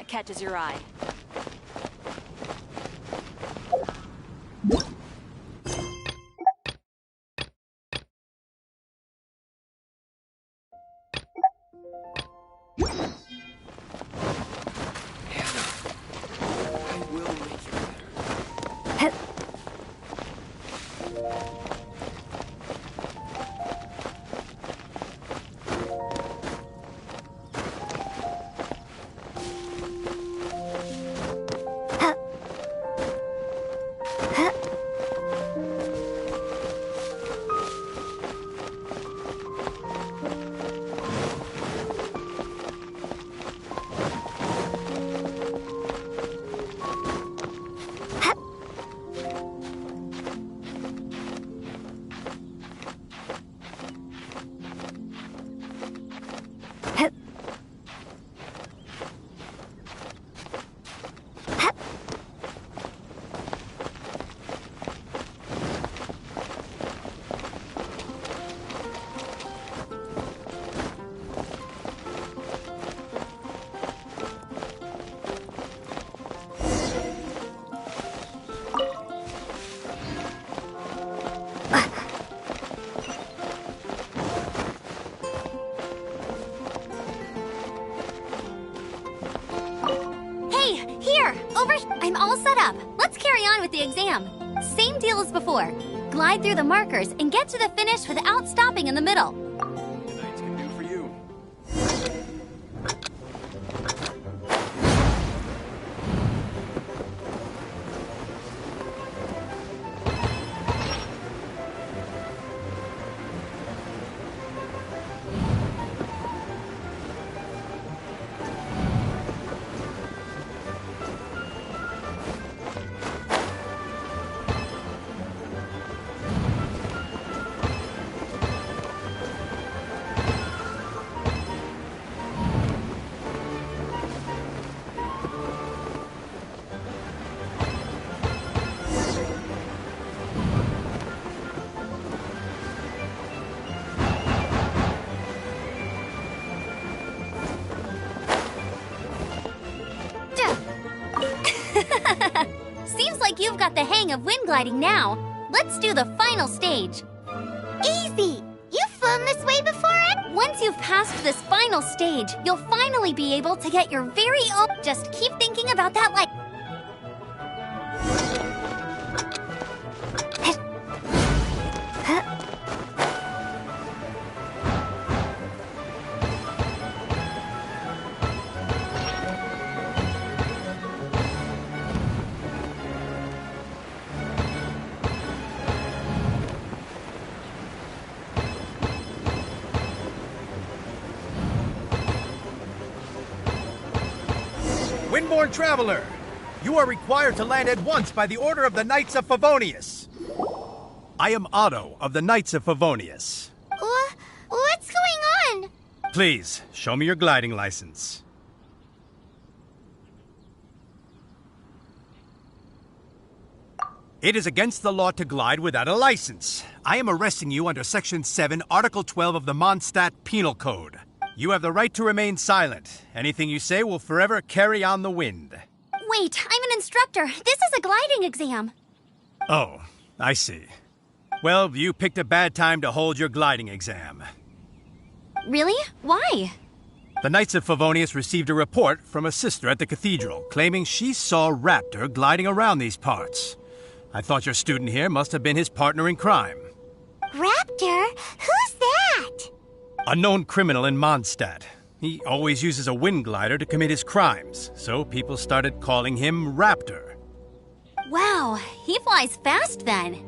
S6: catches your eye.
S2: I'm all set up. Let's carry on with the exam. Same deal as before. Glide through the markers and get to the finish without stopping in the middle.
S4: The knights can do for you.
S2: Seems like you've got the hang of wind gliding now. Let's do the final stage.
S1: Easy! You've flown this way before?
S2: Once you've passed this final stage, you'll finally be able to get your very own... Just keep thinking about that light.
S17: Windborne Traveler, you are required to land at once by the order of the Knights of Favonius. I am Otto of the Knights of Favonius.
S1: What's going on?
S17: Please, show me your gliding license. It is against the law to glide without a license. I am arresting you under Section 7, Article 12 of the Mondstadt Penal Code. You have the right to remain silent. Anything you say will forever carry on the wind.
S2: Wait, I'm an instructor. This is a gliding exam.
S17: Oh, I see. Well, you picked a bad time to hold your gliding exam.
S2: Really? Why?
S17: The Knights of Favonius received a report from a sister at the cathedral claiming she saw Raptor gliding around these parts. I thought your student here must have been his partner in crime.
S1: Raptor? Who's that?
S17: A known criminal in Mondstadt. He always uses a wind glider to commit his crimes, so people started calling him Raptor.
S2: Wow, he flies fast then.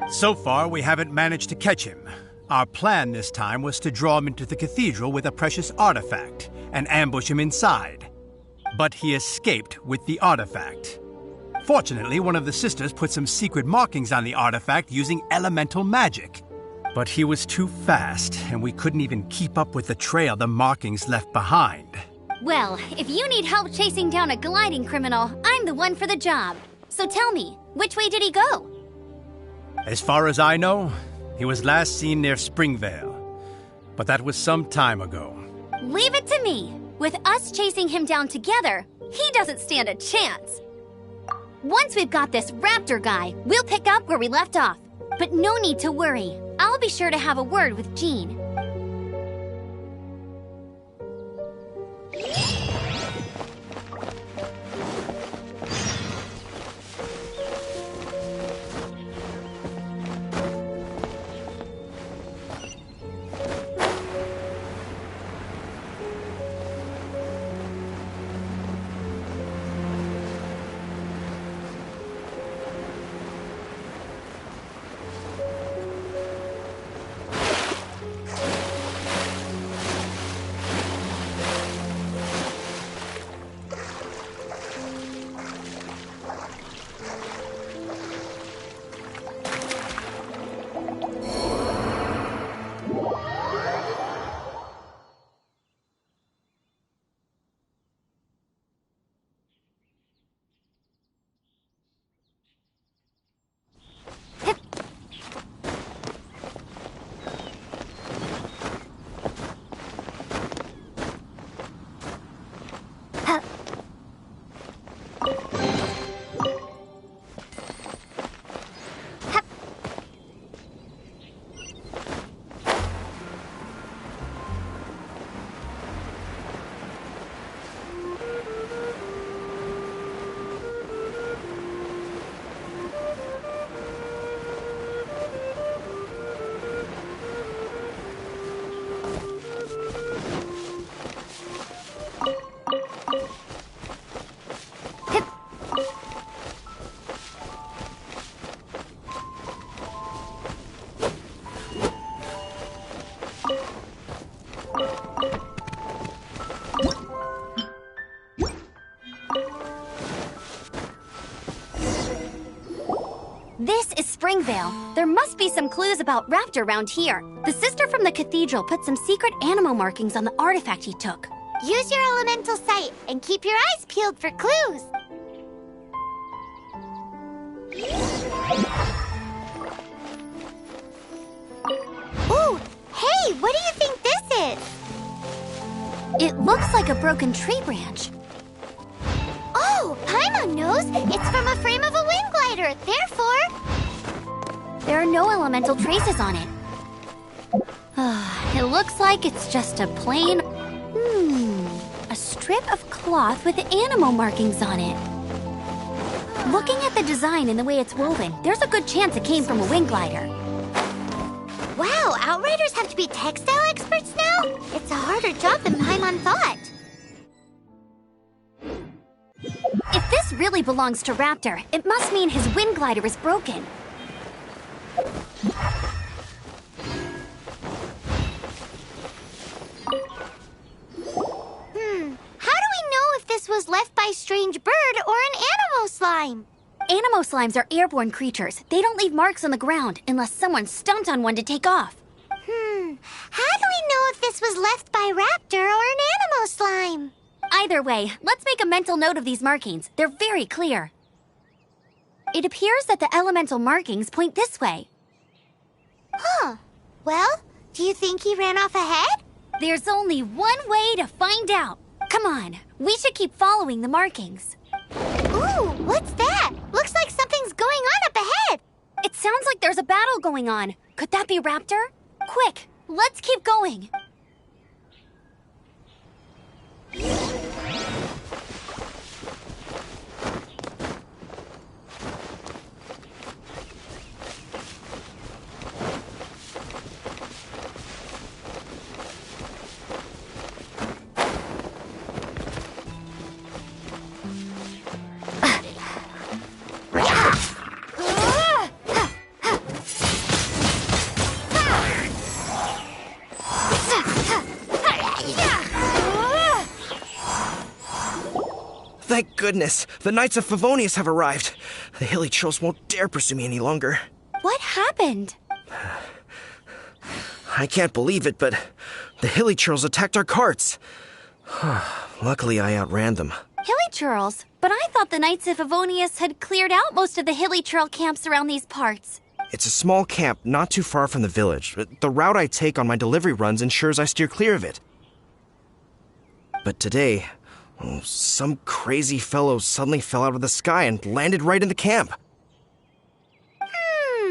S17: So far, we haven't managed to catch him. Our plan this time was to draw him into the cathedral with a precious artifact and ambush him inside. But he escaped with the artifact. Fortunately, one of the sisters put some secret markings on the artifact using elemental magic. But he was too fast, and we couldn't even keep up with the trail the markings left behind.
S2: Well, if you need help chasing down a gliding criminal, I'm the one for the job. So tell me, which way did he go?
S17: As far as I know, he was last seen near Springvale. But that was some time ago.
S2: Leave it to me. With us chasing him down together, he doesn't stand a chance. Once we've got this raptor guy, we'll pick up where we left off. But no need to worry. I'll be sure to have a word with Jean. This is Springvale. There must be some clues about Raptor around here. The sister from the cathedral put some secret animal markings on the artifact he took.
S1: Use your elemental sight and keep your eyes peeled for clues. Ooh, hey, what do you think this is?
S2: It looks like a broken tree branch.
S1: Oh, Paimon knows. It's from a frame of a wind glider. Therefore,
S2: there are no elemental traces on it. It looks like it's just a plain... a strip of cloth with animal markings on it. Looking at the design and the way it's woven, there's a good chance it came from a wind glider.
S1: Wow, Outriders have to be textile experts now? It's a harder job than Paimon thought.
S2: If this really belongs to Raptor, it must mean his wind glider is broken.
S1: How do we know if this was left by strange bird or an animo slime?
S2: Animo slimes are airborne creatures. They don't leave marks on the ground unless someone stomped on one to take off.
S1: How do we know if this was left by Raptor or an animo slime?
S2: Either way, let's make a mental note of these markings. They're very clear. It appears that the elemental markings point this way.
S1: Huh. Well, do you think he ran off ahead?
S2: There's only one way to find out. Come on, we should keep following the markings.
S1: Ooh, what's that? Looks like something's going on up ahead.
S2: It sounds like there's a battle going on. Could that be Raptor? Quick, let's keep going.
S18: Thank goodness! The Knights of Favonius have arrived. The hilly trolls won't dare pursue me any longer.
S2: What happened?
S18: I can't believe it, but the hilly trolls attacked our carts. Luckily, I outran them.
S2: Hilly churls? But I thought the Knights of Favonius had cleared out most of the hilly churl camps around these parts.
S18: It's a small camp not too far from the village. The route I take on my delivery runs ensures I steer clear of it. But today, some crazy fellow suddenly fell out of the sky and landed right in the camp.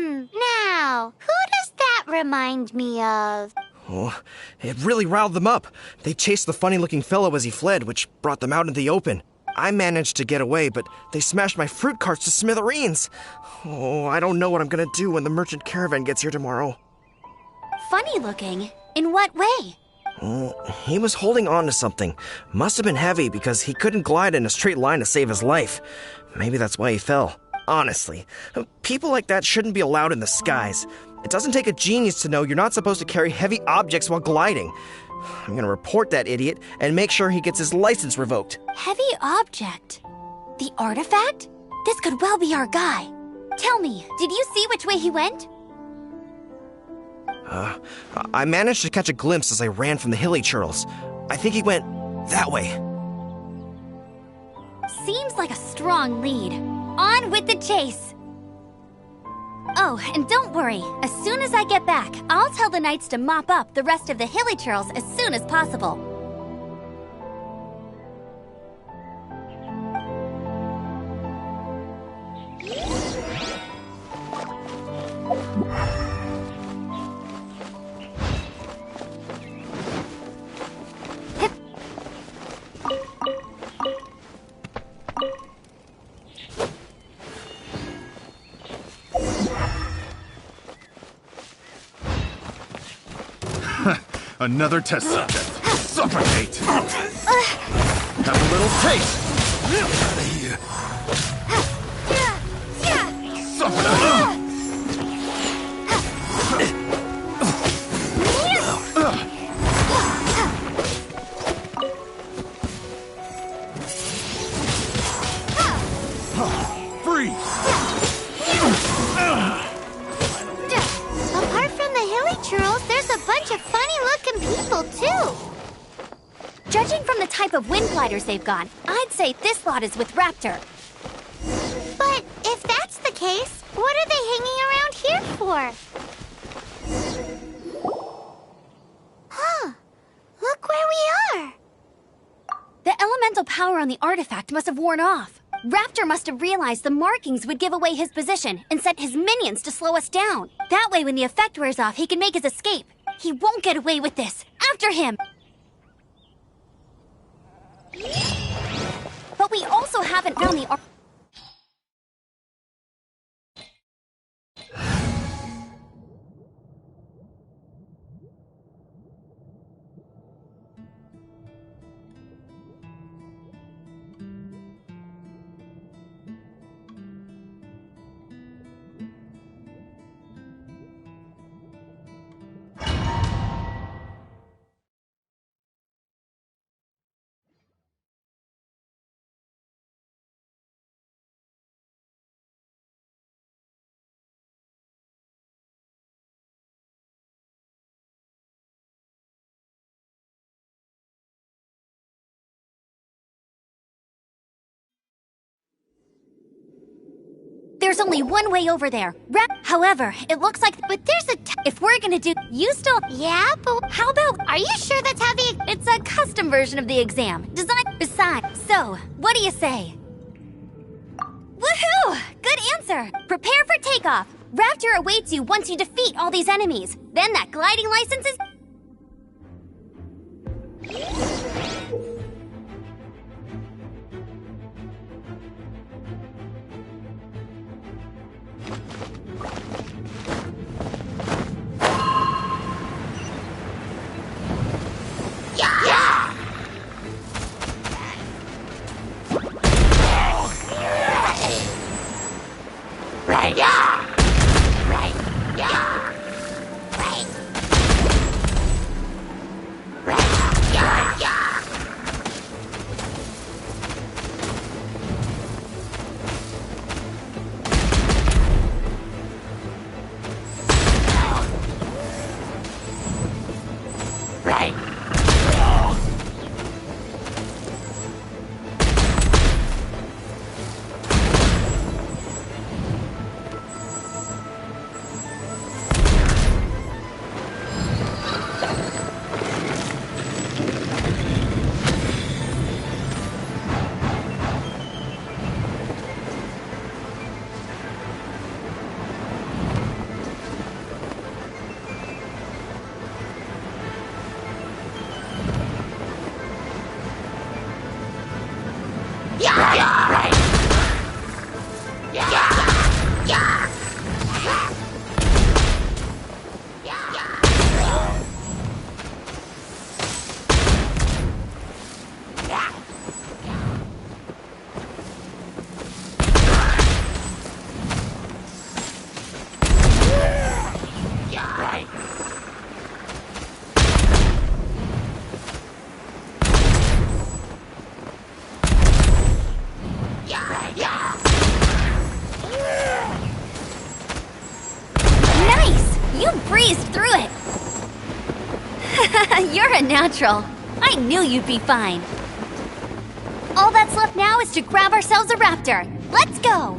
S1: Now, who does that remind me of?
S18: Oh, it really riled them up. They chased the funny-looking fellow as he fled, which brought them out in the open. I managed to get away, but they smashed my fruit carts to smithereens. Oh, I don't know what I'm gonna do when the merchant caravan gets here tomorrow.
S2: Funny looking? In what way?
S18: He was holding on to something. Must have been heavy because he couldn't glide in a straight line to save his life. Maybe that's why he fell. Honestly, people like that shouldn't be allowed in the skies. It doesn't take a genius to know you're not supposed to carry heavy objects while gliding. I'm gonna report that idiot and make sure he gets his license revoked.
S2: Heavy object? The artifact? This could well be our guy. Tell me, did you see which way he went?
S18: I managed to catch a glimpse as I ran from the hilly churls. I think he went that way.
S2: Seems like a strong lead. On with the chase! Oh, and don't worry. As soon as I get back, I'll tell the knights to mop up the rest of the hilly churls as soon as possible.
S4: Another test subject. Suffocate! Have a little taste! Get out of here! Suffocate! Freeze!
S1: Apart from the hilly churls, there's a bunch of funny-looking people, too.
S2: Judging from the type of wind gliders they've got, I'd say this lot is with Raptor.
S1: But if that's the case, what are they hanging around here for? Huh. Look where we are.
S2: The elemental power on the artifact must have worn off. Raptor must have realized the markings would give away his position and sent his minions to slow us down. That way, when the effect wears off, he can make his escape. He won't get away with this. After him! But we also haven't found the There's only one way over there. However, it looks like... But there's if we're gonna do... You still...
S1: Yeah, but
S2: how about...
S1: Are you sure that's how the...
S2: It's a custom version of the exam. Designed... Besides... So, what do you say? Woohoo! Good answer! Prepare for takeoff. Raptor awaits you once you defeat all these enemies. Then that gliding license is... You're a natural. I knew you'd be fine. All that's left now is to grab ourselves a raptor. Let's go!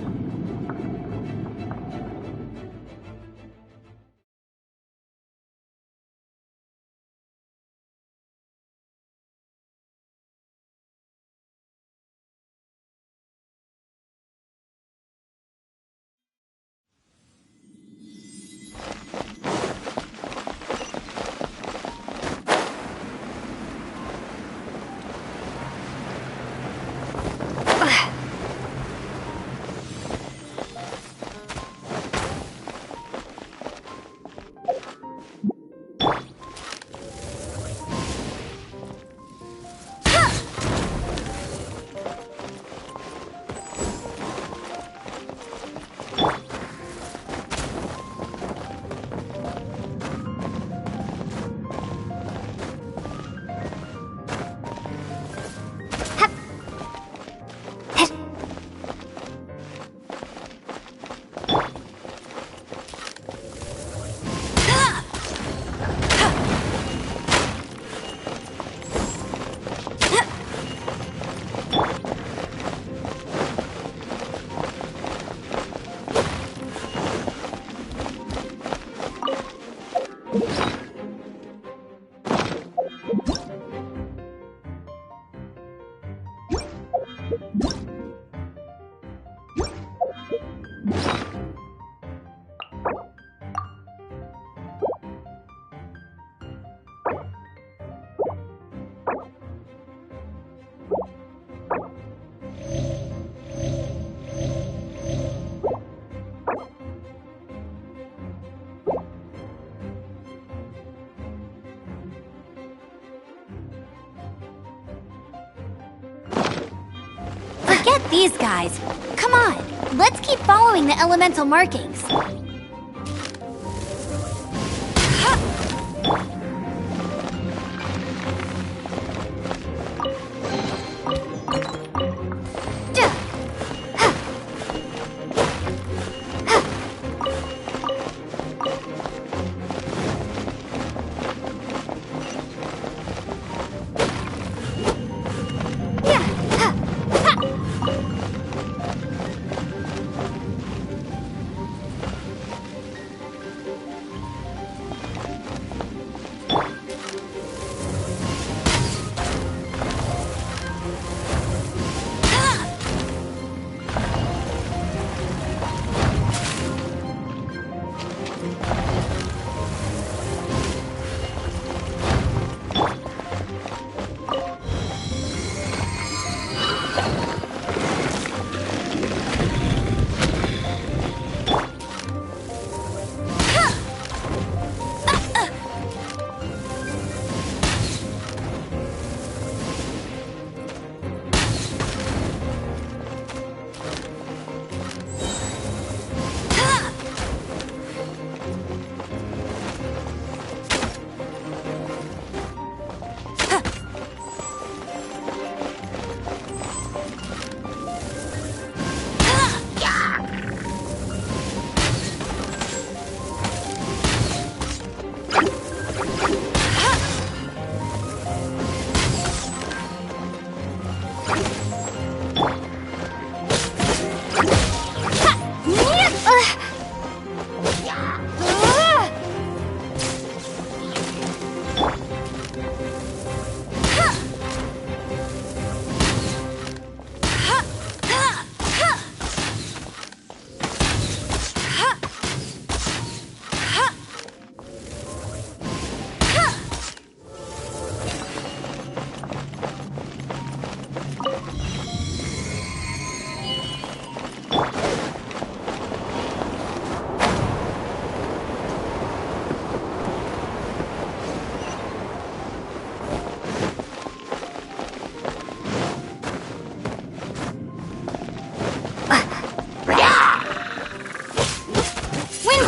S2: Forget these guys. Come on, let's keep following the elemental markings.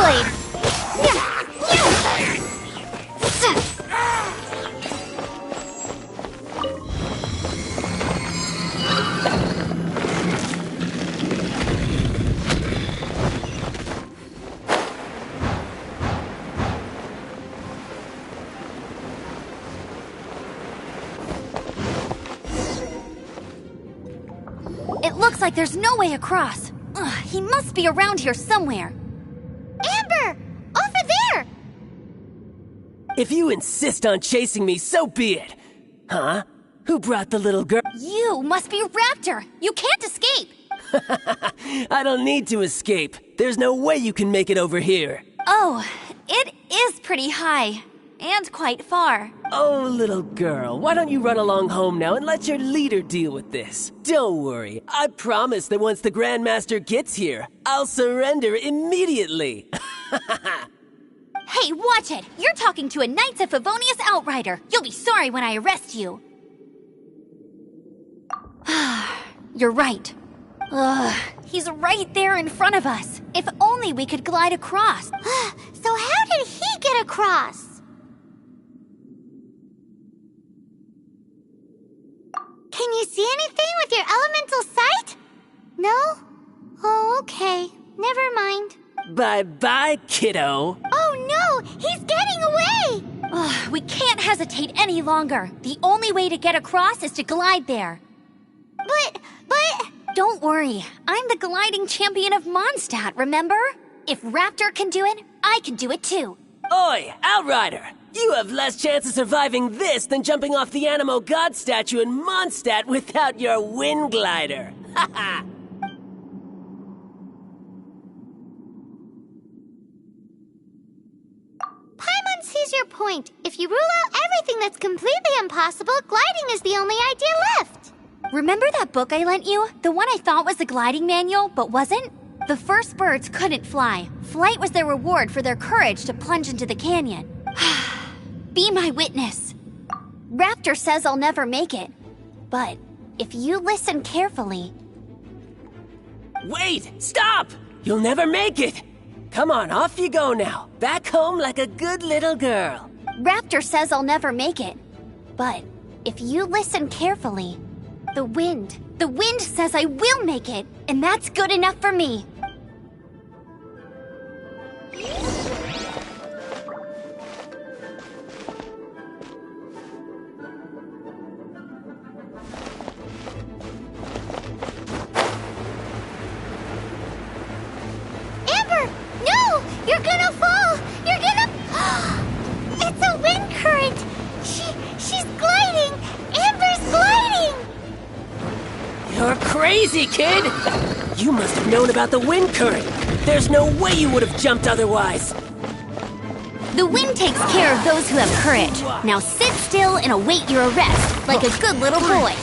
S1: Keyblade!
S2: It looks like there's no way across. Ugh, he must be around here somewhere.
S1: Amber! Over there!
S19: If you insist on chasing me, so be it. Huh? Who brought the little girl?
S2: You must be Raptor! You can't escape!
S19: I don't need to escape. There's no way you can make it over here.
S2: Oh, it is pretty high. And quite far.
S19: Oh, little girl, why don't you run along home now and let your leader deal with this? Don't worry, I promise that once the Grandmaster gets here, I'll surrender immediately.
S2: Hey, watch it! You're talking to a Knights of Favonius outrider. You'll be sorry when I arrest you. You're right. Ugh, he's right there in front of us. If only we could glide across.
S1: So how did he get across? Can you see anything with your elemental sight? No? Oh, okay. Never mind.
S19: Bye-bye, kiddo.
S1: Oh no! He's getting away!
S2: Ugh, we can't hesitate any longer. The only way to get across is to glide there.
S1: But...
S2: Don't worry. I'm the gliding champion of Mondstadt, remember? If Raptor can do it, I can do it too.
S19: Oi, Outrider! You have less chance of surviving this than jumping off the Animo God statue in Mondstadt without your wind glider. Haha!
S1: Paimon sees your point. If you rule out everything that's completely impossible, gliding is the only idea left.
S2: Remember that book I lent you? The one I thought was the gliding manual, but wasn't? The first birds couldn't fly. Flight was their reward for their courage to plunge into the canyon. Be my witness. Raptor says I'll never make it. But if you listen carefully...
S19: Wait! Stop! You'll never make it! Come on, off you go now. Back home like a good little girl.
S2: Raptor says I'll never make it. But if you listen carefully... The wind says I will make it, and that's good enough for me.
S1: Amber! No! You're gonna fall! You're gonna... It's a wind current! She's gliding! Amber's gliding!
S19: You're crazy, kid! You must have known about the wind current. There's no way you would have jumped otherwise.
S2: The wind takes care of those who have courage. Now sit still and await your arrest, like a good little boy.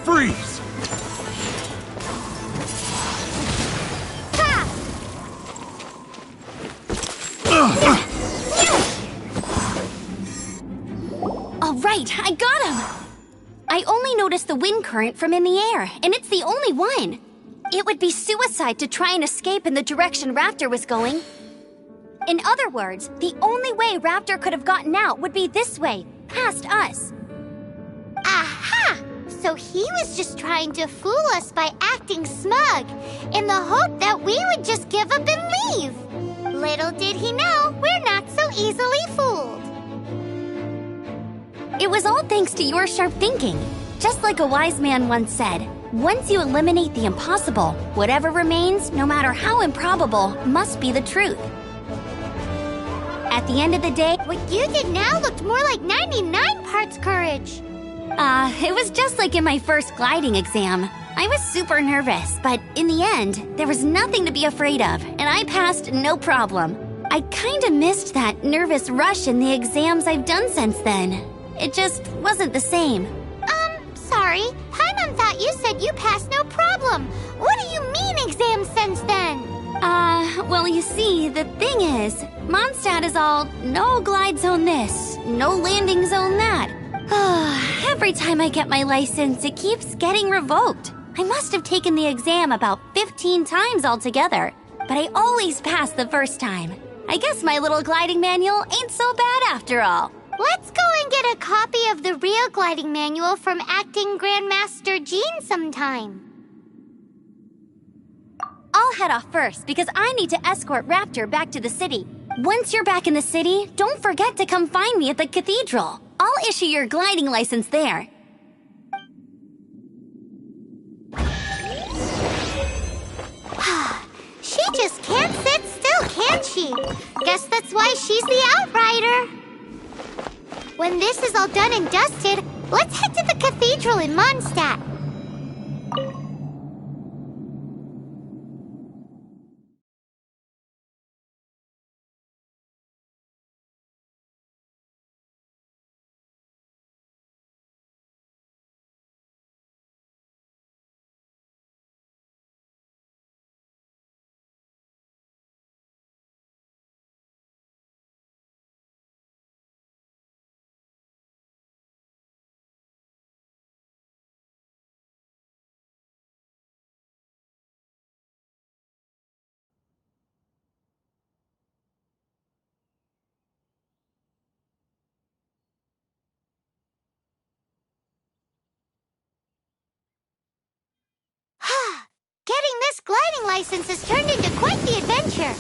S4: Freeze!
S2: All right, I got him! I only noticed the wind current from in the air, and it's the only one. It would be suicide to try and escape in the direction Raptor was going. In other words, the only way Raptor could have gotten out would be this way, past us.
S1: Aha! So he was just trying to fool us by acting smug, in the hope that we would just give up and leave. Little did he know, we're not so easily fooled.
S2: It was all thanks to your sharp thinking. Just like a wise man once said, once you eliminate the impossible, whatever remains, no matter how improbable, must be the truth. At the end of the day,
S1: what you did now looked more like 99 parts courage.
S2: It was just like in my first gliding exam. I was super nervous, but in the end, there was nothing to be afraid of, and I passed no problem. I kinda missed that nervous rush in the exams I've done since then. It just wasn't the same.
S1: Sorry. Paimon thought you said you passed no problem. What do you mean exam sense then?
S2: Well, you see, the thing is, Mondstadt is all no glide zone this, no landing zone that. Every time I get my license, it keeps getting revoked. I must have taken the exam about 15 times altogether, but I always pass the first time. I guess my little gliding manual ain't so bad after all.
S1: Let's go and get a copy of the real gliding manual from Acting Grandmaster Jean sometime.
S2: I'll head off first because I need to escort Raptor back to the city. Once you're back in the city, don't forget to come find me at the cathedral. I'll issue your gliding license there.
S1: She just can't sit still, can she? Guess that's why she's the Outrider. When this is all done and dusted, let's head to the cathedral in Mondstadt. Getting this gliding license has turned into quite the adventure.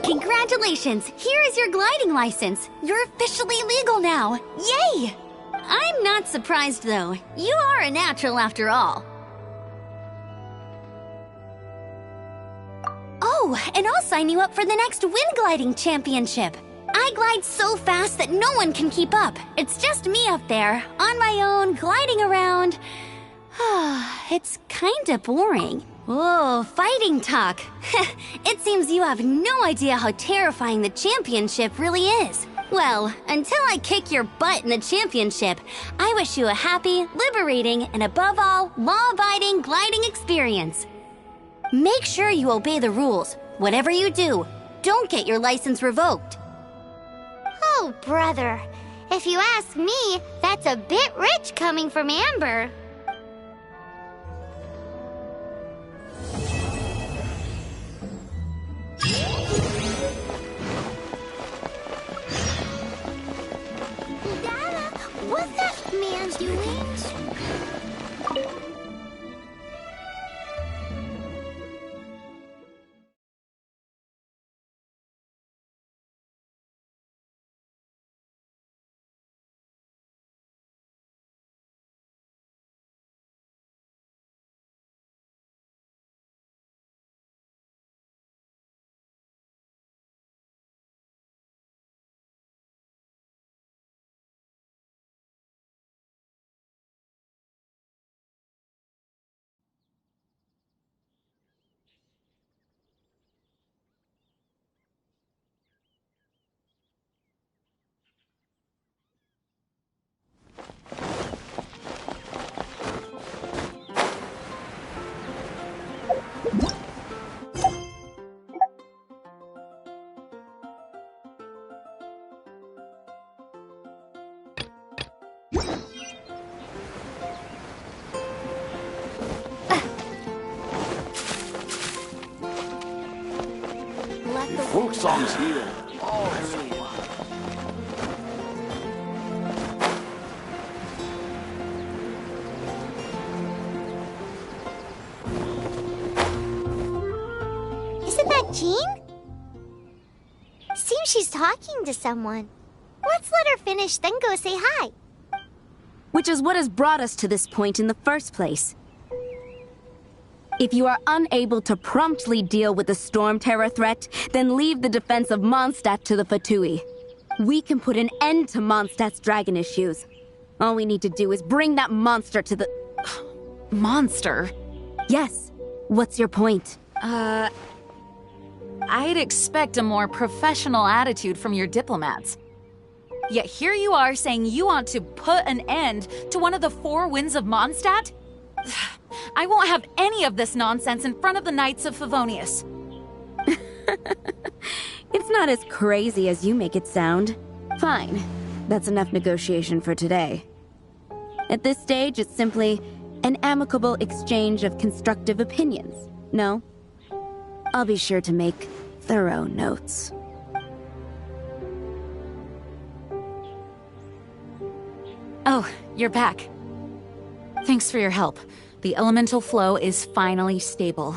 S2: Congratulations! Here is your gliding license. You're officially legal now. Yay! I'm not surprised, though. You are a natural after all. Oh, and I'll sign you up for the next wind gliding championship. I glide so fast that no one can keep up. It's just me up there, on my own, gliding around. It's kinda boring. Whoa, fighting talk. It seems you have no idea how terrifying the championship really is. Well, until I kick your butt in the championship, I wish you a happy, liberating, and above all, law-abiding gliding experience. Make sure you obey the rules. Whatever you do, don't get your license revoked.
S1: Oh, brother. If you ask me, that's a bit rich coming from Amber. Dada, what's that man doing?
S20: Folk songs here. Oh, really?
S1: Isn't that Jean? Seems she's talking to someone. Let's let her finish, then go say hi.
S2: Which is what has brought us to this point in the first place. If you are unable to promptly deal with the Storm Terror threat, then leave the defense of Mondstadt to the Fatui. We can put an end to Mondstadt's dragon issues. All we need to do is bring that monster to the...
S10: Monster?
S2: Yes. What's your point?
S10: I'd expect a more professional attitude from your diplomats. Yet here you are saying you want to put an end to one of the four winds of Mondstadt? I won't have any of this nonsense in front of the Knights of Favonius.
S2: It's not as crazy as you make it sound. Fine. That's enough negotiation for today. At this stage, it's simply an amicable exchange of constructive opinions. No? I'll be sure to make thorough notes.
S10: Oh, you're back. Thanks for your help. The elemental flow is finally stable.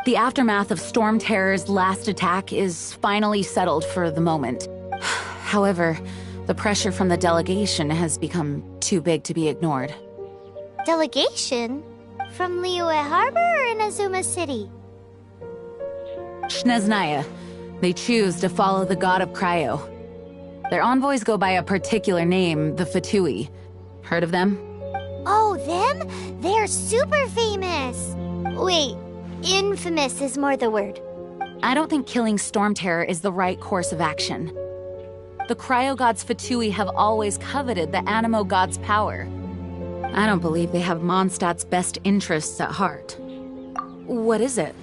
S10: The aftermath of Storm Terror's last attack is finally settled for the moment. However, the pressure from the delegation has become too big to be ignored.
S1: Delegation? From Liyue Harbor or in Azuma City?
S10: Snezhnaya. They choose to follow the god of Cryo. Their envoys go by a particular name, the Fatui. Heard of them?
S1: Oh, them? They're super famous! Wait, infamous is more the word.
S10: I don't think killing Storm Terror is the right course of action. The Cryo God's Fatui have always coveted the Animo God's power. I don't believe they have Mondstadt's best interests at heart. What is it?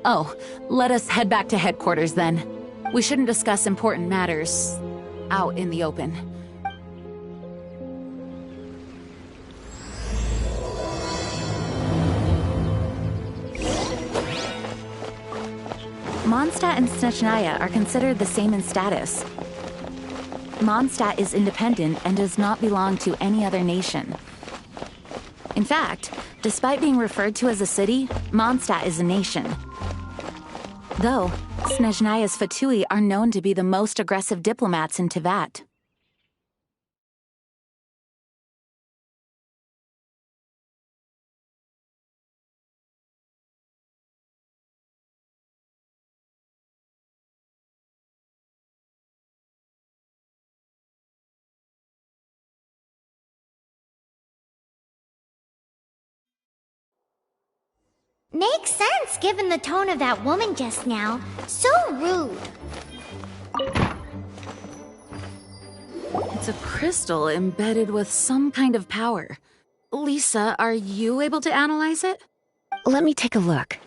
S10: Oh, let us head back to headquarters then. We shouldn't discuss important matters out in the open.
S13: Mondstadt and Snezhnaya are considered the same in status. Mondstadt is independent and does not belong to any other nation. In fact, despite being referred to as a city, Mondstadt is a nation. Though, Snezhnaya's Fatui are known to be the most aggressive diplomats in Teyvat.
S1: Makes sense given the tone of that woman just now. So rude.
S10: It's a crystal embedded with some kind of power. Lisa, are you able to analyze it?
S9: Let me take a look.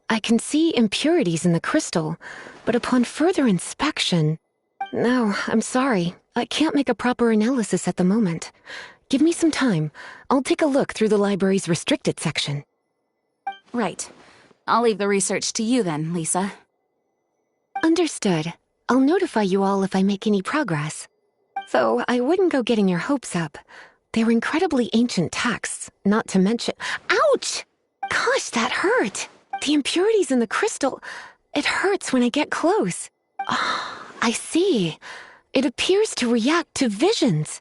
S9: I can see impurities in the crystal, but upon further inspection... No, I'm sorry. I can't make a proper analysis at the moment. Give me some time. I'll take a look through the library's restricted section.
S10: Right. I'll leave the research to you then, Lisa.
S9: Understood. I'll notify you all if I make any progress. Though I wouldn't go getting your hopes up. They're incredibly ancient texts, not to mention... Ouch! Gosh, that hurt! The impurities in the crystal... It hurts when I get close. Oh, I see. It appears to react to visions.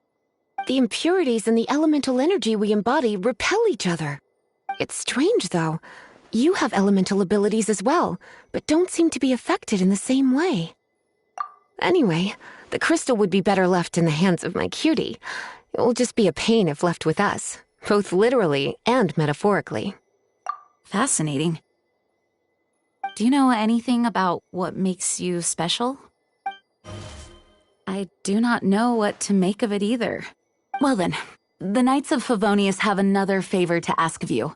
S9: The impurities and the elemental energy we embody repel each other. It's strange, though. You have elemental abilities as well, but don't seem to be affected in the same way. Anyway, the crystal would be better left in the hands of my cutie. It will just be a pain if left with us, both literally and metaphorically.
S10: Fascinating. Do you know anything about what makes you special? I do not know what to make of it either. Well then, the Knights of Favonius have another favor to ask of you.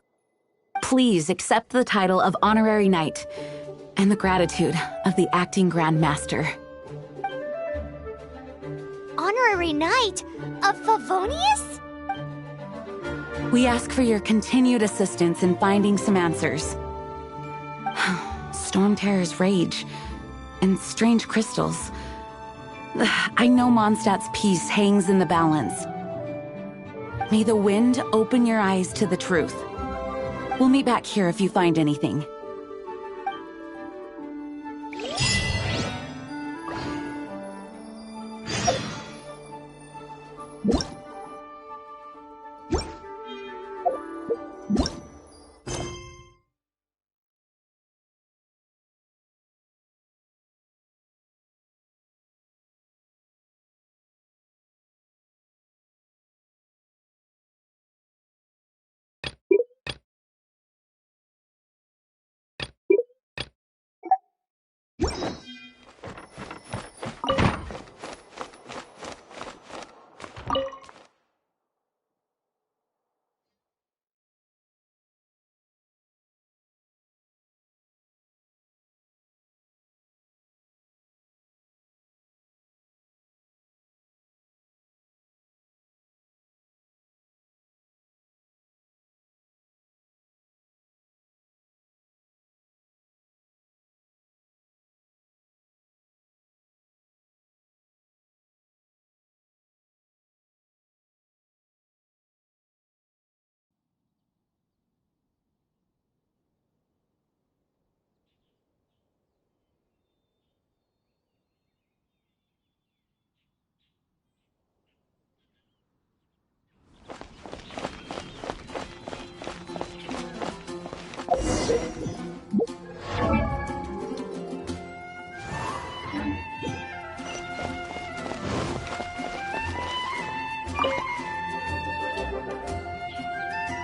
S10: Please accept the title of Honorary Knight and the gratitude of the Acting Grand Master.
S1: Honorary Knight of Favonius?
S10: We ask for your continued assistance in finding some answers. Storm Terror's rage, and strange crystals. I know Mondstadt's peace hangs in the balance. May the wind open your eyes to the truth. We'll meet back here if you find anything.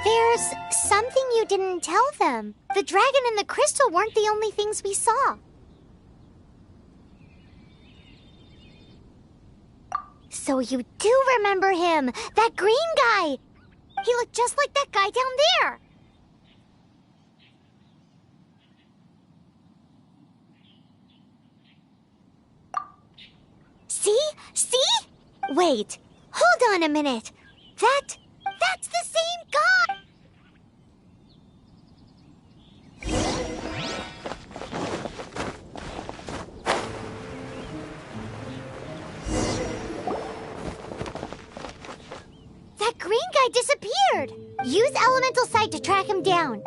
S1: There's something you didn't tell them. The dragon and the crystal weren't the only things we saw. So you do remember him, that green guy. He looked just like that guy down there. See? See? Wait, hold on a minute. That's the same guy! That green guy disappeared! Use Elemental Sight to track him down.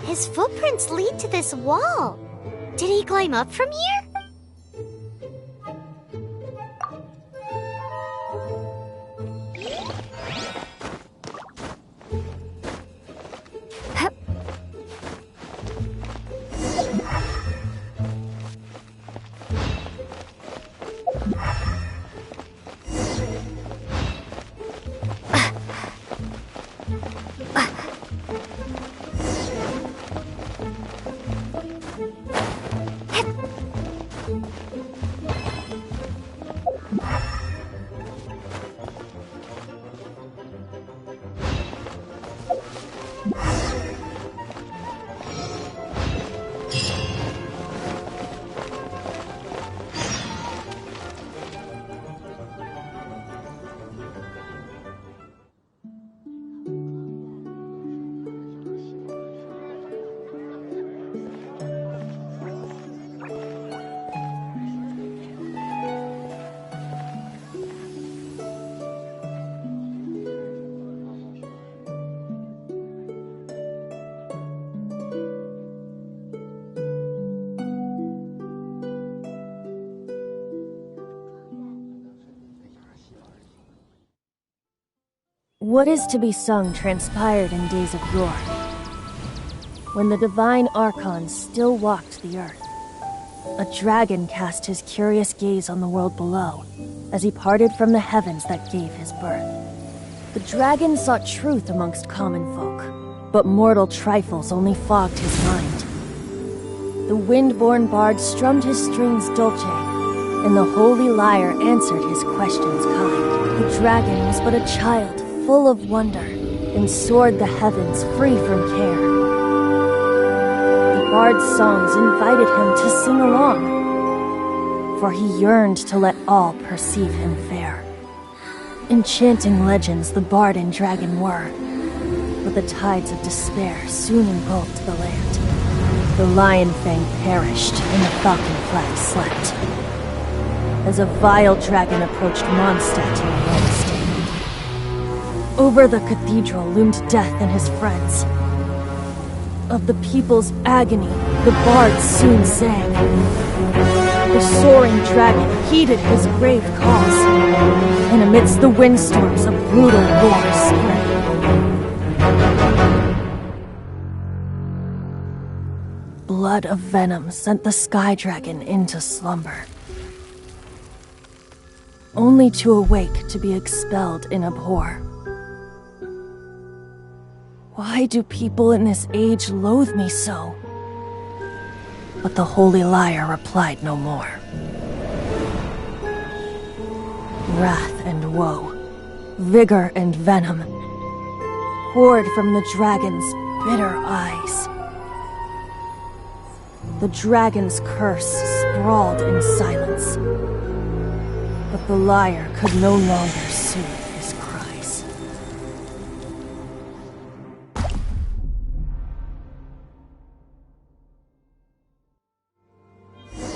S1: His footprints lead to this wall. Did he climb up from here?
S21: What is to be sung transpired in days of yore, when the divine archons still walked the earth. A dragon cast his curious gaze on the world below, as he parted from the heavens that gave his birth. The dragon sought truth amongst common folk, but mortal trifles only fogged his mind. The wind-born bard strummed his strings dulce, and the holy lyre answered his questions kind. The dragon was but a child full of wonder, and soared the heavens free from care. The bard's songs invited him to sing along, for he yearned to let all perceive him fair. Enchanting legends the bard and dragon were, but the tides of despair soon engulfed the land. The lion fang perished, and the falcon flag slept, as a vile dragon approached Mondstadt in a lone stand. Over the cathedral loomed death and his friends. Of the people's agony, the bard soon sang. The soaring dragon heeded his grave cause, and amidst the windstorms a brutal war spread. Blood of venom sent the sky dragon into slumber, only to awake to be expelled in abhor. Why do people in this age loathe me so? But the holy lyre replied no more. Wrath and woe, vigor and venom, poured from the dragon's bitter eyes. The dragon's curse sprawled in silence, but the lyre could no longer soothe his cries.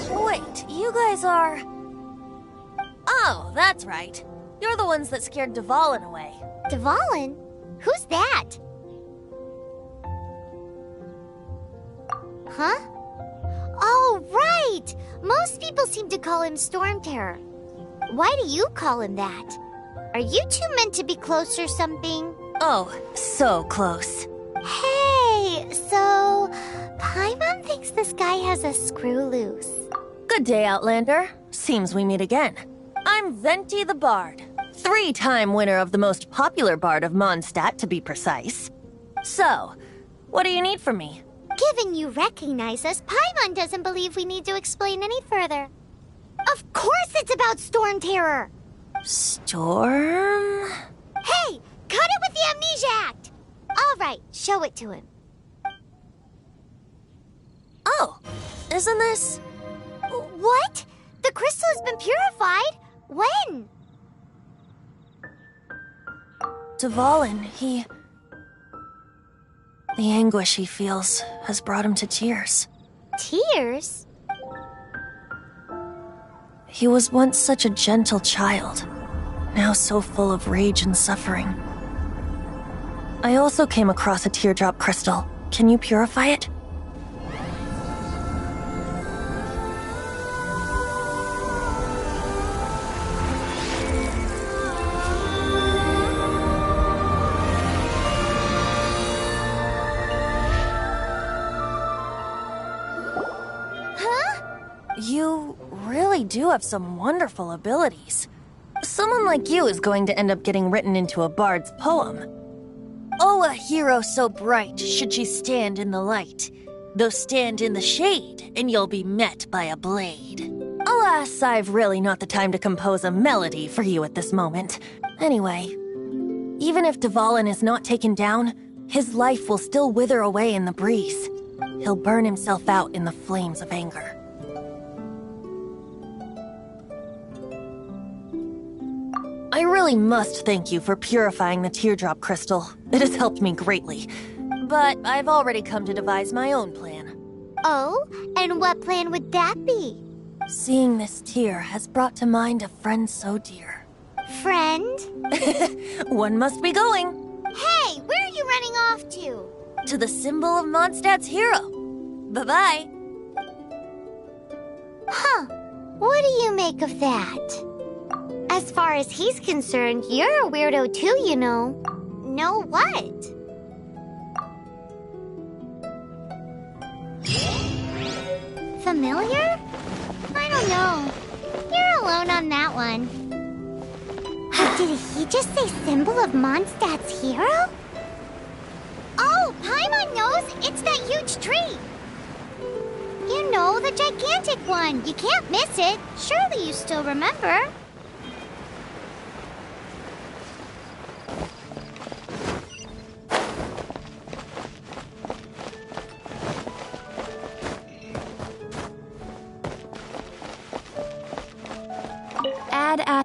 S21: Wait, you guys are... Oh, that's right. You're the ones that scared Dvalin away.
S1: Dvalin? Who's that? Huh? Oh, right! Most people seem to call him Storm Terror. Why do you call him that? Are you two meant to be close or something?
S21: Oh, so close.
S1: Hey, so... Paimon thinks this guy has a screw loose.
S21: Good day, Outlander. Seems we meet again. I'm Venti the Bard, 3-time winner of the most popular bard of Mondstadt, to be precise. So, what do you need from me?
S1: Given you recognize us, Paimon doesn't believe we need to explain any further. Of course it's about Storm Terror!
S21: Storm?
S1: Hey! Cut it with the Amnesia Act! Alright, show it to him.
S21: Oh, isn't this...
S1: What? The crystal has been purified? When?
S21: Dvalin, he... The anguish he feels has brought him to tears.
S1: Tears?
S21: He was once such a gentle child, now so full of rage and suffering. I also came across a teardrop crystal. Can you purify it? You really do have some wonderful abilities. Someone like you is going to end up getting written into a bard's poem. Oh, a hero so bright should she stand in the light, though stand in the shade, and you'll be met by a blade. Alas, I've really not the time to compose a melody for you at this moment. Anyway, even if Dvalin is not taken down, his life will still wither away in the breeze. He'll burn himself out in the flames of anger. I really must thank you for purifying the teardrop crystal. It has helped me greatly. But I've already come to devise my own plan.
S1: Oh? And what plan would that be?
S21: Seeing this tear has brought to mind a friend so dear.
S1: Friend?
S21: One must be going.
S1: Hey, where are you running off to?
S21: To the symbol of Mondstadt's hero. Bye-bye.
S1: Huh. What do you make of that? As far as he's concerned, you're a weirdo too, you know. Know what? Familiar? I don't know. You're alone on that one. Did he just say symbol of Mondstadt's hero? Oh, Paimon knows! It's that huge tree! You know, the gigantic one! You can't miss it! Surely you still remember?
S2: Add.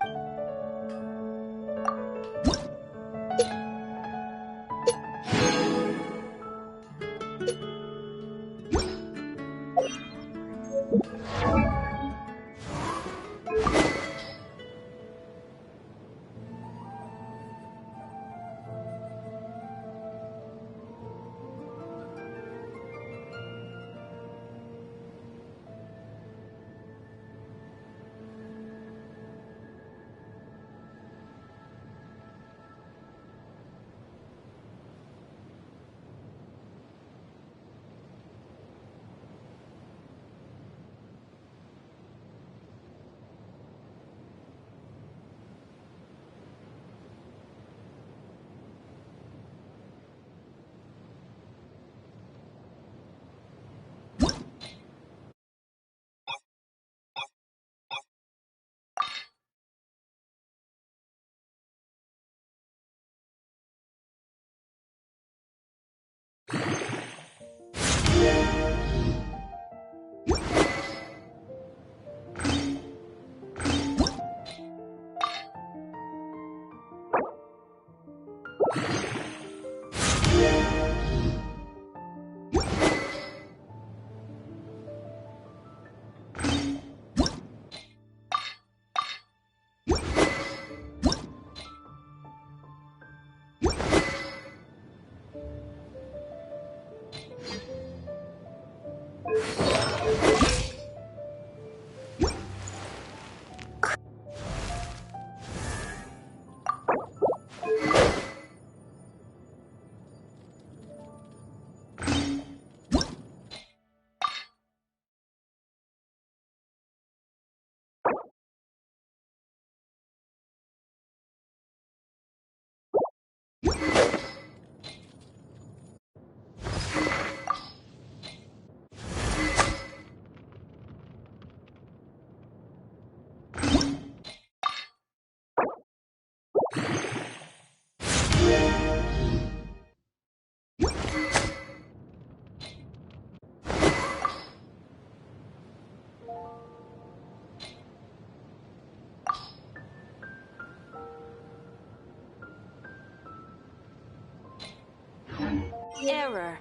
S2: Error.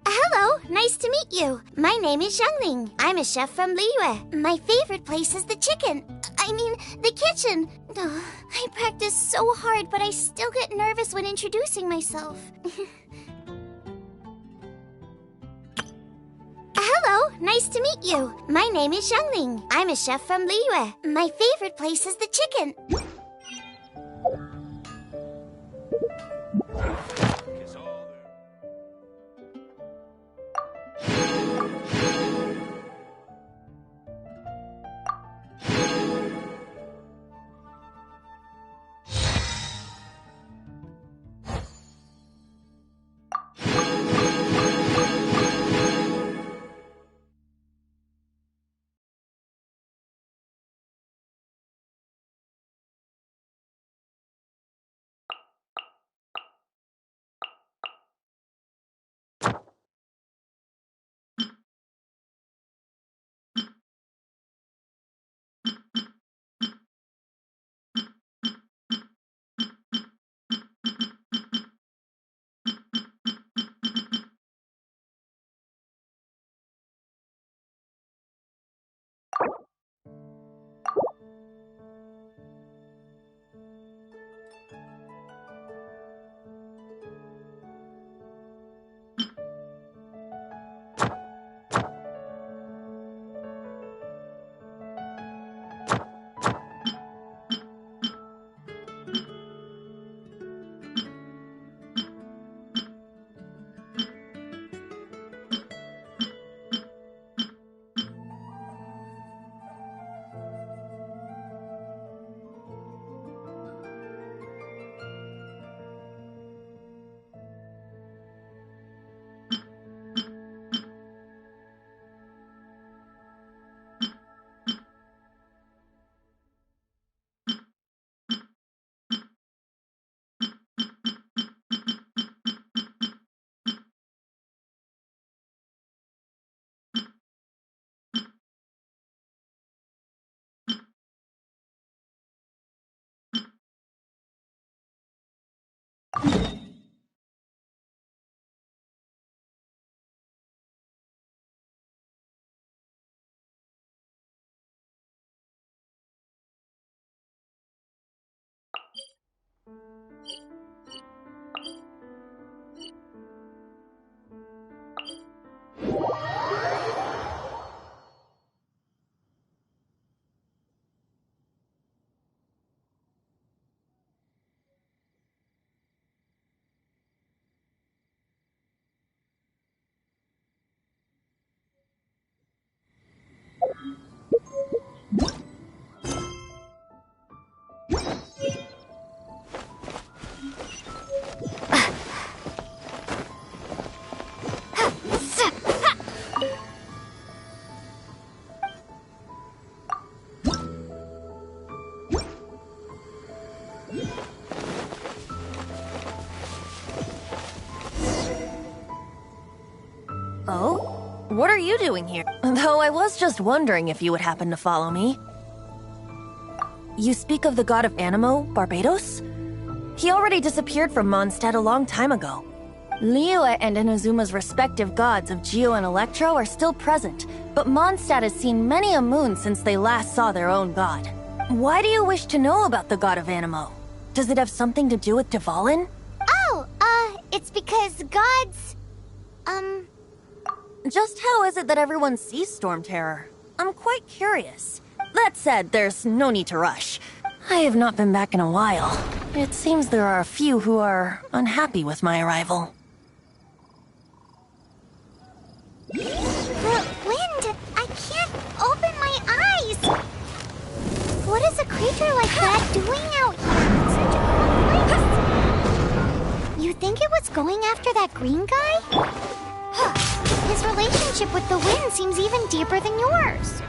S1: Hello, nice to meet you. My name is Xiangling. I'm a chef from Liyue. My favorite place is the the kitchen. I practice so hard, but I still get nervous when introducing myself. Hello, nice to meet you. My name is Xiangling. I'm a chef from Liyue. My favorite place is the chicken.
S5: Oh? What are you doing here? Though I was just wondering if you would happen to follow me. You speak of the god of Animo, Barbados? He already disappeared from Mondstadt a long time ago. Liyue and Inazuma's respective gods of Geo and Electro are still present, but Mondstadt has seen many a moon since they last saw their own god. Why do you wish to know about the god of Animo? Does it have something to do with Dvalin?
S1: Oh, it's because gods...
S5: Just how is it that everyone sees Storm Terror? I'm quite curious. That said, there's no need to rush. I have not been back in a while. It seems there are a few who are unhappy with my arrival.
S1: The wind! I can't open my eyes! What is a creature like that doing out here in such a cold place? You think it was going after that green guy? His relationship with the wind seems even deeper than yours.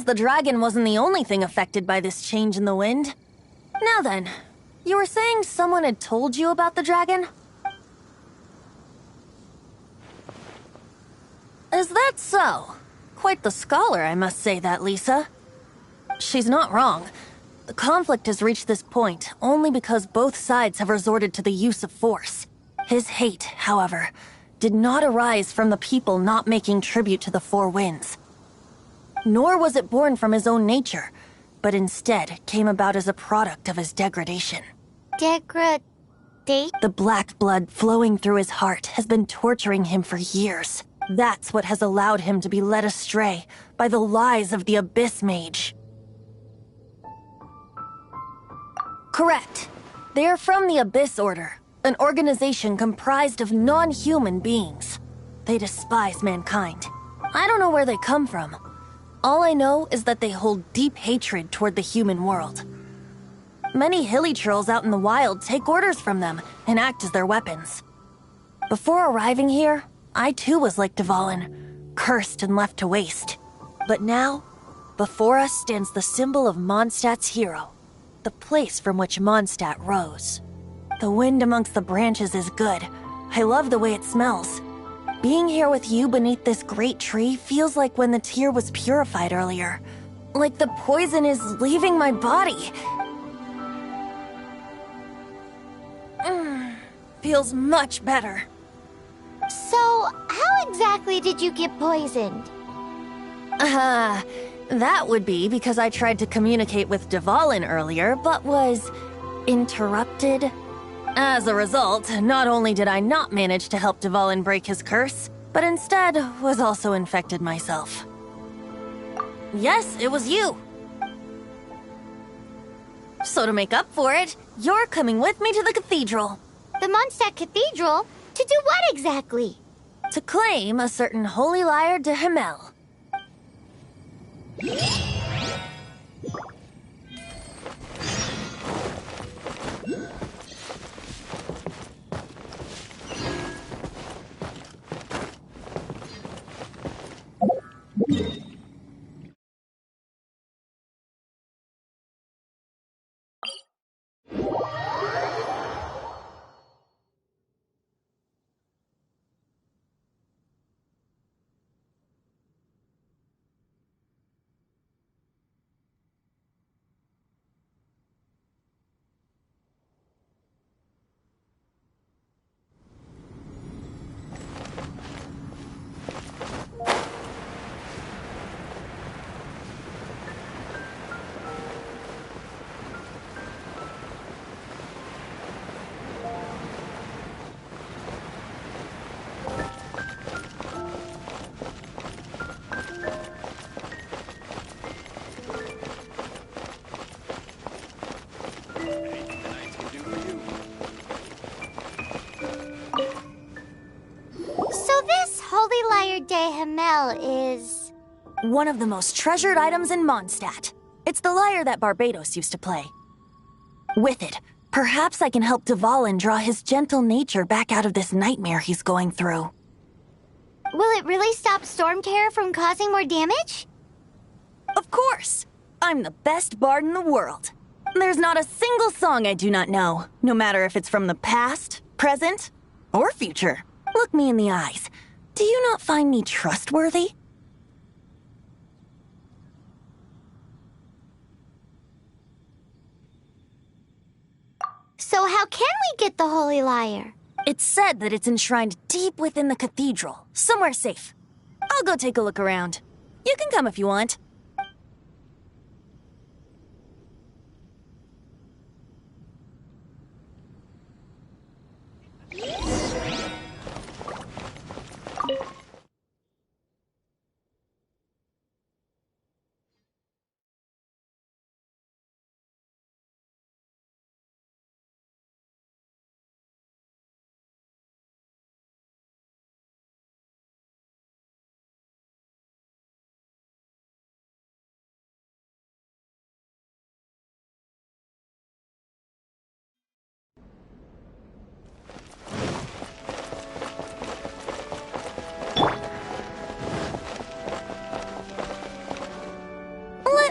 S5: The dragon wasn't the only thing affected by this change in the wind. Now then, you were saying someone had told you about the dragon? Is that so? Quite the scholar, I must say that, Lisa. She's not wrong. The conflict has reached this point only because both sides have resorted to the use of force. His hate, however, did not arise from the people not making tribute to the Four Winds. Nor was it born from his own nature, but instead came about as a product of his degradation.
S1: The
S5: black blood flowing through his heart has been torturing him for years. That's what has allowed him to be led astray by the lies of the Abyss Mage. Correct. They are from the Abyss Order, an organization comprised of non-human beings. They despise mankind. I don't know where they come from. All I know is that they hold deep hatred toward the human world. Many hilly trolls out in the wild take orders from them and act as their weapons. Before arriving here, I too was like Dvalin, cursed and left to waste. But now, before us stands the symbol of Mondstadt's hero, the place from which Mondstadt rose. The wind amongst the branches is good. I love the way it smells. Being here with you beneath this great tree feels like when the tear was purified earlier. Like the poison is leaving my body. Feels much better.
S1: So, how exactly did you get poisoned?
S5: That would be because I tried to communicate with Dvalin earlier, but was interrupted. As a result, not only did I not manage to help Dvalin break his curse, but instead was also infected myself. Yes, it was you. So to make up for it, you're coming with me to the cathedral.
S1: The Mondstadt Cathedral? To do what exactly?
S5: To claim a certain holy lyre de Himmel.
S1: So this holy lyre de Himmel is...
S5: one of the most treasured items in Mondstadt. It's the lyre that Barbados used to play. With it, perhaps I can help Dvalin draw his gentle nature back out of this nightmare he's going through.
S1: Will it really stop Storm Terror from causing more damage?
S5: Of course! I'm the best bard in the world. There's not a single song I do not know, no matter if it's from the past, present, or future. Look me in the eyes. Do you not find me trustworthy?
S1: So how can we get the holy lyre?
S5: It's said that it's enshrined deep within the cathedral, somewhere safe. I'll go take a look around. You can come if you want.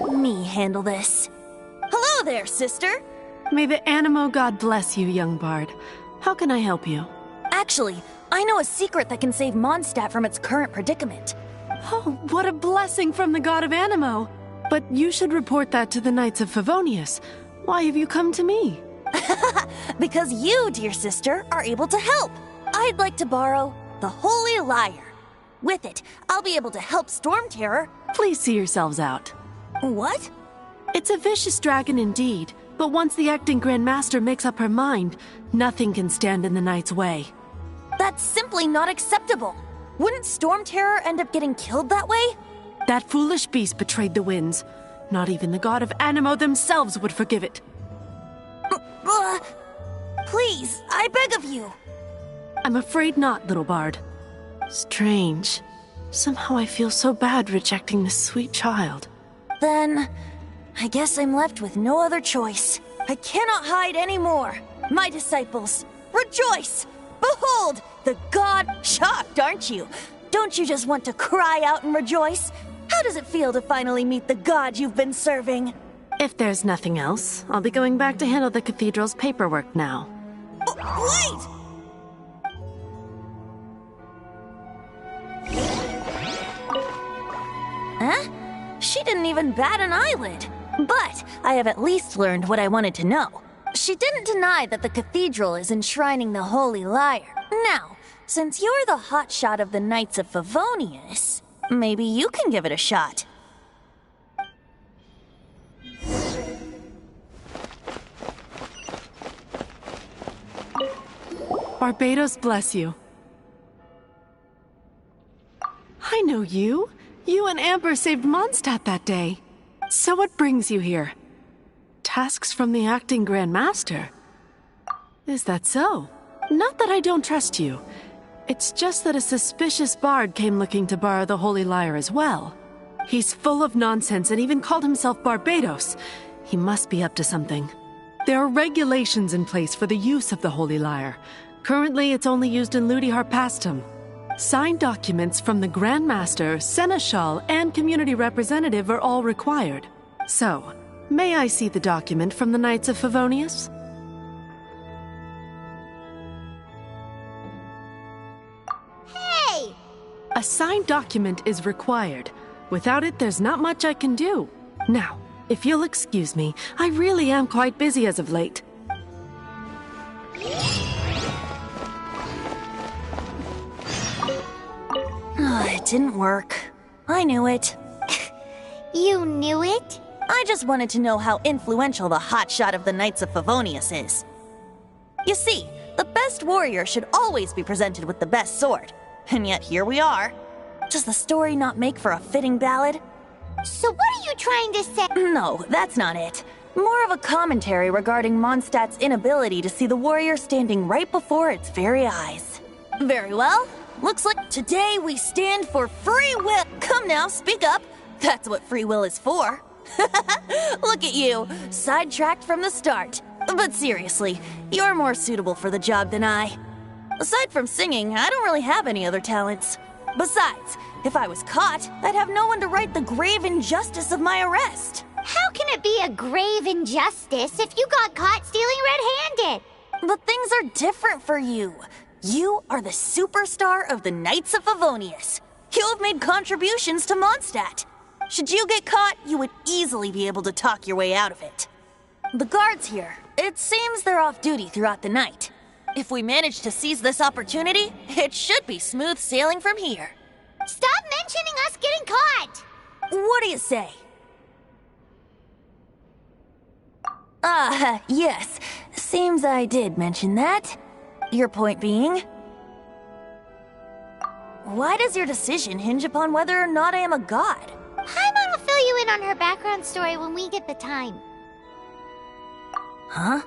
S5: Let me handle this. Hello there, sister!
S3: May the Animo God bless you, young bard. How can I help you?
S5: Actually, I know a secret that can save Mondstadt from its current predicament.
S3: Oh, what a blessing from the god of Animo! But you should report that to the Knights of Favonius. Why have you come to me?
S5: Because you, dear sister, are able to help. I'd like to borrow the Holy Lyre. With it, I'll be able to help Storm Terror.
S3: Please see yourselves out.
S5: What?
S3: It's a vicious dragon indeed, but once the acting Grand Master makes up her mind, nothing can stand in the Knight's way.
S5: That's simply not acceptable. Wouldn't Storm Terror end up getting killed that way?
S3: That foolish beast betrayed the winds. Not even the god of Animo themselves would forgive it.
S5: Please, I beg of you.
S3: I'm afraid not, little bard. Strange. Somehow I feel so bad rejecting this sweet child.
S5: Then, I guess I'm left with no other choice. I cannot hide anymore. My disciples, rejoice! Behold, the god... Shocked, aren't you? Don't you just want to cry out and rejoice? How does it feel to finally meet the god you've been serving?
S3: If there's nothing else, I'll be going back to handle the cathedral's paperwork now.
S5: Wait! Huh? She didn't even bat an eyelid. But I have at least learned what I wanted to know. She didn't deny that the cathedral is enshrining the Holy Lyre. Now, since you're the hotshot of the Knights of Favonius, maybe you can give it a shot.
S3: Barbados bless you. I know you. You and Amber saved Mondstadt that day. So what brings you here? Tasks from the acting Grand Master? Is that so? Not that I don't trust you. It's just that a suspicious bard came looking to borrow the Holy Lyre as well. He's full of nonsense and even called himself Barbados. He must be up to something. There are regulations in place for the use of the Holy Lyre. Currently, it's only used in Ludi Harpastum. Signed documents from the Grand Master, Seneschal, and Community Representative are all required. So, may I see the document from the Knights of Favonius?
S1: Hey!
S3: A signed document is required. Without it, there's not much I can do. Now, if you'll excuse me, I really am quite busy as of late.
S21: It didn't work. I knew it.
S1: You knew it?
S21: I just wanted to know how influential the hotshot of the Knights of Favonius is. You see, the best warrior should always be presented with the best sword. And yet here we are. Does the story not make for a fitting ballad?
S1: So what are you trying to say?
S21: No, that's not it. More of a commentary regarding Mondstadt's inability to see the warrior standing right before its very eyes. Very well. Looks like today we stand for free will. Come now, speak up. That's what free will is for. Look at you, sidetracked from the start. But seriously, you're more suitable for the job than I. Aside from singing, I don't really have any other talents. Besides, if I was caught, I'd have no one to right the grave injustice of my arrest.
S1: How can it be a grave injustice if you got caught stealing red-handed?
S21: But things are different for you. You are the superstar of the Knights of Favonius. You have made contributions to Mondstadt. Should you get caught, you would easily be able to talk your way out of it. The guards here, it seems they're off duty throughout the night. If we manage to seize this opportunity, it should be smooth sailing from here.
S1: Stop mentioning us getting caught!
S21: What do you say? Yes. Seems I did mention that. Your point being? Why does your decision hinge upon whether or not I am a god?
S1: Paimon will fill you in on her background story when we get the time.
S21: Huh?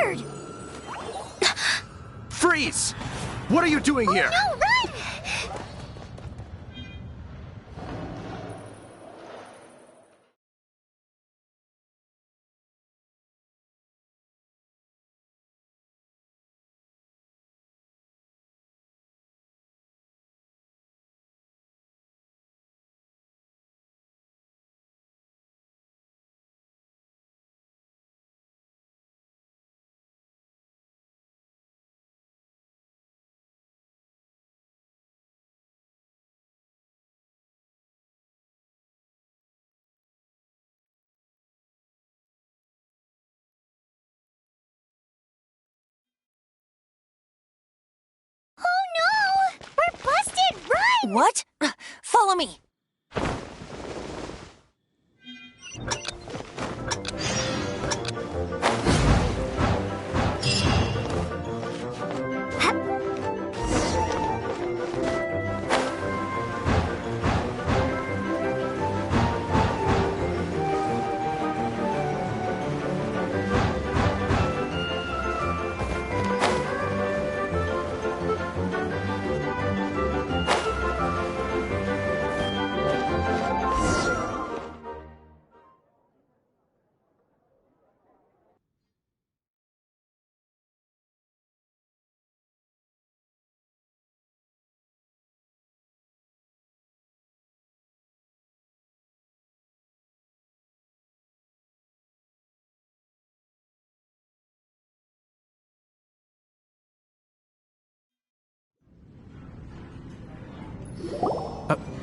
S1: weird!
S4: Freeze! What are you doing here?
S1: No, run! Oh no! We're busted! Run!
S10: What? Follow me.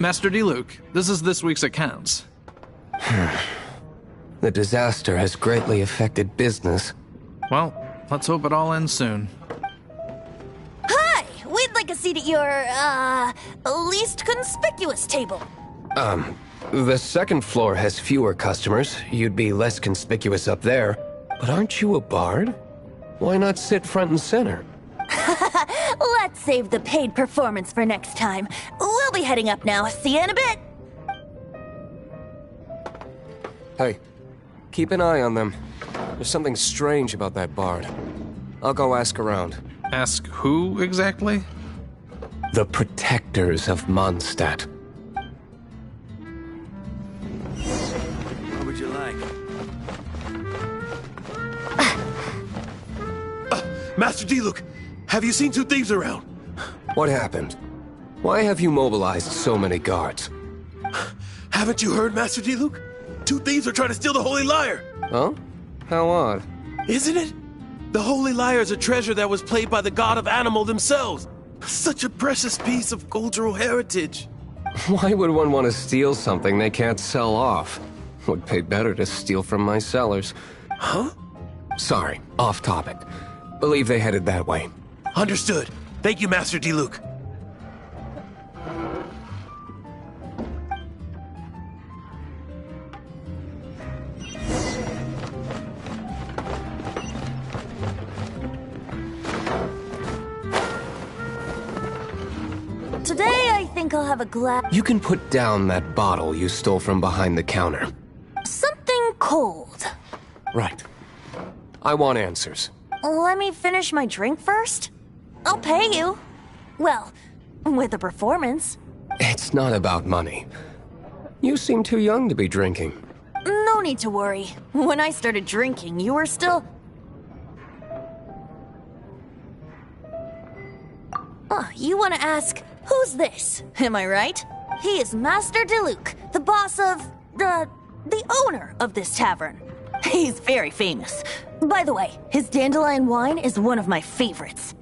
S15: Master D-Luke, this is this week's accounts.
S11: The disaster has greatly affected business.
S15: Well, let's hope it all ends soon.
S10: Hi! We'd like a seat at your, least conspicuous table.
S11: The second floor has fewer customers. You'd be less conspicuous up there. But aren't you a bard? Why not sit front and center?
S10: Let's save the paid performance for next time. We'll be heading up now. See you in a bit.
S11: Hey, keep an eye on them. There's something strange about that bard. I'll go ask around.
S15: Ask who exactly?
S11: The protectors of Mondstadt.
S20: What would you like?
S4: Master D-Luke, have you seen two thieves around?
S11: What happened? Why have you mobilized so many guards?
S4: Haven't you heard, Master D-Luke? Two thieves are trying to steal the Holy Lyre!
S11: Huh? How odd.
S4: Isn't it? The Holy Lyre is a treasure that was played by the god of animal themselves. Such a precious piece of cultural heritage.
S11: Why would one want to steal something they can't sell off? Would pay better to steal from my sellers.
S4: Huh?
S11: Sorry, off topic. Believe they headed that way.
S4: Understood. Thank you, Master D-Luke.
S10: Today, I think I'll have a glass.
S11: You can put down that bottle you stole from behind the counter.
S10: Something cold.
S11: Right. I want answers.
S10: Let me finish my drink first. I'll pay you. Well, with a performance.
S11: It's not about money. You seem too young to be drinking.
S10: No need to worry. When I started drinking, you were still... Oh, you want to ask, who's this? Am I right? He is Master D-Luke, the boss of... the owner of this tavern. He's very famous. By the way, his dandelion wine is one of my favorites.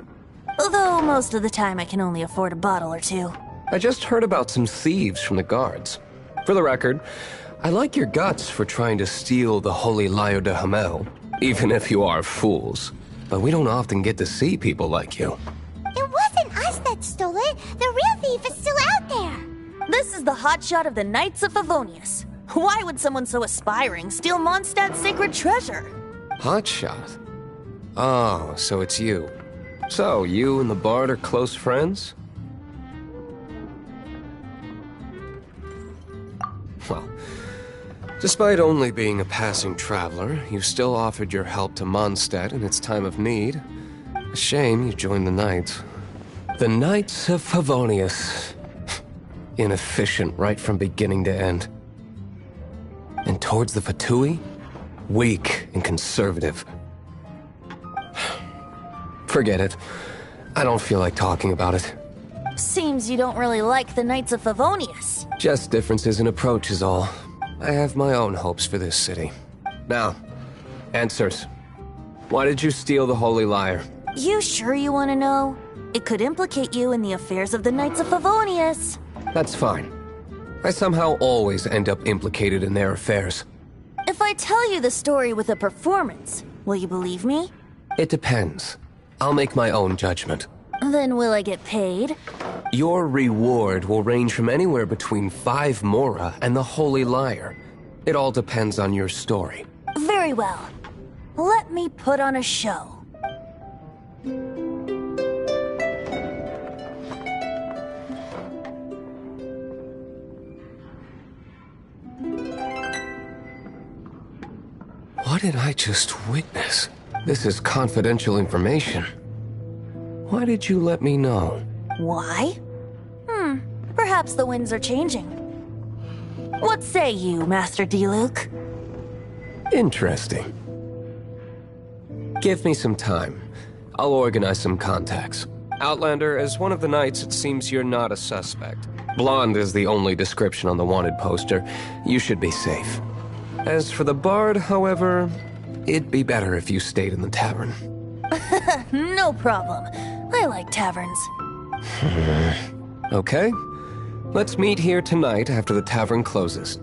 S10: Although most of the time I can only afford a bottle or two.
S11: I just heard about some thieves from the guards. For the record, I like your guts for trying to steal the Holy Lyre de Hamel, even if you are fools. But we don't often get to see people like you.
S1: It wasn't us that stole it. The real thief is still out there.
S10: This is the hotshot of the Knights of Favonius. Why would someone so aspiring steal Mondstadt's sacred treasure?
S11: Hotshot? Oh, so it's you. So, you and the bard are close friends? Well, Despite only being a passing traveler, you still offered your help to Mondstadt in its time of need. A shame you joined the Knights. The Knights of Favonius. Inefficient right from beginning to end. And towards the Fatui? Weak and conservative. Forget it. I don't feel like talking about it.
S21: Seems you don't really like the Knights of Favonius.
S11: Just differences in approach is all. I have my own hopes for this city. Now, answers. Why did you steal the Holy Lyre?
S21: You sure you want to know? It could implicate you in the affairs of the Knights of Favonius.
S11: That's fine. I somehow always end up implicated in their affairs.
S21: If I tell you the story with a performance, will you believe me?
S11: It depends. I'll make my own judgment.
S21: Then will I get paid?
S11: Your reward will range from anywhere between 5 Mora and the Holy Lyre. It all depends on your story.
S21: Very well. Let me put on a show.
S11: What did I just witness? This is confidential information. Why did you let me know?
S21: Why? Perhaps the winds are changing. What say you, Master D-Luke?
S11: Interesting. Give me some time. I'll organize some contacts. Outlander, as one of the Knights, it seems you're not a suspect. Blonde is the only description on the wanted poster. You should be safe. As for the Bard, however, it'd be better if you stayed in the tavern.
S21: No problem. I like taverns.
S11: Okay. Let's meet here tonight after the tavern closes.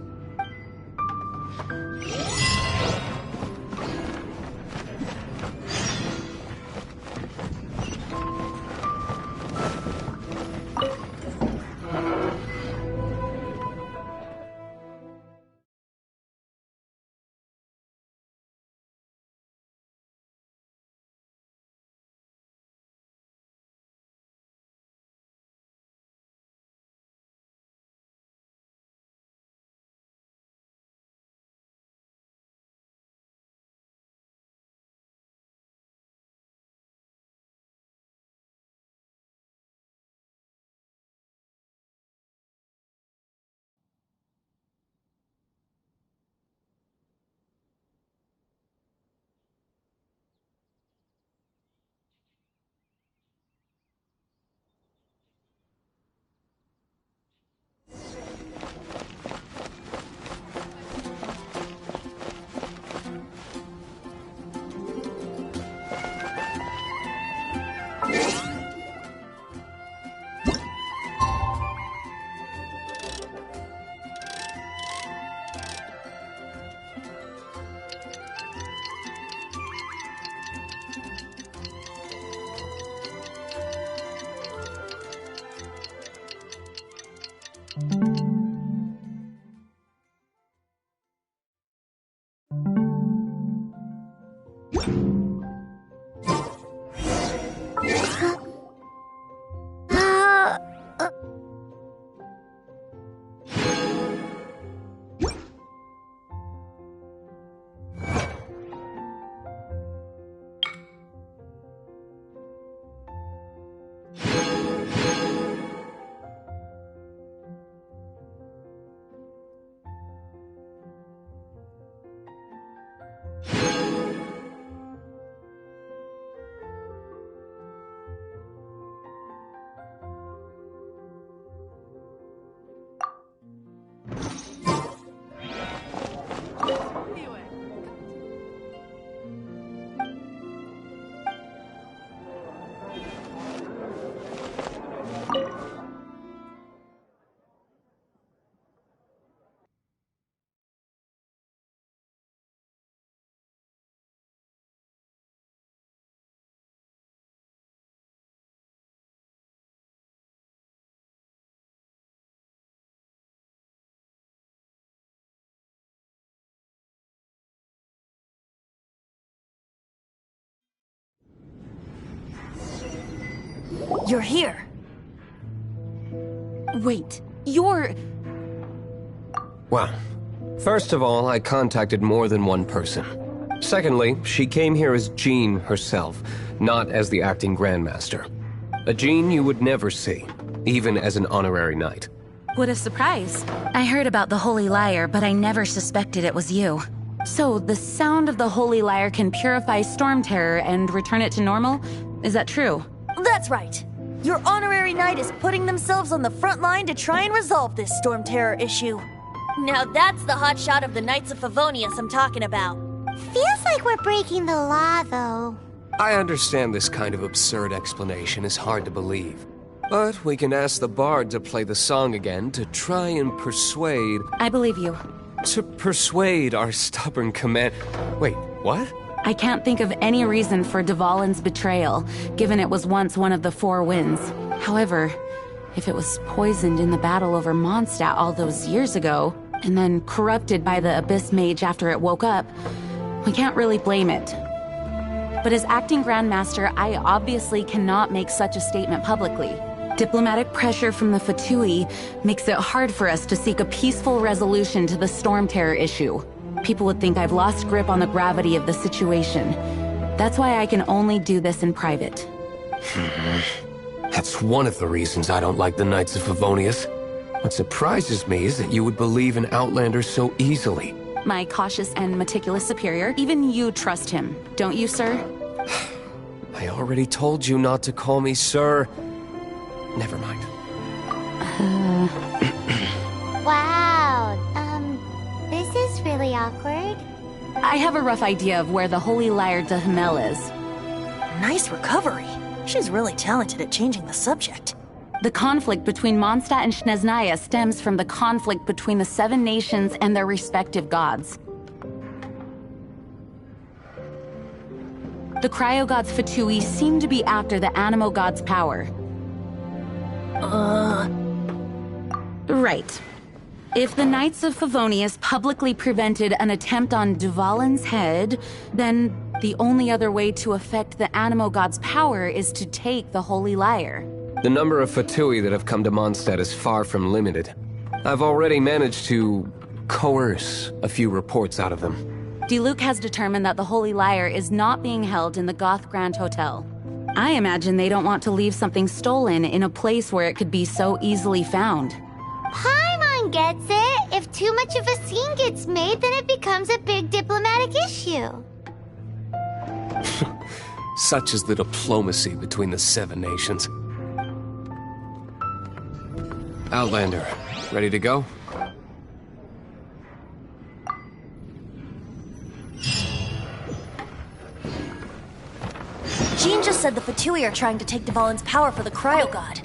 S21: You're here. Wait, you're...
S11: Well, First of all, I contacted more than one person. Secondly, she came here as Jean herself, not as the acting Grandmaster. A Jean you would never see, even as an honorary knight.
S10: What a surprise. I heard about the Holy Lyre, but I never suspected it was you. So, the sound of the Holy Lyre can purify Storm Terror and return it to normal? Is that true?
S14: That's right. Your honorary knight is putting themselves on the front line to try and resolve this Storm Terror issue. Now that's the hotshot of the Knights of Favonius I'm talking about.
S1: Feels like we're breaking the law, though.
S11: I understand this kind of absurd explanation is hard to believe. But we can ask the bard to play the song again to try and persuade...
S10: I believe you.
S11: To persuade our stubborn command... Wait, what?
S10: I can't think of any reason for Dvalin's betrayal, given it was once one of the Four Winds. However, if it was poisoned in the battle over Mondstadt all those years ago, and then corrupted by the Abyss Mage after it woke up, we can't really blame it. But as acting Grandmaster, I obviously cannot make such a statement publicly. Diplomatic pressure from the Fatui makes it hard for us to seek a peaceful resolution to the Storm Terror issue. People would think I've lost grip on the gravity of the situation. That's why I can only do this in private.
S11: That's one of the reasons I don't like the Knights of Favonius. What surprises me is that you would believe in Outlander so easily.
S10: My cautious and meticulous superior, even you trust him, don't you, sir?
S11: I already told you not to call me sir. Never mind.
S1: Wow, this is really awkward.
S10: I have a rough idea of where the Holy Lyre de Himmel is.
S14: Nice recovery. She's really talented at changing the subject.
S10: The conflict between Mondstadt and Snezhnaya stems from the conflict between the Seven Nations and their respective gods. The cryo-gods Fatui seem to be after the Animo god's power. Right. If the Knights of Favonius publicly prevented an attempt on Dvalin's head, then the only other way to affect the Animo god's power is to take the Holy Lyre.
S11: The number of Fatui that have come to Mondstadt is far from limited. I've already managed to coerce a few reports out of them.
S10: Diluc has determined that the Holy Lyre is not being held in the Goth Grand Hotel. I imagine they don't want to leave something stolen in a place where it could be so easily found.
S1: Paimon gets it. If too much of a scene gets made, then it becomes a big diplomatic issue.
S11: Such is the diplomacy between the Seven Nations. Outlander, ready to go?
S14: Jean just said the Fatui are trying to take Dvalin's power for the Cryo God.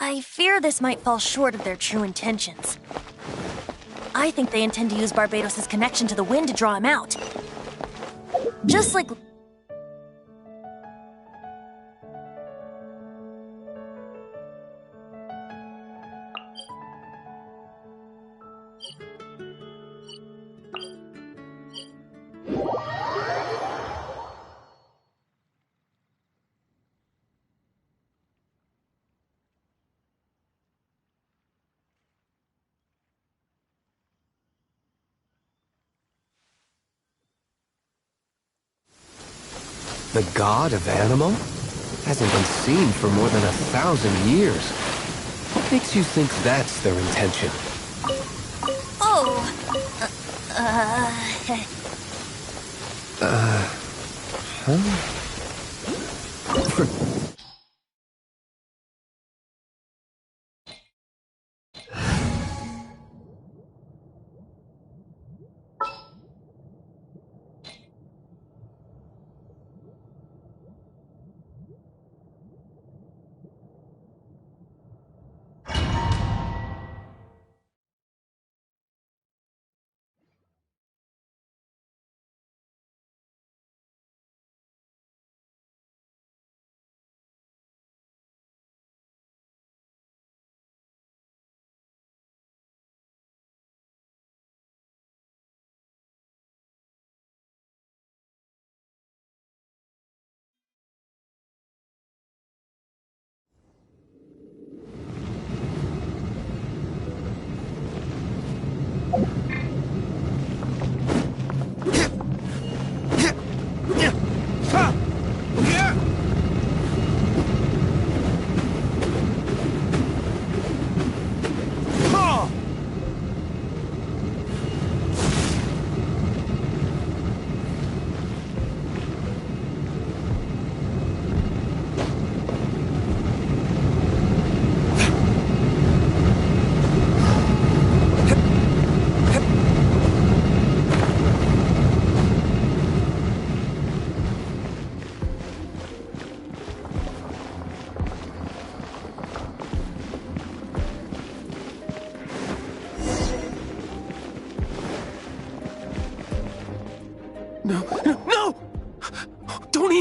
S14: I fear this might fall short of their true intentions. I think they intend to use Barbados' connection to the wind to draw him out. Just like...
S11: The god of Animo? Hasn't been seen for more than 1,000 years. What makes you think that's their intention?
S14: Oh!
S11: Huh?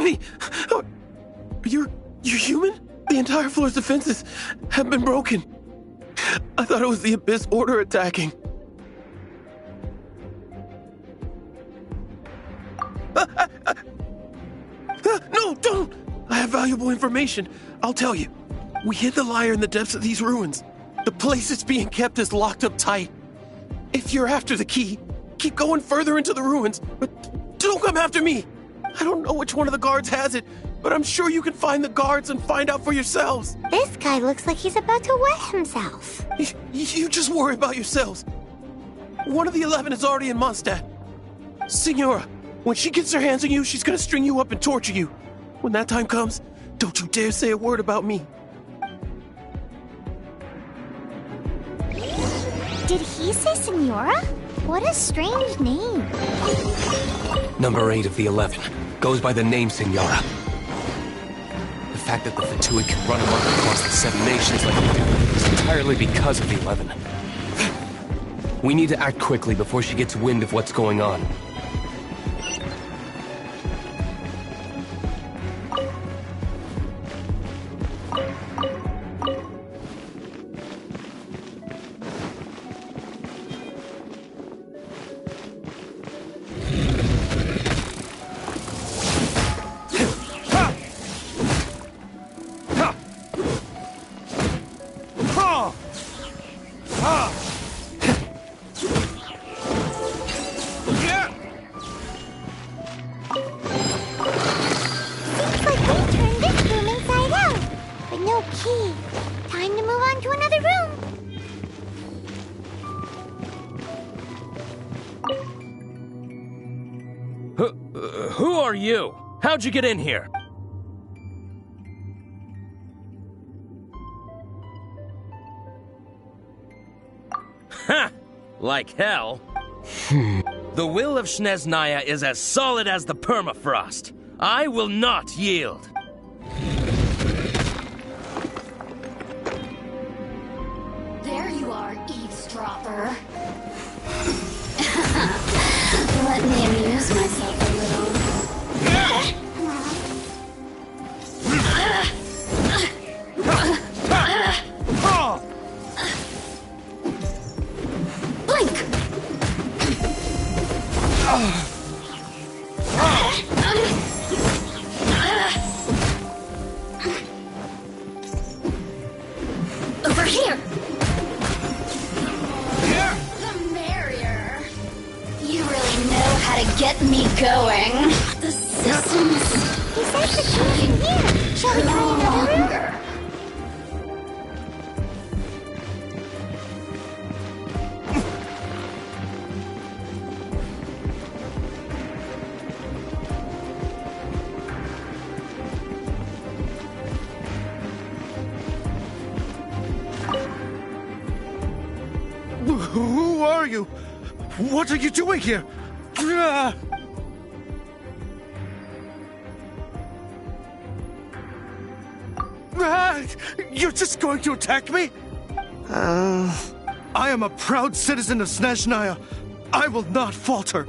S4: Lady! You're human? The entire floor's defenses have been broken. I thought it was the Abyss Order attacking. No, don't! I have valuable information. I'll tell you. We hid the lyre in the depths of these ruins. The place it's being kept is locked up tight. If you're after the key, keep going further into the ruins, but don't come after me. I don't know which one of the guards has it, but I'm sure you can find the guards and find out for yourselves.
S1: This guy looks like he's about to wet himself.
S4: You just worry about yourselves. One of the 11 is already in Mondstadt. Signora, when she gets her hands on you, she's gonna string you up and torture you. When that time comes, don't you dare say a word about me.
S1: Did he say Signora? What a strange name.
S11: Number 8 of the 11 goes by the name Signora. The fact that the Fatui can run amok across the 7 nations like they do is entirely because of the 11. We need to act quickly before she gets wind of what's going on.
S12: Who are you? How'd you get in here? Ha! Like hell. The will of Snezhnaya is as solid as the permafrost. I will not yield.
S2: There you are, eavesdropper. Let me amuse myself a little. Blink! Over here! The merrier. You really know how to get me going. The systems.
S1: He says the key is in here. Shall we try another room?
S16: Who are you? What are you doing here? You're just going to attack me? I am a proud citizen of Snezhnaya. I will not falter.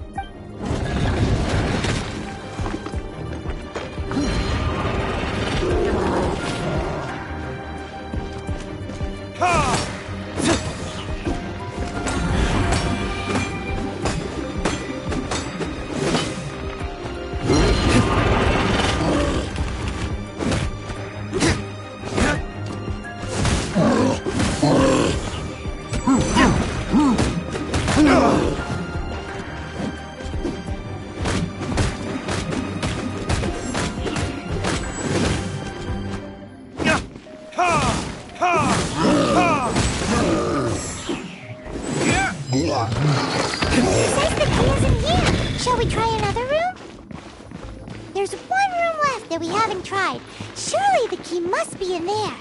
S1: There's one room left that we haven't tried. Surely the key must be in there.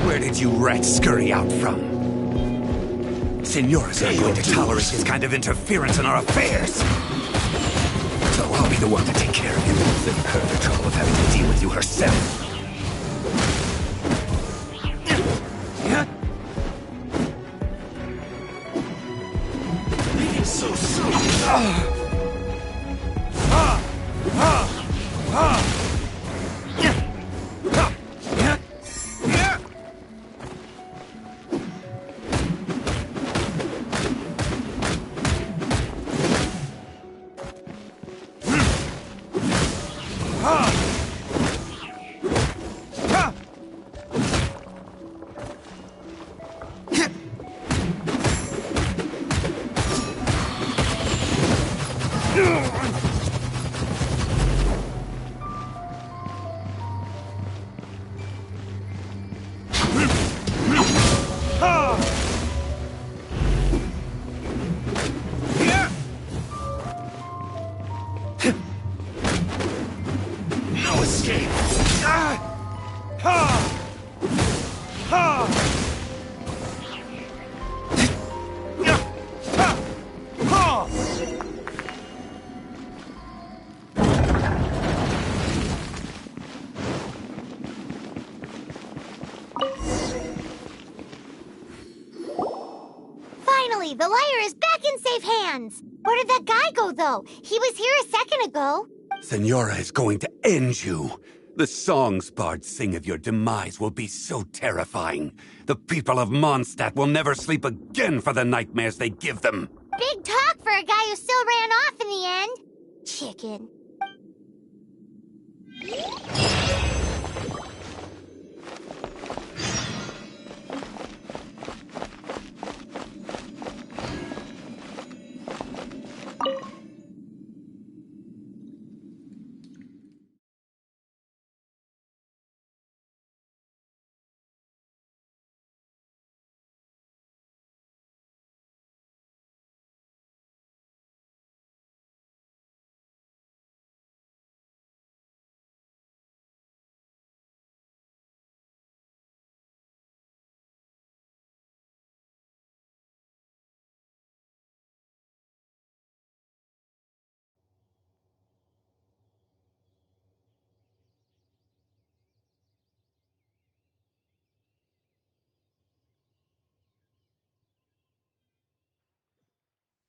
S8: Where did you rats scurry out from? Senora's not going to tolerate this kind of interference in our affairs. So I'll be the one to take care of you. Save her the trouble of having to deal with you herself. So soon. No escape.
S1: Finally, the lyre is back in safe hands. Where did that guy go, though? He was here a second ago.
S8: Senora is going to end you. The songs bards sing of your demise will be so terrifying. The people of Mondstadt will never sleep again for the nightmares they give them.
S1: Big talk for a guy who still ran off in the end. Chicken.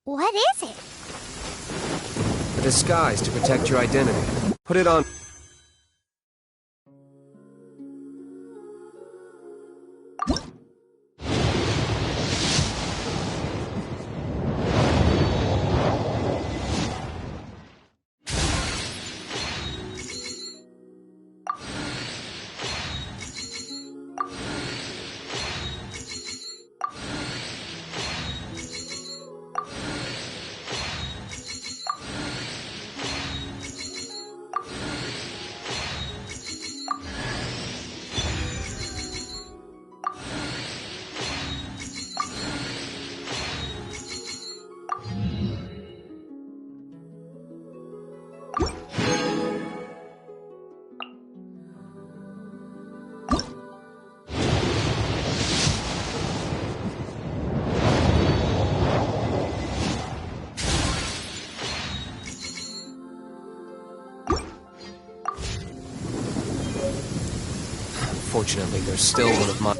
S1: What is it?
S22: A disguise to protect your identity. Put it on. Fortunately, there's still one of my...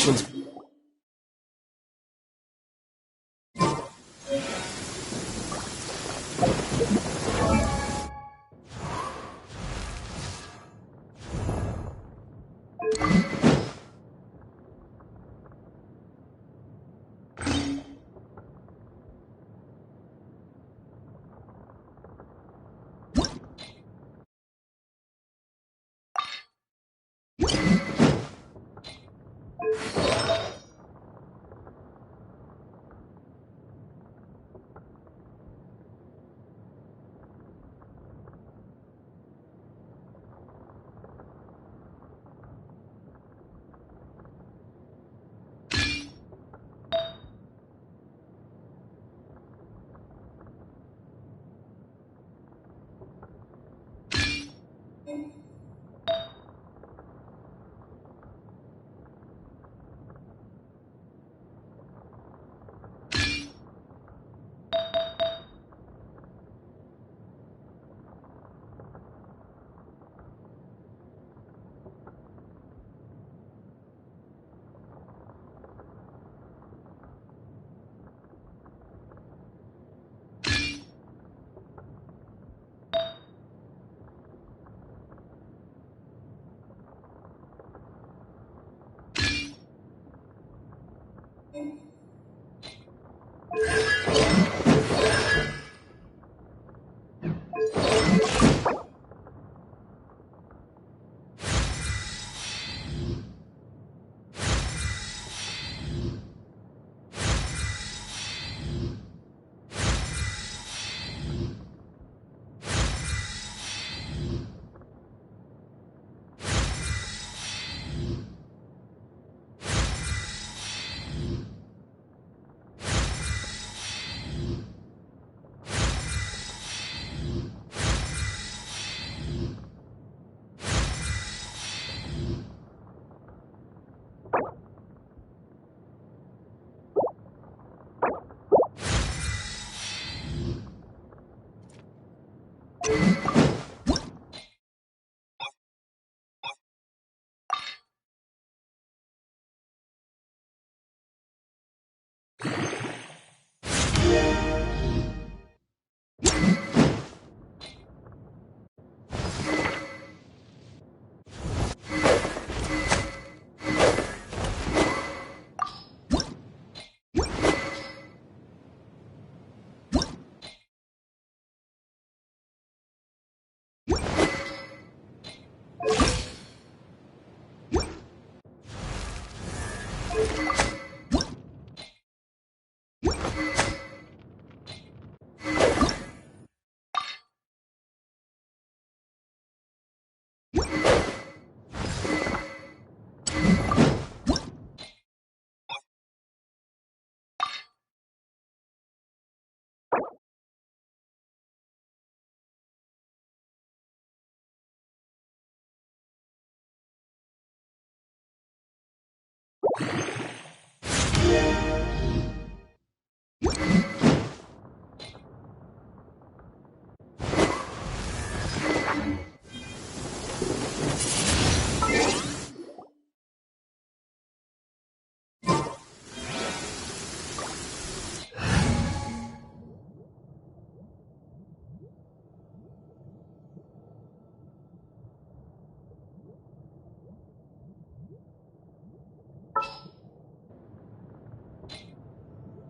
S22: one's...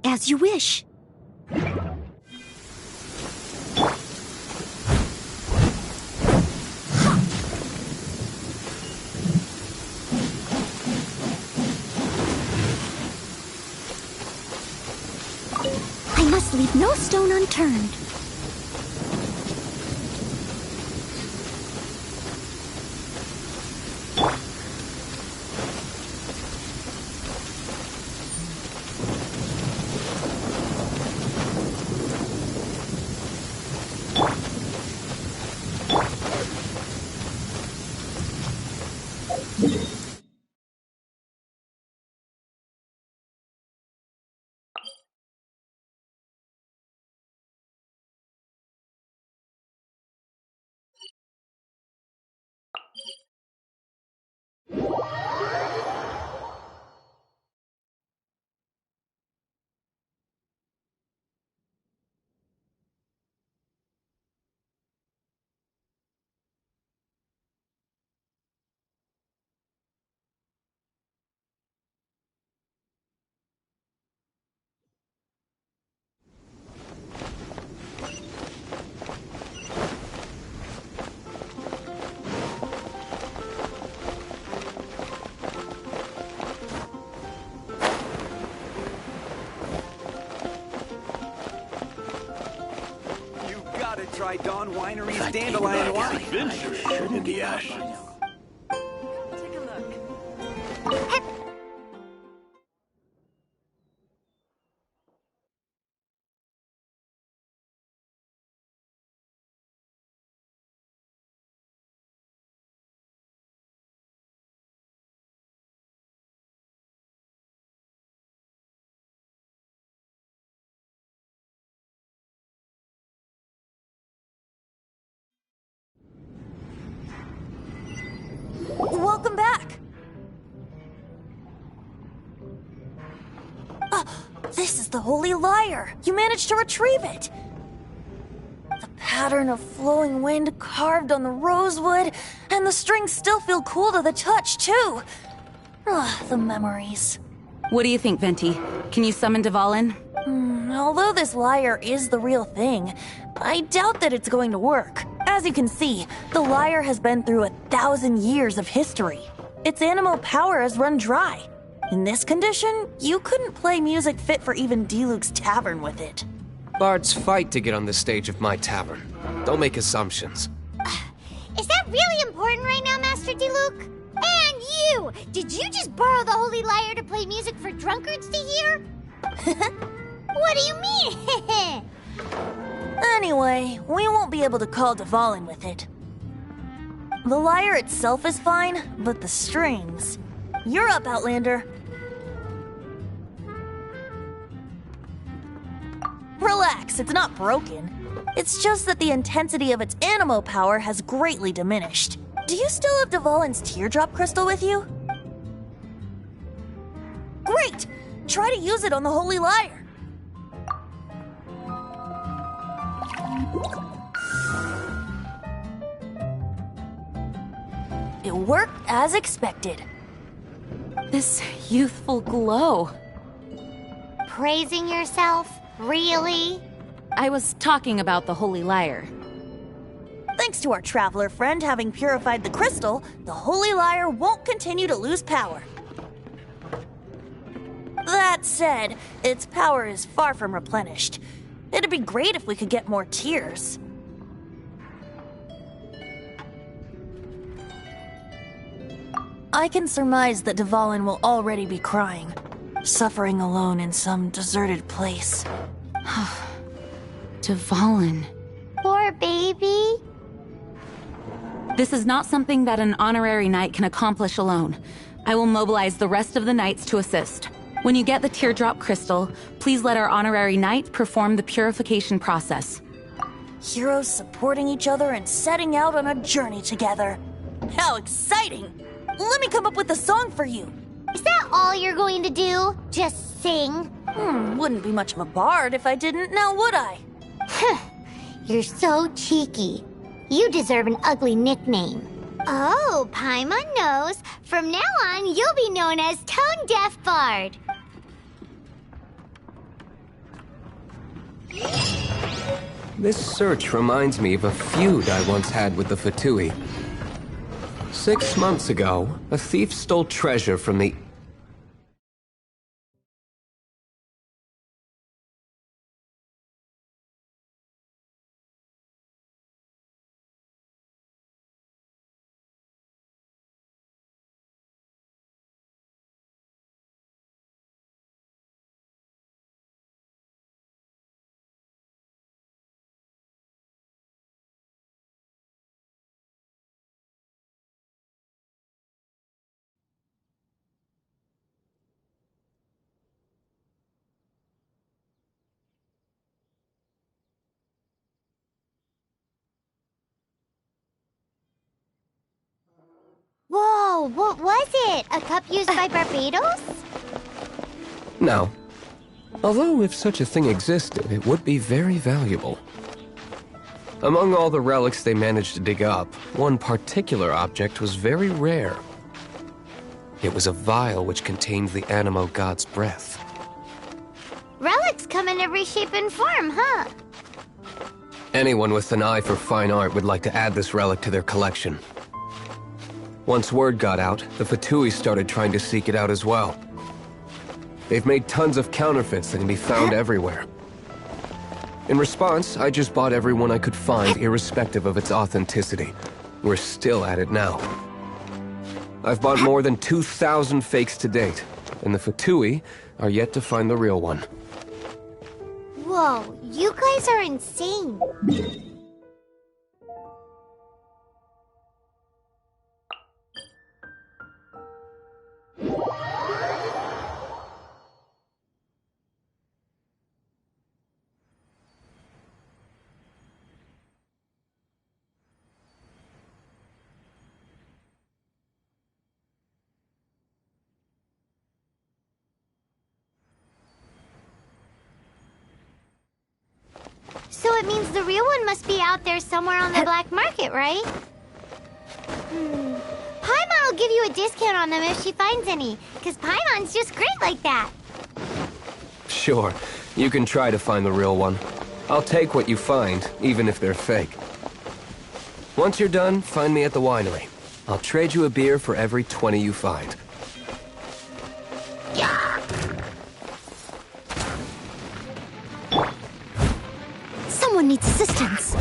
S2: As you wish. I must leave no stone unturned.
S6: try Dawn Winery's dandelion wine.
S20: In the ash.
S14: Welcome back! This is the Holy Lyre! You managed to retrieve it! The pattern of flowing wind carved on the rosewood, and the strings still feel cool to the touch, too! The memories.
S10: What do you think, Venti? Can you summon Dvalin?
S14: Although this lyre is the real thing, I doubt that it's going to work. As you can see, the lyre has been through 1,000 years of history. Its animal power has run dry. In this condition, you couldn't play music fit for even Diluc's tavern with it.
S11: Bards fight to get on the stage of my tavern. Don't make assumptions.
S1: Is that really important right now, Master Diluc? And you! Did you just borrow the Holy Lyre to play music for drunkards to hear? What do you mean?
S14: Anyway, we won't be able to call Dvalin with it. The lyre itself is fine, but the strings... You're up, Outlander. Relax, it's not broken. It's just that the intensity of its animo power has greatly diminished. Do you still have Dvalin's teardrop crystal with you? Great! Try to use it on the Holy Lyre. It worked as expected.
S10: This youthful glow.
S1: Praising yourself? Really?
S10: I was talking about the Holy Lyre.
S14: Thanks to our traveler friend having purified the crystal, the Holy Lyre won't continue to lose power. That said, its power is far from replenished. It'd be great if we could get more tears. I can surmise that Dvalin will already be crying, suffering alone in some deserted place.
S10: Dvalin.
S1: Poor baby.
S10: This is not something that an honorary knight can accomplish alone. I will mobilize the rest of the knights to assist. When you get the teardrop crystal, please let our honorary knight perform the purification process.
S14: Heroes supporting each other and setting out on a journey together. How exciting! Let me come up with a song for you.
S1: Is that all you're going to do? Just sing?
S14: Wouldn't be much of a bard if I didn't, now would I?
S1: You're so cheeky. You deserve an ugly nickname. Oh, Paimon knows. From now on, you'll be known as Tone Deaf Bard.
S11: This search reminds me of a feud I once had with the Fatui. 6 months ago, a thief stole treasure from the...
S1: Whoa, what was it? A cup used by Barbados?
S11: No. Although if such a thing existed, it would be very valuable. Among all the relics they managed to dig up, one particular object was very rare. It was a vial which contained the Animo god's breath.
S1: Relics come in every shape and form, huh?
S11: Anyone with an eye for fine art would like to add this relic to their collection. Once word got out, the Fatui started trying to seek it out as well. They've made tons of counterfeits that can be found everywhere. In response, I just bought everyone I could find, irrespective of its authenticity. We're still at it now. I've bought more than 2,000 fakes to date, and the Fatui are yet to find the real one.
S1: Whoa, you guys are insane. So it means the real one must be out there somewhere on the black market, right? Paimon will give you a discount on them if she finds any, because Paimon's just great like that.
S11: Sure, you can try to find the real one. I'll take what you find, even if they're fake. Once you're done, find me at the winery. I'll trade you a beer for every 20 you find.
S1: Someone needs assistance.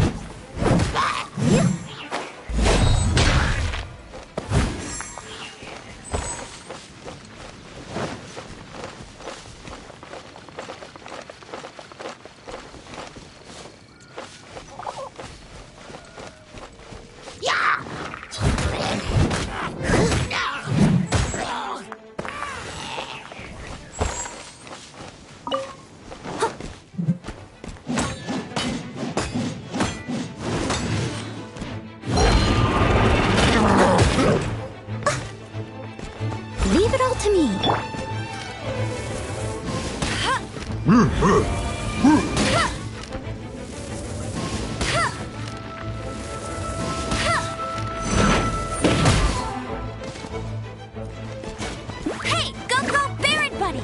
S2: Leave it all to me. Hey, go, bear it, buddy!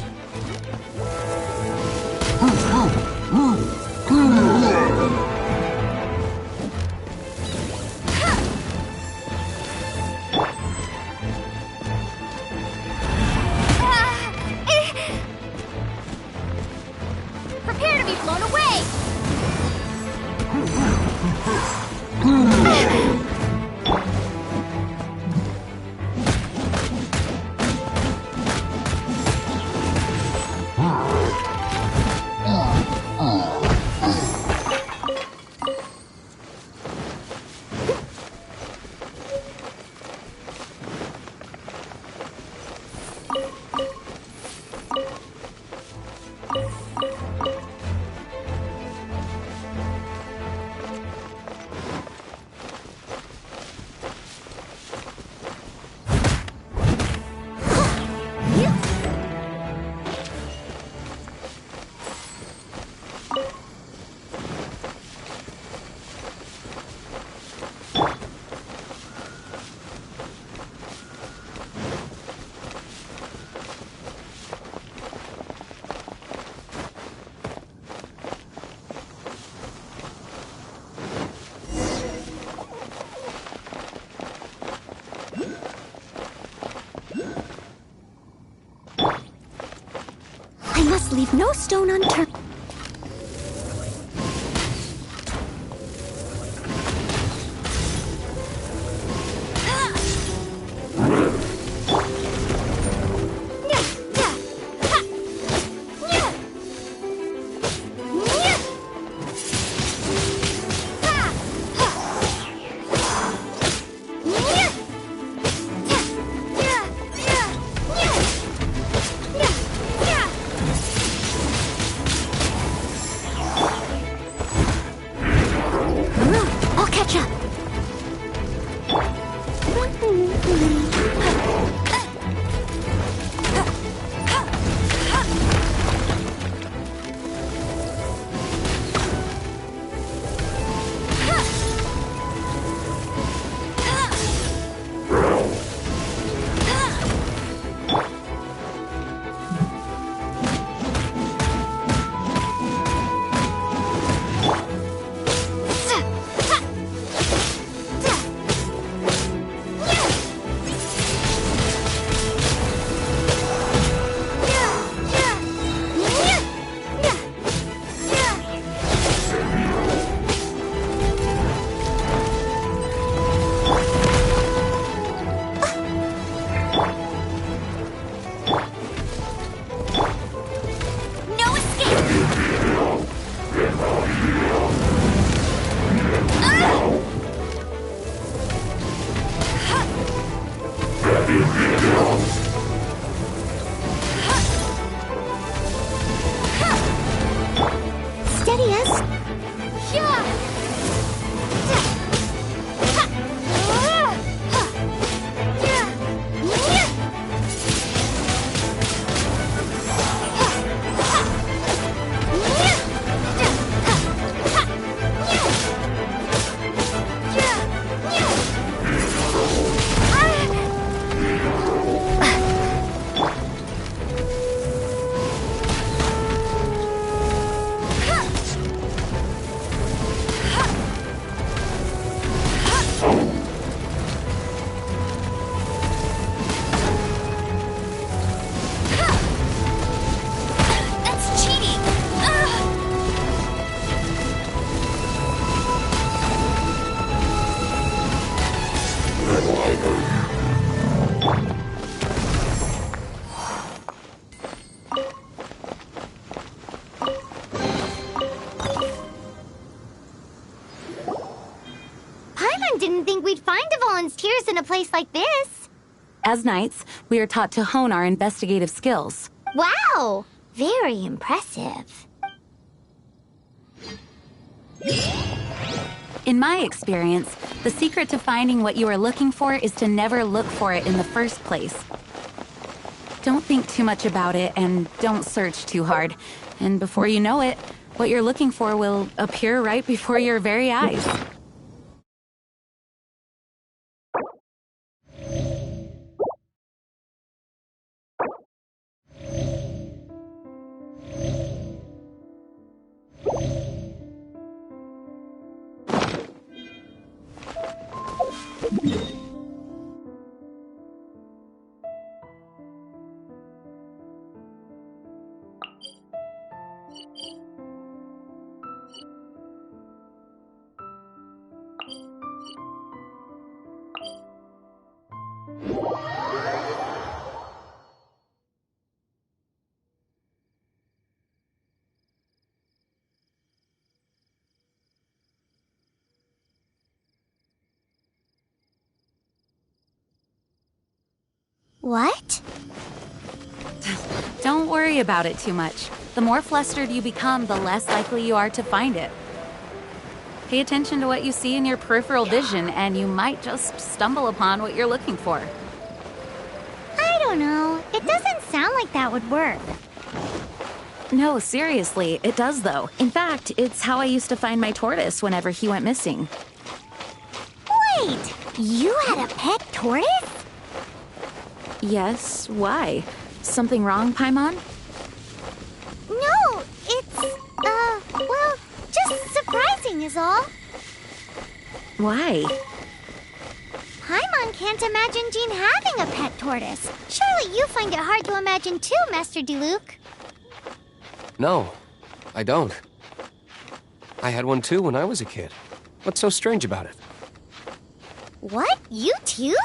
S2: Prepare to be blown away! I must leave no stone unturned.
S1: he is. Didn't think we'd find the volunteers in a place like this.
S10: As knights, we are taught to hone our investigative skills.
S1: Wow! Very impressive.
S10: In my experience, the secret to finding what you are looking for is to never look for it in the first place. Don't think too much about it and don't search too hard. And before you know it, what you're looking for will appear right before your very eyes.
S1: What?
S10: Don't worry about it too much. The more flustered you become, the less likely you are to find it. Pay attention to what you see in your peripheral vision, and you might just stumble upon what you're looking for.
S1: I don't know. It doesn't sound like that would work.
S10: No, seriously, it does though. In fact, it's how I used to find my tortoise whenever he went missing.
S1: Wait! You had a pet tortoise?
S10: Yes, why? Something wrong, Paimon?
S1: No, it's, well, just surprising is all.
S10: Why?
S1: Paimon can't imagine Jean having a pet tortoise. Surely you find it hard to imagine too, Master Diluc.
S22: No, I don't. I had one too when I was a kid. What's so strange about it?
S1: What? You too?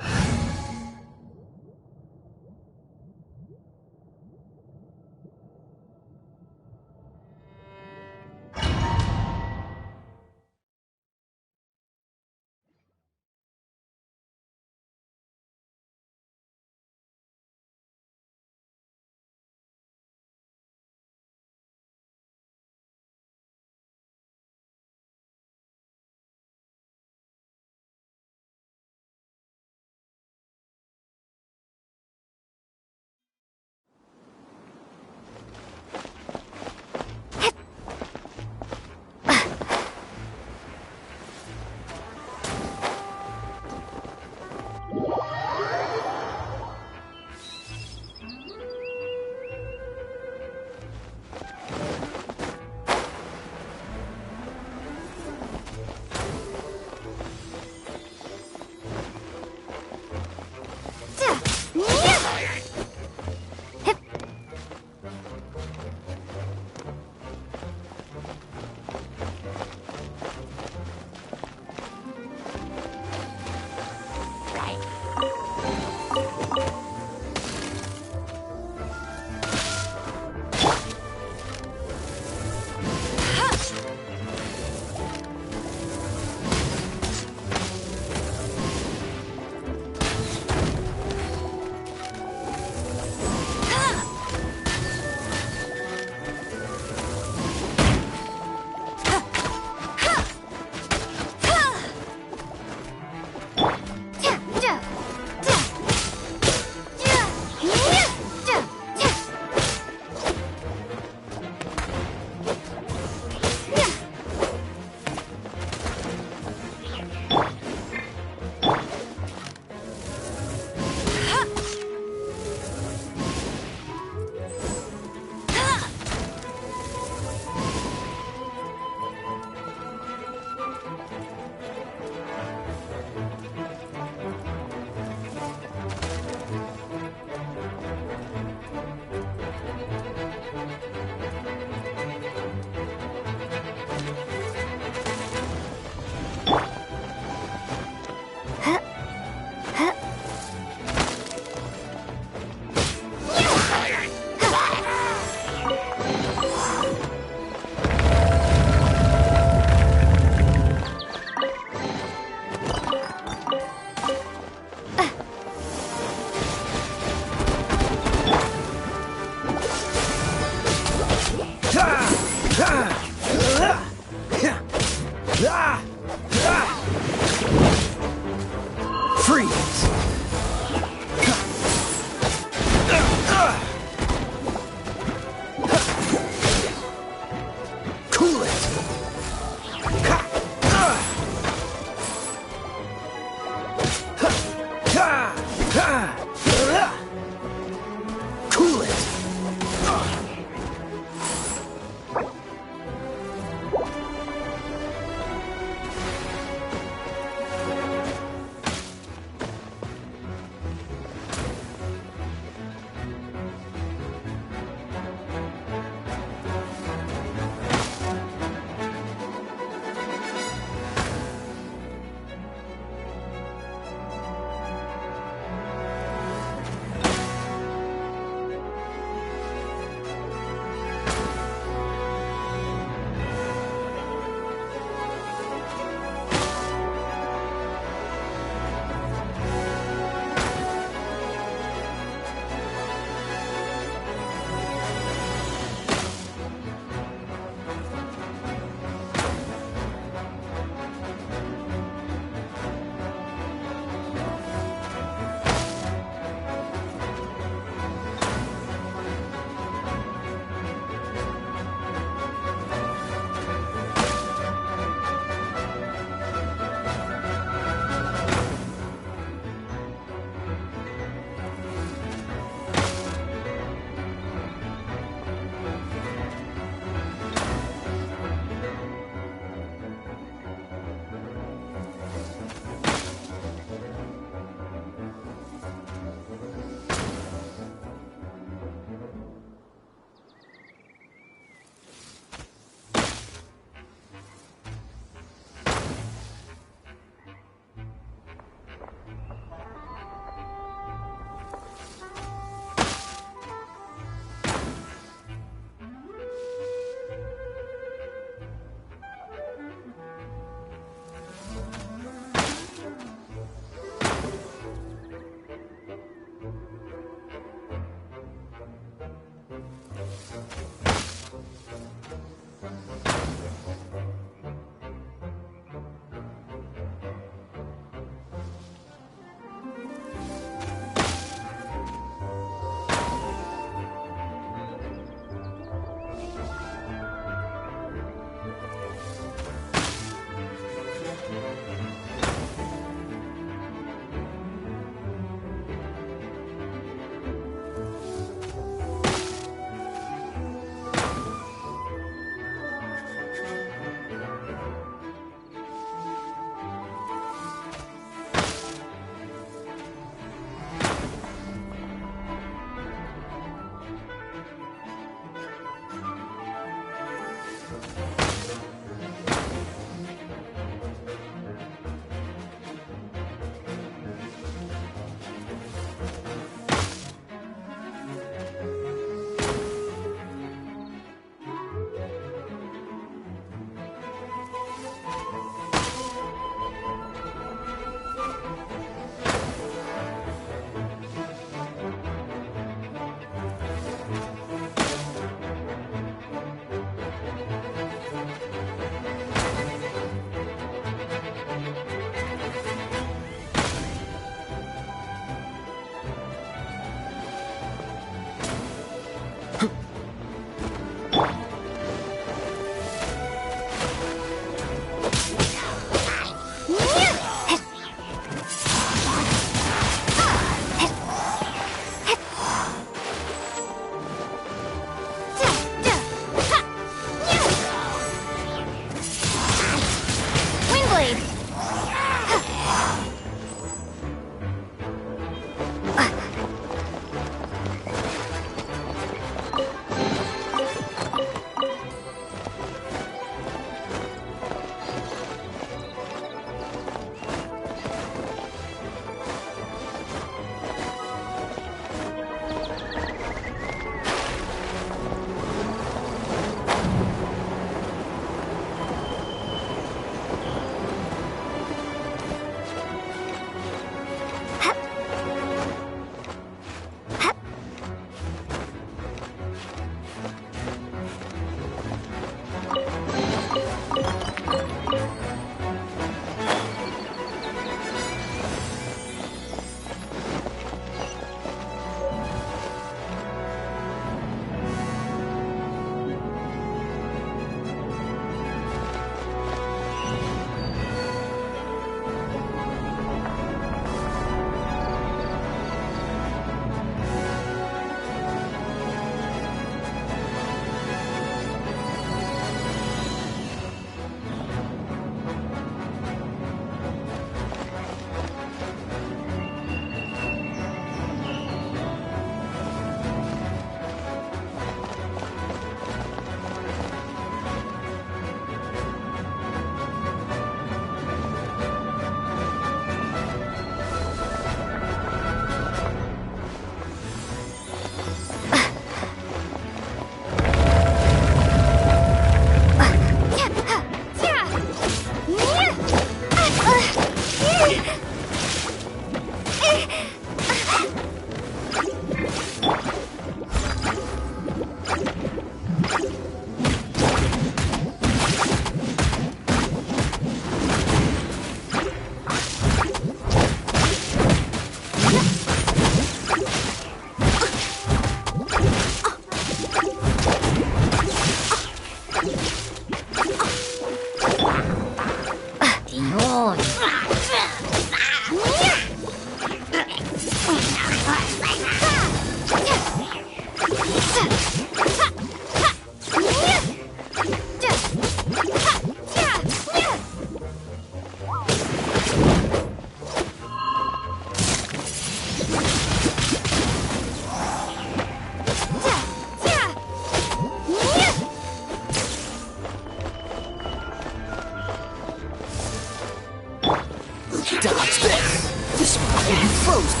S19: Dodge this! This spot will be frozen!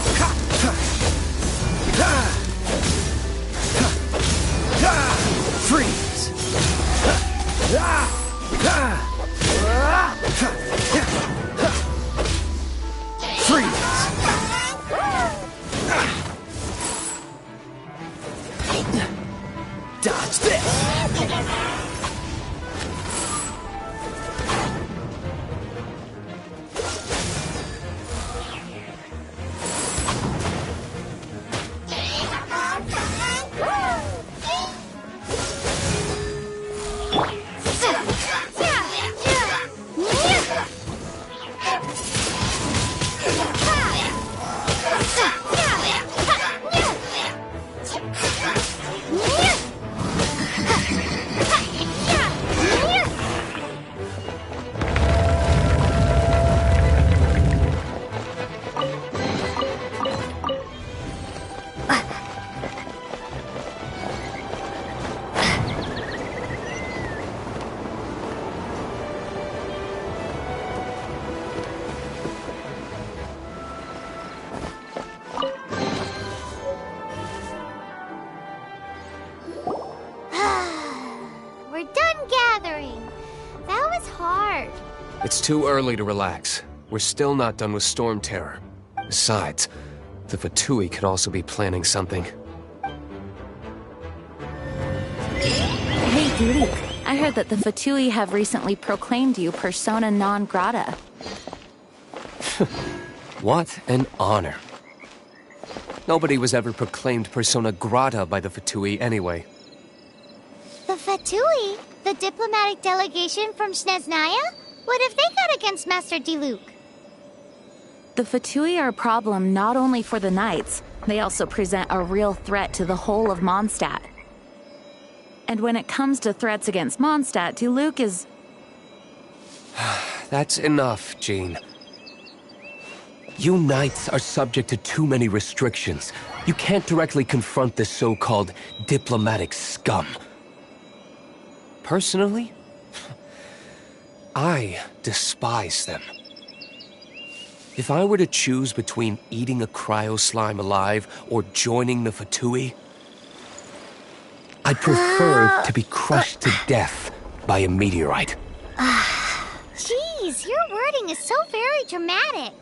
S19: Freeze! Freeze! Dodge this!
S1: We're done gathering. That was hard.
S22: It's too early to relax. We're still not done with Storm Terror. Besides, the Fatui could also be planning something.
S10: Hey, Diluc, I heard that the Fatui have recently proclaimed you persona non grata.
S22: What an honor. Nobody was ever proclaimed persona grata by the Fatui anyway.
S1: The Fatui? The diplomatic delegation from Snezhnaya? What have they got against Master Diluc?
S10: The Fatui are a problem not only for the Knights, they also present a real threat to the whole of Mondstadt. And when it comes to threats against Mondstadt, Diluc is...
S22: That's enough, Jean. You Knights are subject to too many restrictions. You can't directly confront this so-called diplomatic scum. Personally, I despise them. If I were to choose between eating a cryo slime alive or joining the Fatui, I'd prefer to be crushed to death by a meteorite.
S1: Jeez, your wording is so very dramatic.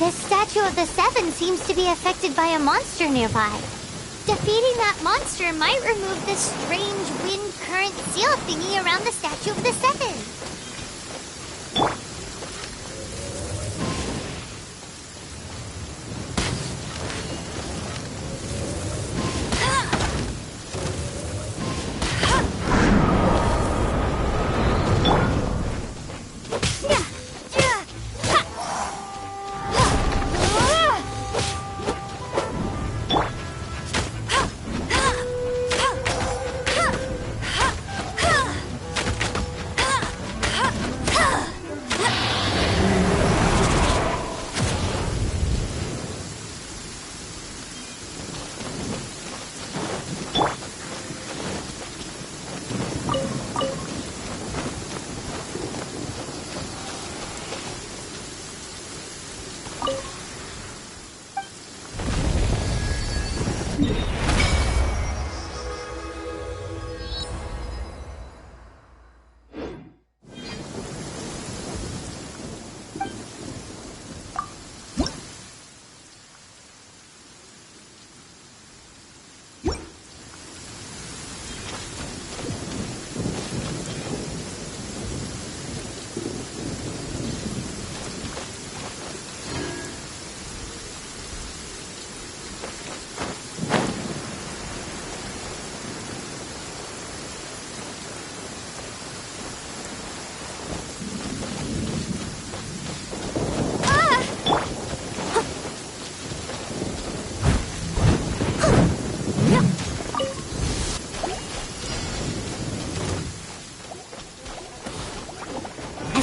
S1: This statue of the Seven seems to be affected by a monster nearby. Defeating that monster might remove this strange wind current seal thingy around the statue of the Seven.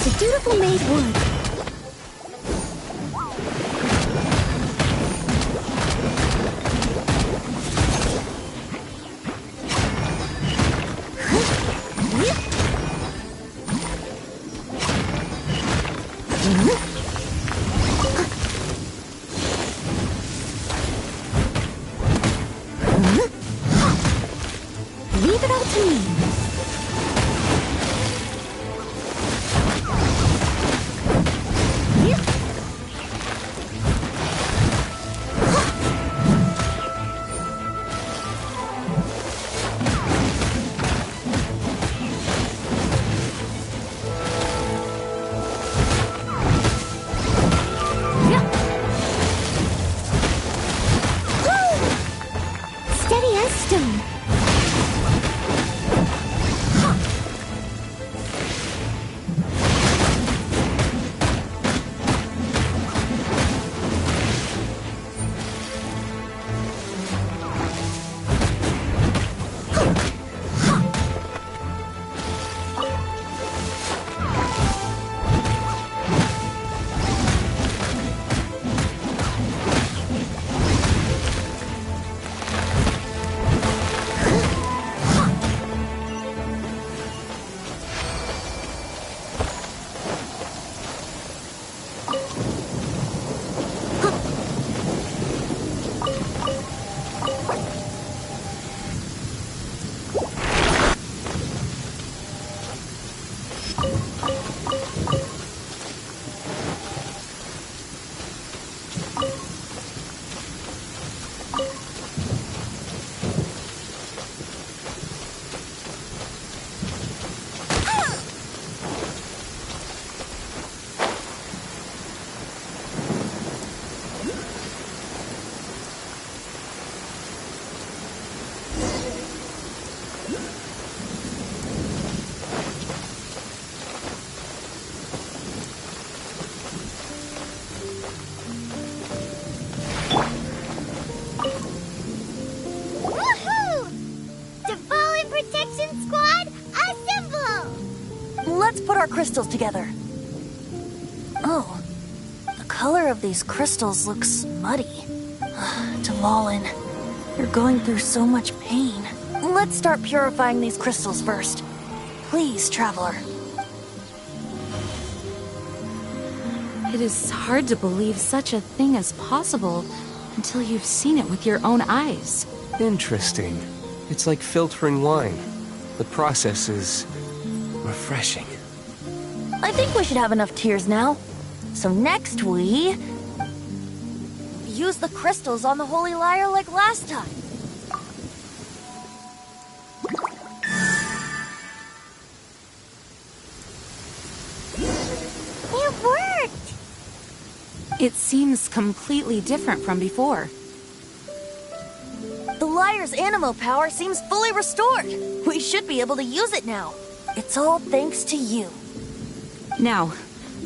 S2: The dutiful maid would. Leave it all to me. Steady as stone.
S14: Let's put our crystals together. Oh, the color of these crystals looks muddy. Devalin, you're going through so much pain. Let's start purifying these crystals first. Please, Traveler.
S10: It is hard to believe such a thing is possible until you've seen it with your own eyes.
S22: Interesting. It's like filtering wine. The process is refreshing.
S14: I think we should have enough tears now. So next we use the crystals on the Holy Lyre like last time.
S1: It worked!
S10: It seems completely different from before.
S14: The Lyre's animo power seems fully restored. We should be able to use it now. It's all thanks to you.
S10: Now,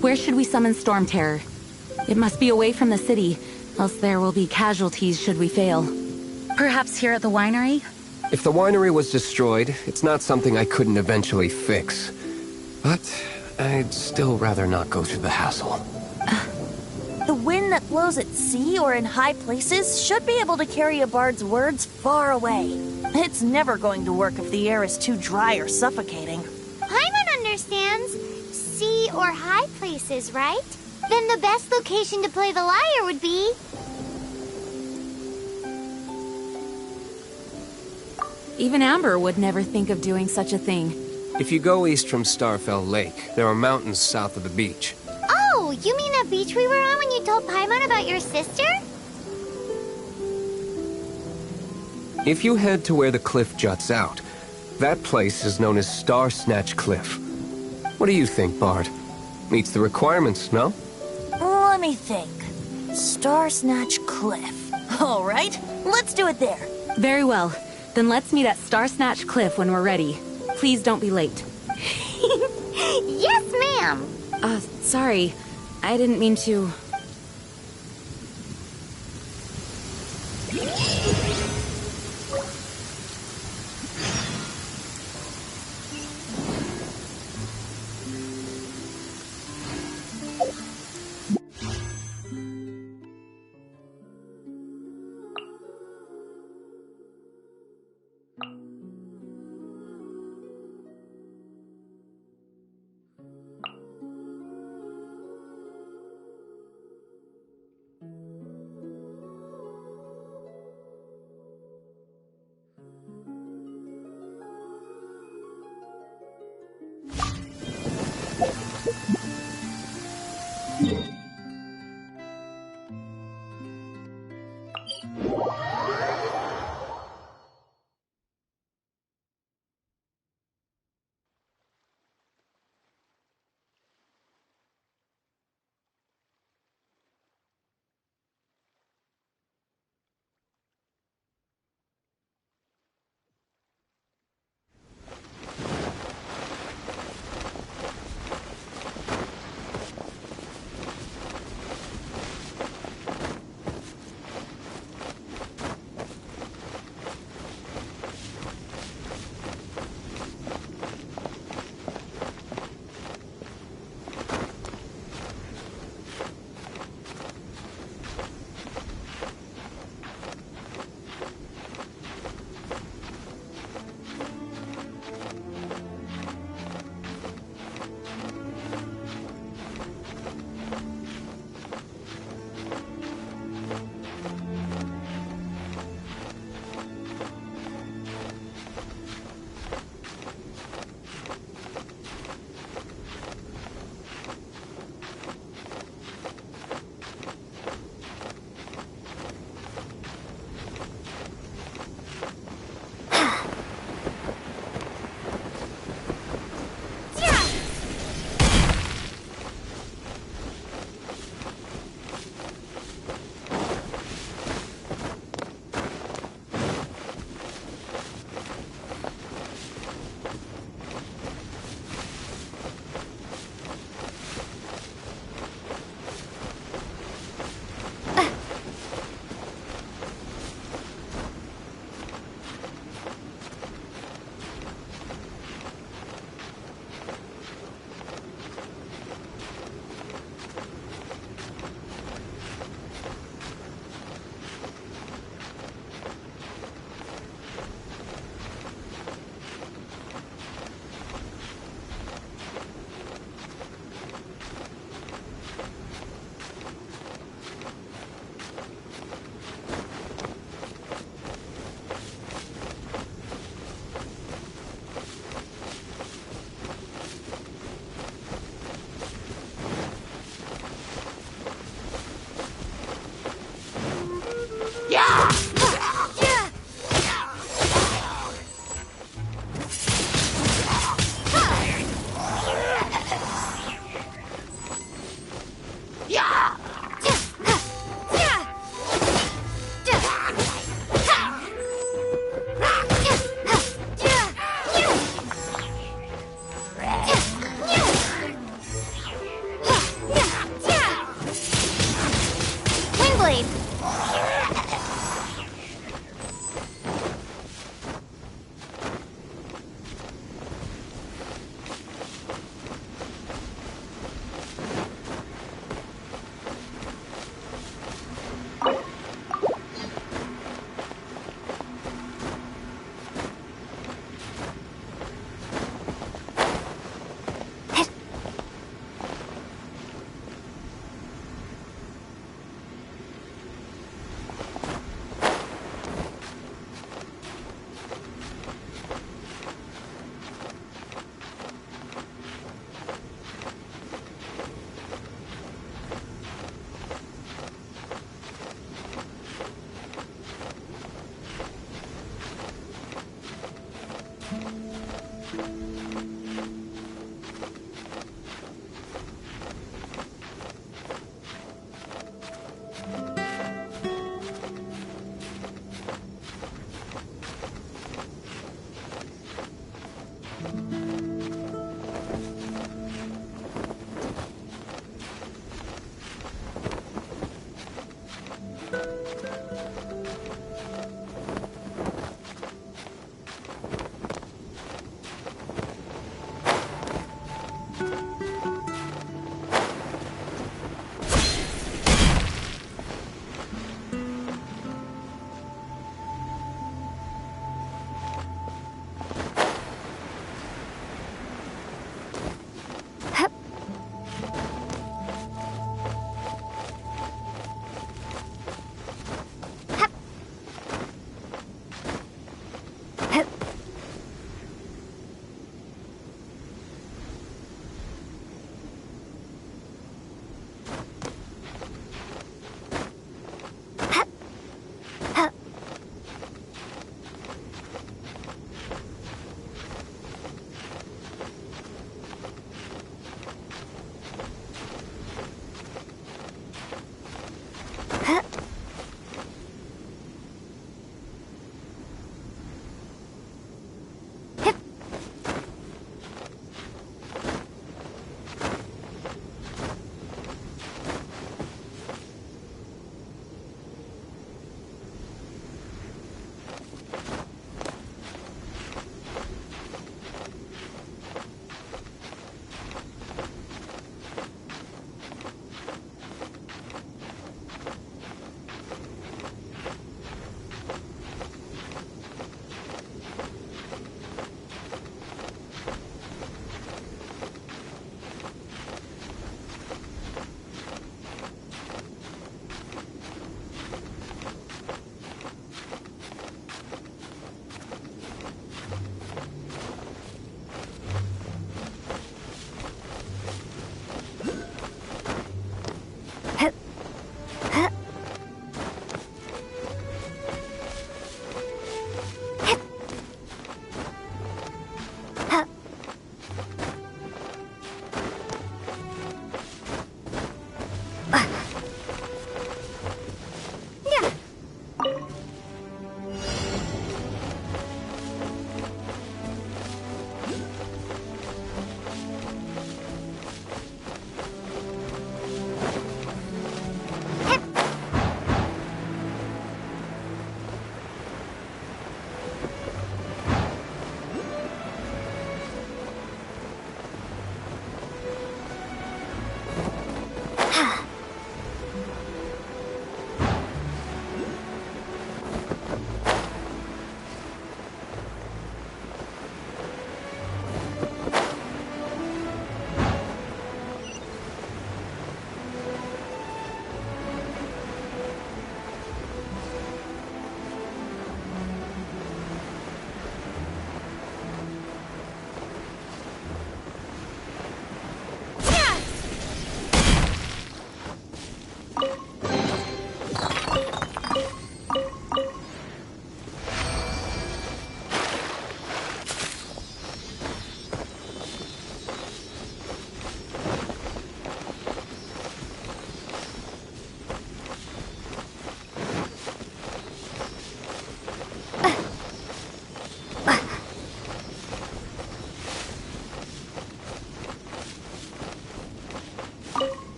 S10: where should we summon Storm Terror? It must be away from the city, else there will be casualties should we fail. Perhaps here at the winery?
S22: If the winery was destroyed, it's not something I couldn't eventually fix. But I'd still rather not go through the hassle.
S14: The wind that blows at sea or in high places should be able to carry a bard's words far away. It's never going to work if the air is too dry or suffocating.
S1: Paimon understands sea or high places, right? Then the best location to play the lyre would be...
S10: Even Amber would never think of doing such a thing.
S22: If you go east from Starfell Lake, there are mountains south of the beach.
S1: Oh, you mean that beach we were on when you told Paimon about your sister?
S22: If you head to where the cliff juts out, that place is known as Star Snatch Cliff. What do you think, Bard? Meets the requirements, no?
S14: Let me think. Star Snatch Cliff. All right, let's do it there.
S10: Very well. Then let's meet at Star Snatch Cliff when we're ready. Please don't be late.
S1: Yes, ma'am.
S10: Sorry. I didn't mean to...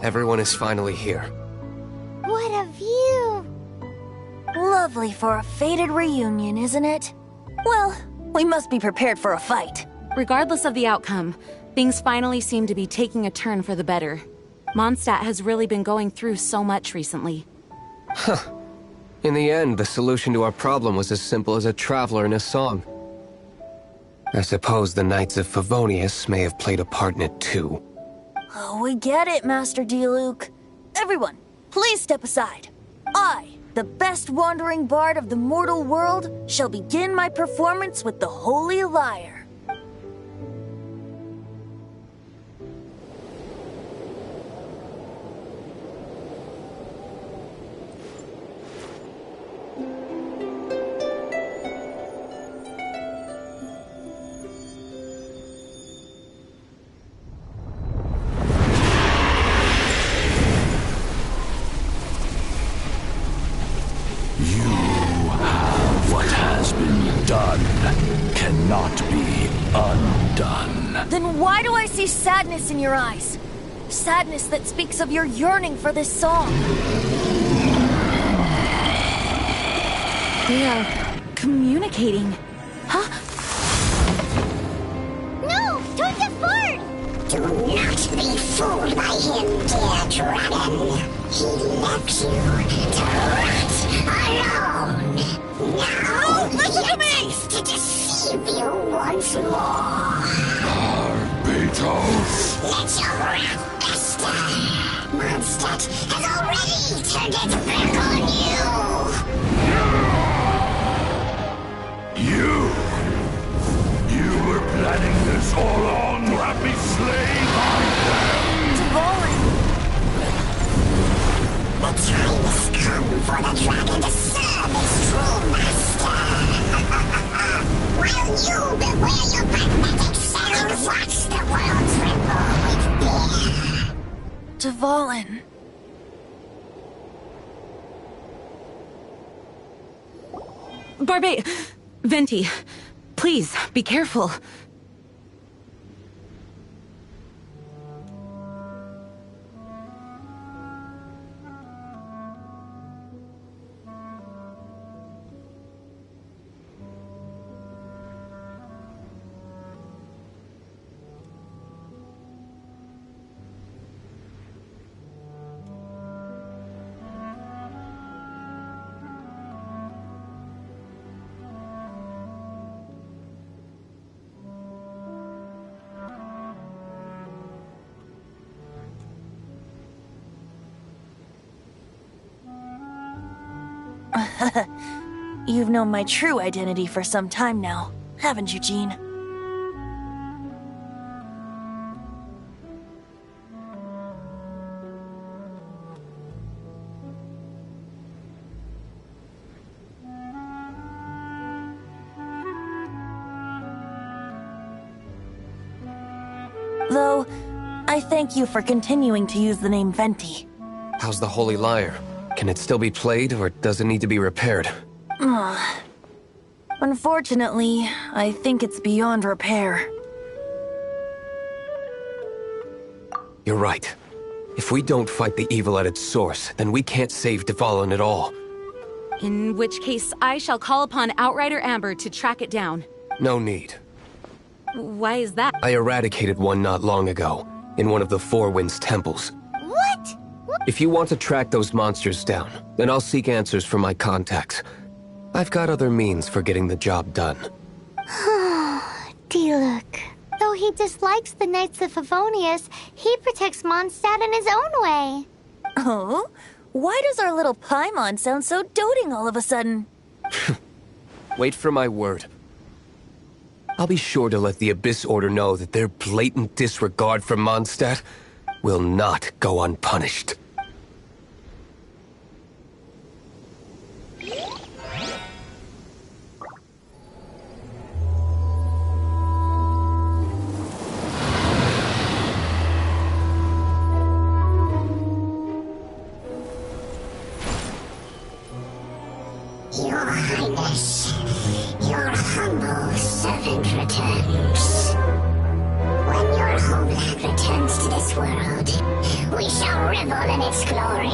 S22: Everyone is finally here.
S1: What a view!
S14: Lovely for a fated reunion, isn't it? Well, we must be prepared for a fight.
S10: Regardless of the outcome, things finally seem to be taking a turn for the better. Mondstadt has really been going through so much recently.
S22: Huh. In the end, the solution to our problem was as simple as a traveler in a song. I suppose the Knights of Favonius may have played a part in it too.
S14: Oh, we get it, Master Diluc. Everyone, please step aside. I, the best wandering bard of the mortal world, shall begin my performance with the Holy Lyre. Then why do I see sadness in your eyes? Sadness that speaks of your yearning for this song.
S10: They are communicating. Huh?
S1: No! Don't get bored!
S7: Do not be fooled by him, dear dragon. He left you to rot alone. Now,
S14: listen to me!
S7: To deceive you once more.
S8: Beatles!
S7: Let your wrath fester. Mondstadt has already turned its back on you.
S8: You were planning this all along,
S14: Tavalin.
S10: Venti, please, be careful.
S14: You've known my true identity for some time now, haven't you, Jean? Though, I thank you for continuing to use the name Venti.
S22: How's the Holy Lyre? Can it still be played, or does it need to be repaired?
S14: Unfortunately, I think it's beyond repair.
S22: You're right. If we don't fight the evil at its source, then we can't save Tavalin at all.
S10: In which case, I shall call upon Outrider Amber to track it down.
S22: No need.
S10: Why is that?
S22: I eradicated one not long ago, in one of the Four Winds temples.
S1: What?
S22: If you want to track those monsters down, then I'll seek answers from my contacts. I've got other means for getting the job done.
S1: Diluc. Though he dislikes the Knights of Favonius, he protects Mondstadt in his own way.
S14: Oh? Why does our little Paimon sound so doting all of a sudden?
S22: Wait for my word. I'll be sure to let the Abyss Order know that their blatant disregard for Mondstadt will not go unpunished.
S7: Your Highness, your humble servant returns. When your homeland returns to this world, we shall revel in its glory.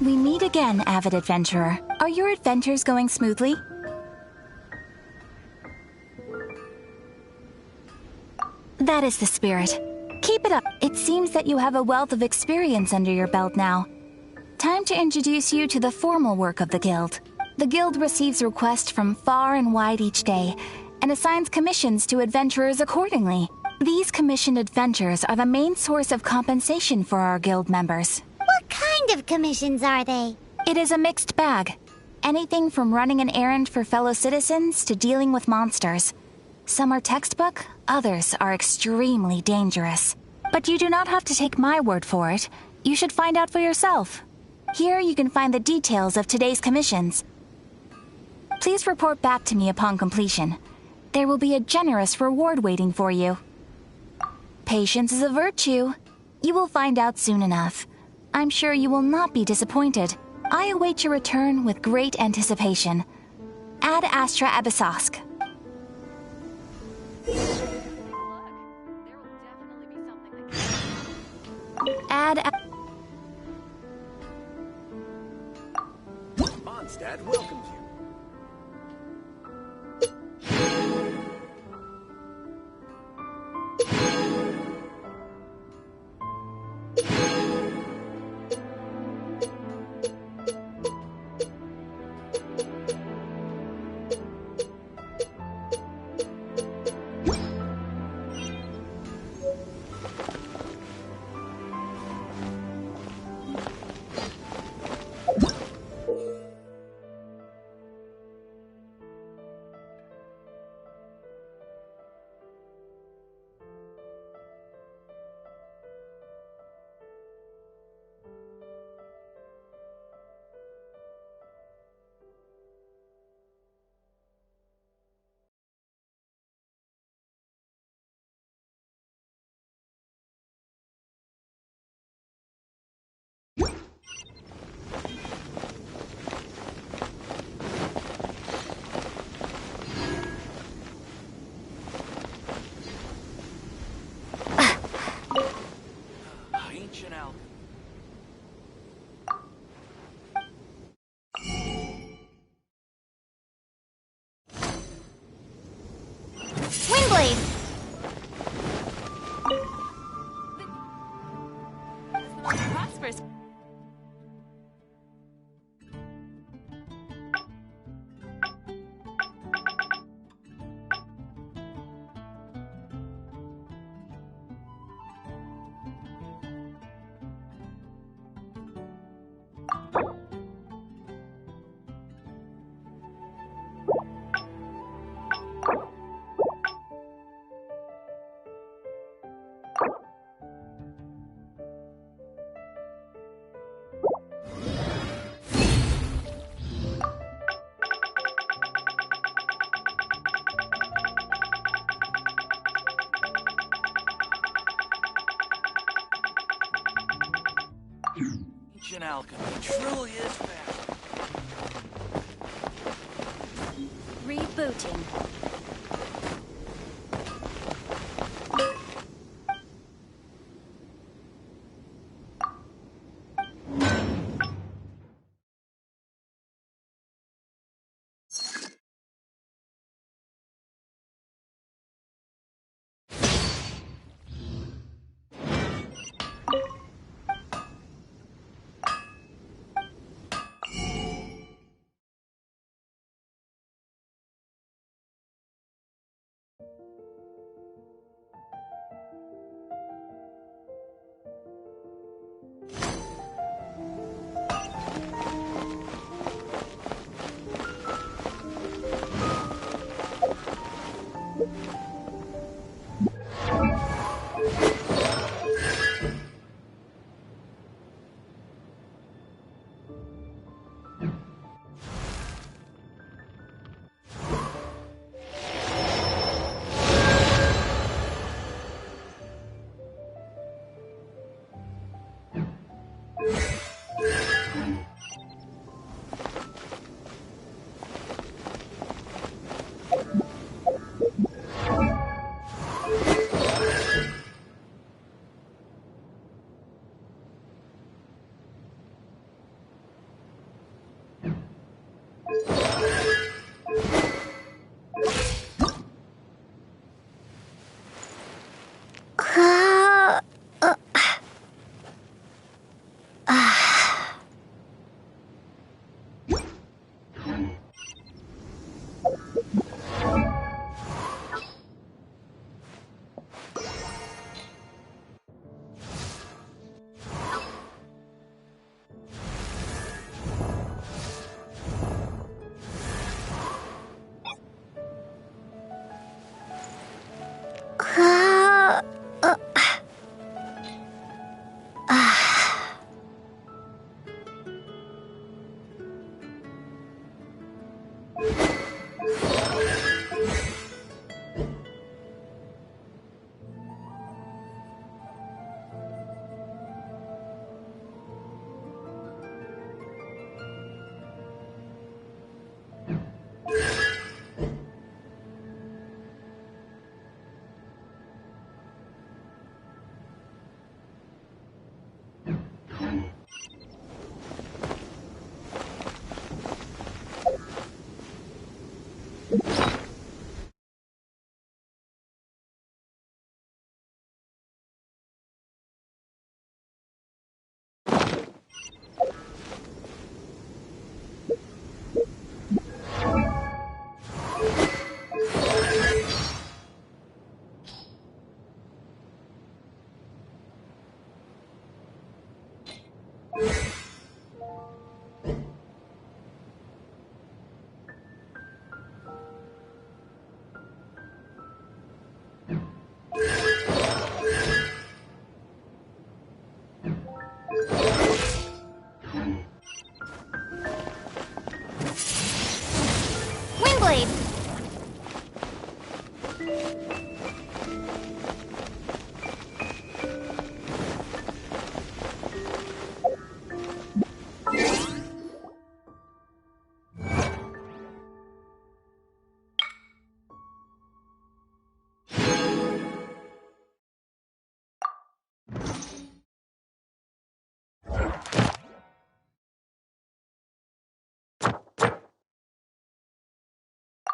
S13: We meet again, avid adventurer. Are your adventures going smoothly? That is the spirit. Keep it up. It seems that you have a wealth of experience under your belt now. Time to introduce you to the formal work of the Guild. The Guild receives requests from far and wide each day, and assigns commissions to adventurers accordingly. These commissioned adventures are the main source of compensation for our Guild members.
S1: What kind of commissions are they?
S13: It is a mixed bag. Anything from running an errand for fellow citizens to dealing with monsters. Some are textbook, others are extremely dangerous. But you do not have to take my word for it. You should find out for yourself. Here you can find the details of today's commissions. Please report back to me upon completion. There will be a generous reward waiting for you. Patience is a virtue. You will find out soon enough. I'm sure you will not be disappointed. I await your return with great anticipation. Ad Astra Abyssosk.
S6: Mondstadt welcomes you. Ancient Alchemy.
S1: Windblade!
S9: Prosperous.
S6: Genshin Alchemy truly is fast.
S2: Rebooting.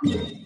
S7: you.